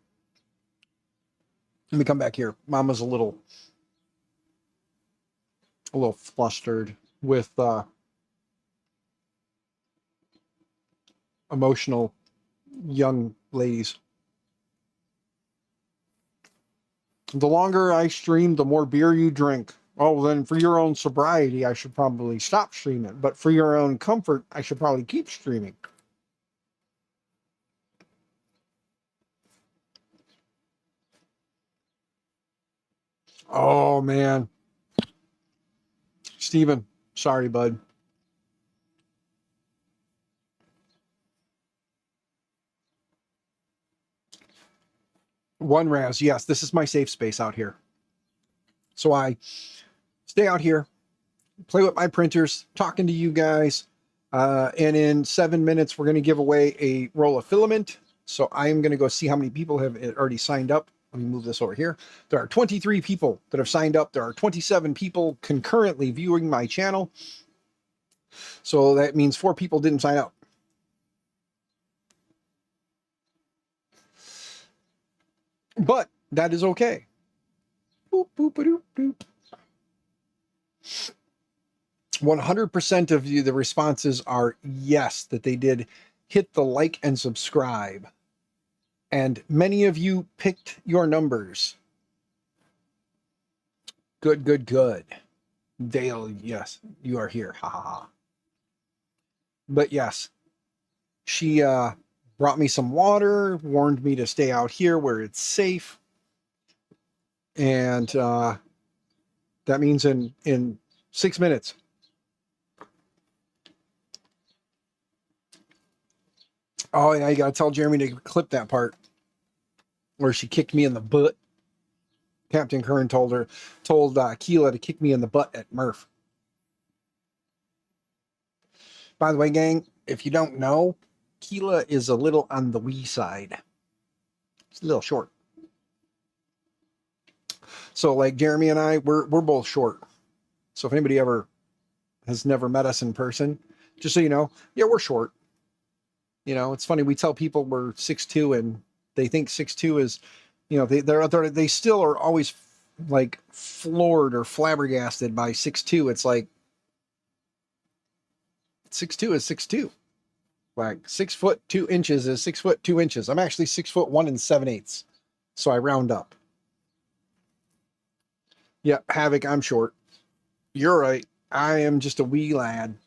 me come back here. Mama's a little flustered with emotional young ladies. The longer I stream, the more beer you drink. Oh, then for your own sobriety, I should probably stop streaming. But for your own comfort, I should probably keep streaming. Oh, man. Steven, sorry, bud. One Raz, yes, this is my safe space out here. So I stay out here, play with my printers, talking to you guys. And in 7 minutes, we're going to give away a roll of filament. So I'm going to go see how many people have already signed up. Let me move this over here. There are 23 people that have signed up. There are 27 people concurrently viewing my channel. So that means 4 people didn't sign up. But that is okay. Boop, boop, boop, boop. 100% of you, the responses are yes, that they did hit the like and subscribe. And many of you picked your numbers. Good, good, good. Dale, yes, you are here. Ha ha ha. But yes, she brought me some water, warned me to stay out here where it's safe. And that means in 6 minutes. Oh, yeah, you got to tell Jeremy to clip that part where she kicked me in the butt. Captain Kern told Keela to kick me in the butt at Murph. By the way, gang, if you don't know, Keela is a little on the wee side. It's a little short. So like Jeremy and I, we're both short. So if anybody ever has never met us in person, just so you know, yeah, we're short. You know, it's funny. We tell people we're 6'2", and they think 6'2" is, you know, they still are always like floored or flabbergasted by 6'2". It's like 6'2" is 6'2". Like 6 foot 2 inches is 6 foot 2 inches. I'm actually 6'1" 7/8. So I round up. Yeah, Havoc, I'm short. You're right. I am just a wee lad.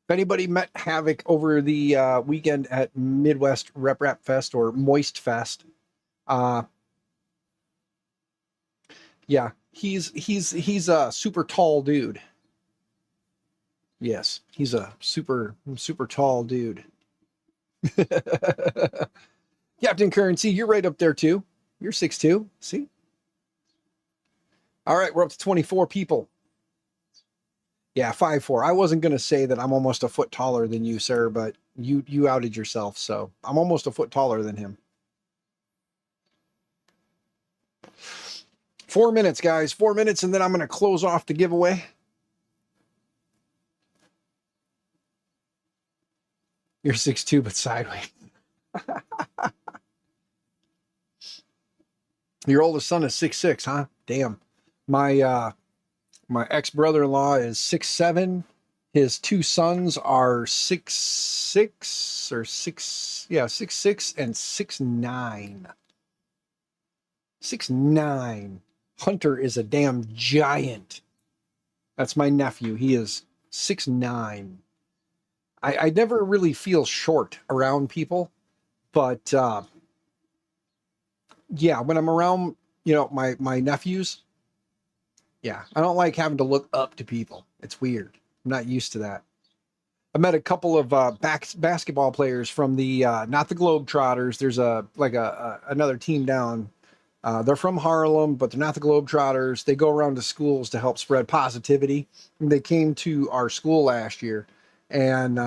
If anybody met Havoc over the weekend at Midwest Rep Fest or Moist Fest, yeah, he's a super tall dude. Yes, he's a super tall dude. Captain Currency, you're right up there too. You're 6'2". See? All right, we're up to 24 people. Yeah, 5'4". I wasn't going to say that I'm almost a foot taller than you, sir, but you outed yourself, so I'm almost a foot taller than him. 4 minutes, guys. 4 minutes, and then I'm going to close off the giveaway. You're 6'2", but sideways. Your oldest son is 6'6", huh? Damn. My ex-brother-in-law is 6'7". His two sons are 6'6" or 6'6" and 6'9". 6'9". Hunter is a damn giant. That's my nephew. He is 6'9". I never really feel short around people, but yeah, when I'm around, my nephews, yeah, I don't like having to look up to people. It's weird. I'm not used to that. I met a couple of basketball players from the not the Globetrotters. There's another team down. They're from Harlem, but they're not the Globetrotters. They go around to schools to help spread positivity. And they came to our school last year, and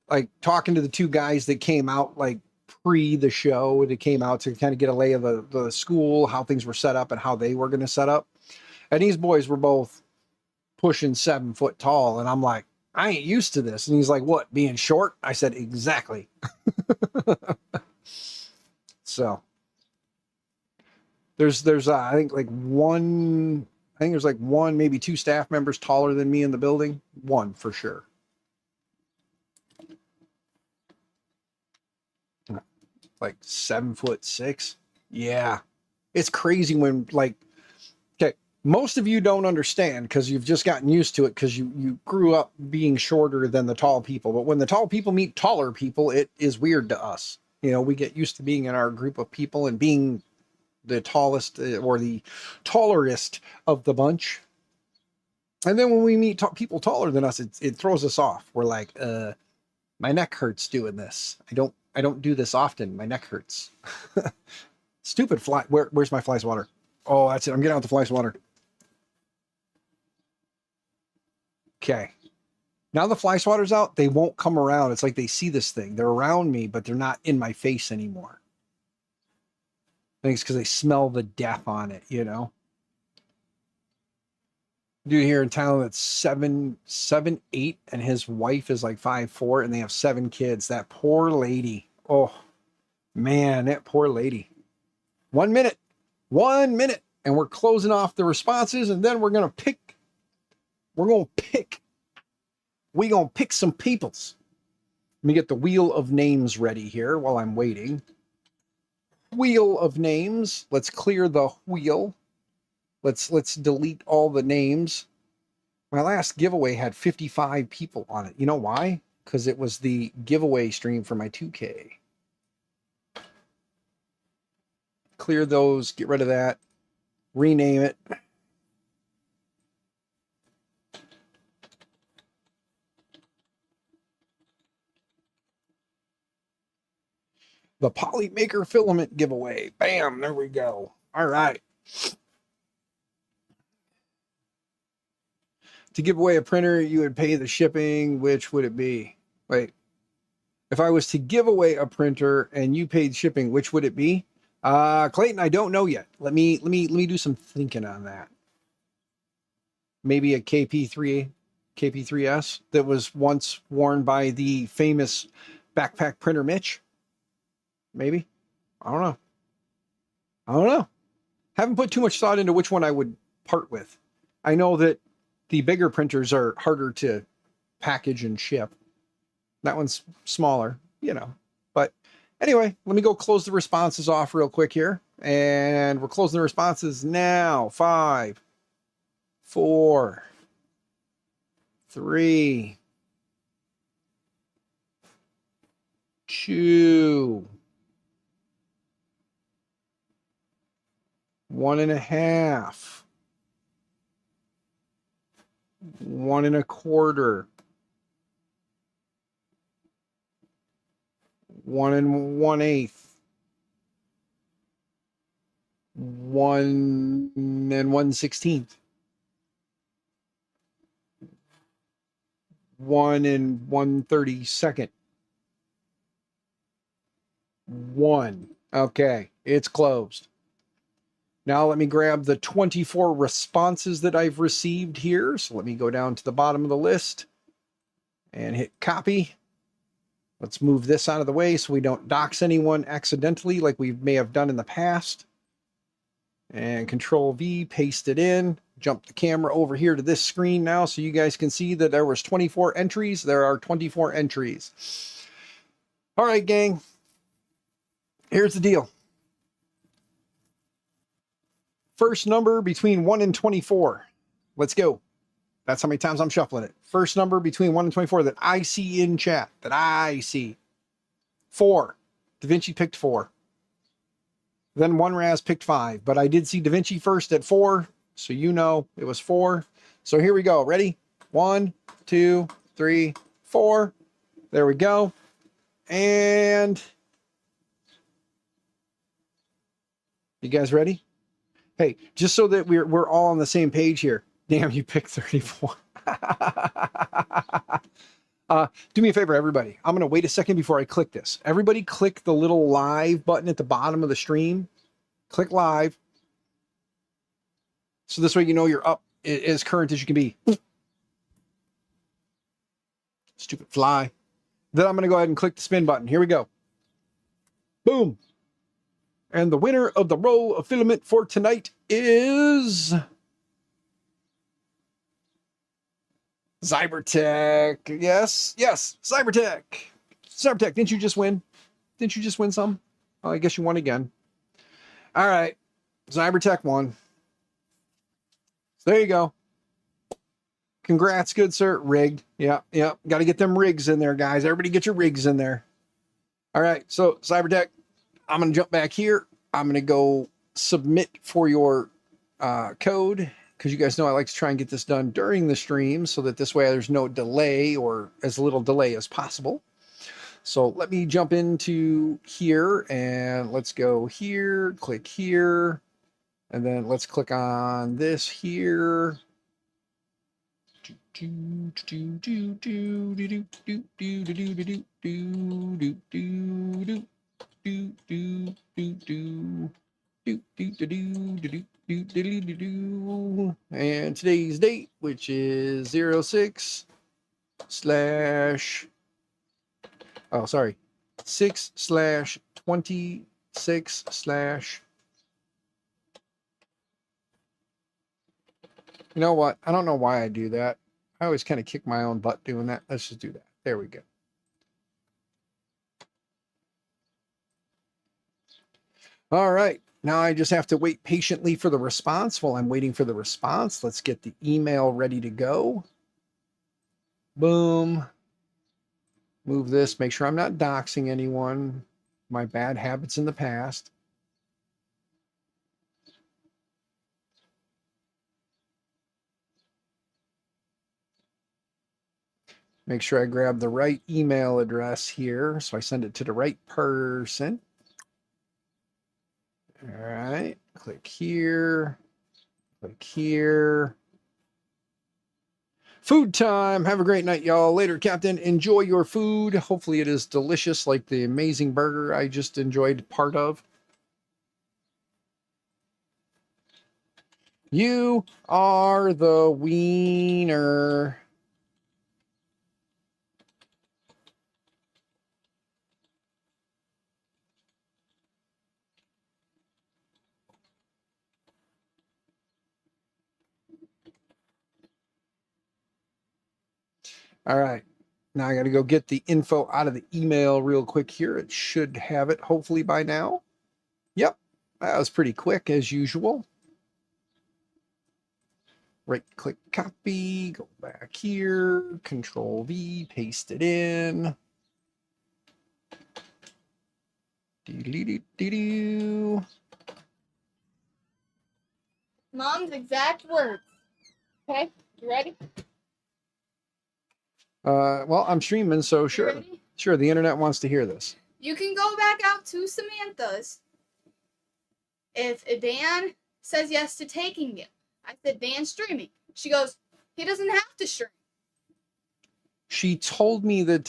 like talking to the two guys that came out like pre the show, that came out to kind of get a lay of the school, how things were set up and how they were going to set up. And these boys were both pushing 7 foot tall. And I'm like, I ain't used to this. And he's like, what, being short? I said, exactly. So there's I think there's like one, maybe two staff members taller than me in the building. One for sure. Like 7'6". Yeah. It's crazy when okay, most of you don't understand because you've just gotten used to it because you grew up being shorter than the tall people. But when the tall people meet taller people, it is weird to us. We get used to being in our group of people and being the tallest or the tallerest of the bunch. And then when we meet people taller than us, it throws us off. We're like, my neck hurts doing this. I don't do this often. My neck hurts. Stupid fly. Where's my fly swatter? Oh, that's it. I'm getting out the fly swatter. Okay. Now the fly swatter's out, they won't come around. It's like they see this thing. They're around me, but they're not in my face anymore. I think it's because they smell the death on it, Dude here in town that's 7'8", and his wife is like 5'4", and they have 7 kids. That poor lady. Oh, man, that poor lady. 1 minute. 1 minute. And we're closing off the responses, and then we're going to pick some peoples. Let me get the wheel of names ready here while I'm waiting. Wheel of names. Let's clear the wheel. Let's delete all the names. My last giveaway had 55 people on it. You know why? Because it was the giveaway stream for my 2K. Clear those, get rid of that, rename it. The Polymaker filament giveaway. Bam, there we go. All right. To give away a printer, you would pay the shipping. Which would it be? Wait. If I was to give away a printer and you paid shipping, which would it be? Clayton, I don't know yet. Let me do some thinking on that. Maybe a KP3S that was once worn by the famous backpack printer Mitch. Maybe. I don't know. Haven't put too much thought into which one I would part with. I know that the bigger printers are harder to package and ship. That one's smaller, But anyway, let me go close the responses off real quick here. And we're closing the responses now. 5, 4, 3, 2, 1.5, 1.25, 1 1/8, 1 1/16, 1 and 1/32. 1. Okay, it's closed. Now let me grab the 24 responses that I've received here. So let me go down to the bottom of the list and hit copy. Let's move this out of the way so we don't dox anyone accidentally like we may have done in the past. And Control V, paste it in. Jump the camera over here to this screen now so you guys can see that there was 24 entries. There are 24 entries. All right, gang. Here's the deal. First number between 1 and 24. Let's go. That's how many times I'm shuffling it. First number between 1 and 24 that I see in chat. That I see. 4. Da Vinci picked 4. Then One Raz picked 5. But I did see Da Vinci first at 4. So you know it was 4. So here we go. Ready? 1, 2, 3, 4. There we go. And you guys ready? Hey, just so that we're all on the same page here. Damn, you picked 34. Do me a favor, everybody. I'm going to wait a second before I click this. Everybody click the little live button at the bottom of the stream. Click live. So this way you know you're up as current as you can be. Stupid fly. Then I'm going to go ahead and click the spin button. Here we go. Boom. And the winner of the roll of filament for tonight is Cybertech. Yes, Cybertech. Cybertech, didn't you just win? Didn't you just win some? Oh, I guess you won again. All right. Cybertech won. So there you go. Congrats, good sir. Rigged. Yeah. Got to get them rigs in there, guys. Everybody get your rigs in there. All right. So Cybertech, I'm going to jump back here. I'm going to go submit for your code because you guys know I like to try and get this done during the stream so that this way there's no delay or as little delay as possible. So let me jump into here and let's go here, click here, and then let's click on this here. And today's date, which is 06 slash, oh, sorry, 6/26/ you know what? I don't know why I do that. I always kind of kick my own butt doing that. Let's just do that. There we go. All right. Now I just have to wait patiently for the response. While I'm waiting for the response, let's get the email ready to go. Boom. Move this. Make sure I'm not doxing anyone. My bad habits in the past. Make sure I grab the right email address here so I send it to the right person. All right, click here, click here. Food time. Have a great night, y'all. Later, Captain. Enjoy your food. Hopefully it is delicious like the amazing burger I just enjoyed part of. You are the wiener. All right. Now I got to go get the info out of the email real quick here. It should have it hopefully by now. Yep. That was pretty quick as usual. Right click copy, go back here, Control V, paste it in. Mom's exact words. Okay, you ready? Well, I'm streaming, so sure. Ready? Sure, the internet wants to hear this. You can go back out to Samantha's if Dan says yes to taking you. I said, Dan's streaming. She goes, he doesn't have to stream. She told me that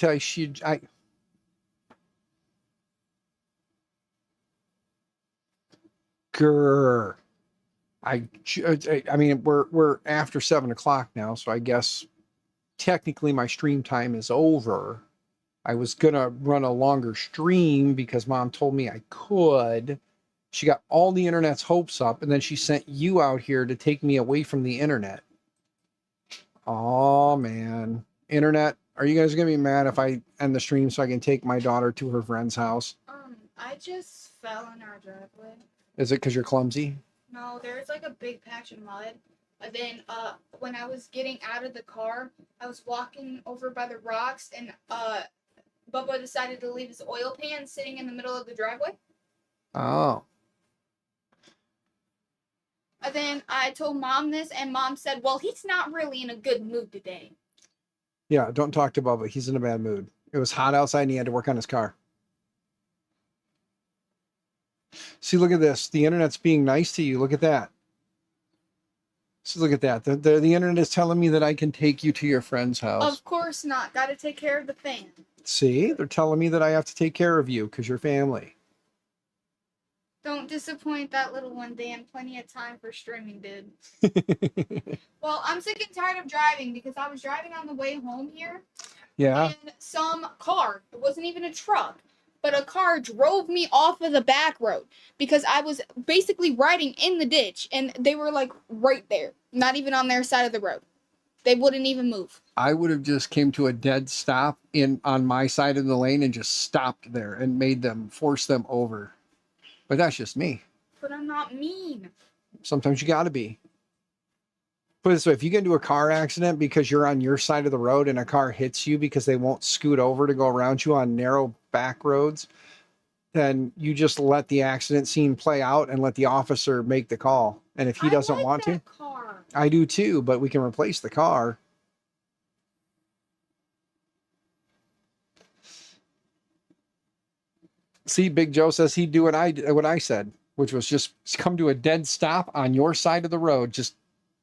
grr. I mean, we're after 7 o'clock now, so I guess technically my stream time is over. I was gonna run a longer stream because Mom told me I could. She got all the internet's hopes up, and then she sent you out here to take me away from the internet. Oh man, internet, are you guys gonna be mad if I end the stream so I can take my daughter to her friend's house? I just fell in our driveway. Is it because you're clumsy? No, there's like a big patch of mud. And then when I was getting out of the car, I was walking over by the rocks, and Bubba decided to leave his oil pan sitting in the middle of the driveway. Oh. And then I told Mom this, and Mom said, well, he's not really in a good mood today. Yeah, don't talk to Bubba. He's in a bad mood. It was hot outside and he had to work on his car. See, look at this. The internet's being nice to you. Look at that. So look at that. The internet is telling me that I can take you to your friend's house. Of course not. Got to take care of the fan. See, they're telling me that I have to take care of you because you're family. Don't disappoint that little one, Dan. Plenty of time for streaming, dude. Well, I'm sick and tired of driving because I was driving on the way home here. Yeah. And some car, it wasn't even a truck, but a car drove me off of the back road because I was basically riding in the ditch and they were like right there, not even on their side of the road. They wouldn't even move. I would have just came to a dead stop on my side of the lane and just stopped there and forced them over. But that's just me. But I'm not mean. Sometimes you got to be. Put it this way, if you get into a car accident because you're on your side of the road and a car hits you because they won't scoot over to go around you on narrow back roads, then you just let the accident scene play out and let the officer make the call. And if he doesn't want to, car. I do too, but we can replace the car. See, Big Joe says he'd do what I said, which was just come to a dead stop on your side of the road. Just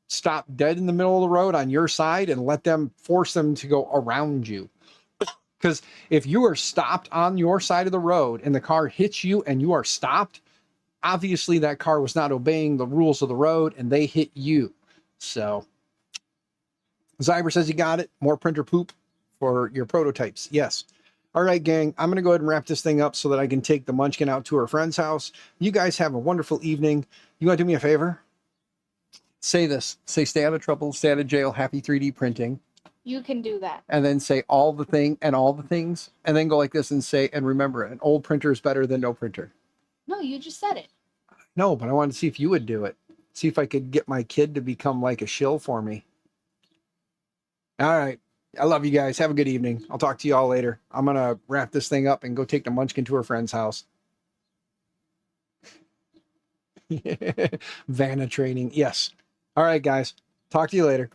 stop dead in the middle of the road on your side and force them to go around you. Because if you are stopped on your side of the road and the car hits you and you are stopped, obviously that car was not obeying the rules of the road and they hit you. So Zyber says you got it. More printer poop for your prototypes. Yes. All right, gang, I'm going to go ahead and wrap this thing up so that I can take the munchkin out to her friend's house. You guys have a wonderful evening. You want to do me a favor? Say this. Say, stay out of trouble, stay out of jail, happy 3D printing. You can do that. And then say all the things. And then go like this and say, and remember, an old printer is better than no printer. No, you just said it. No, but I wanted to see if you would do it. See if I could get my kid to become like a shill for me. All right. I love you guys. Have a good evening. I'll talk to you all later. I'm going to wrap this thing up and go take the munchkin to her friend's house. Vanna training. Yes. All right, guys. Talk to you later.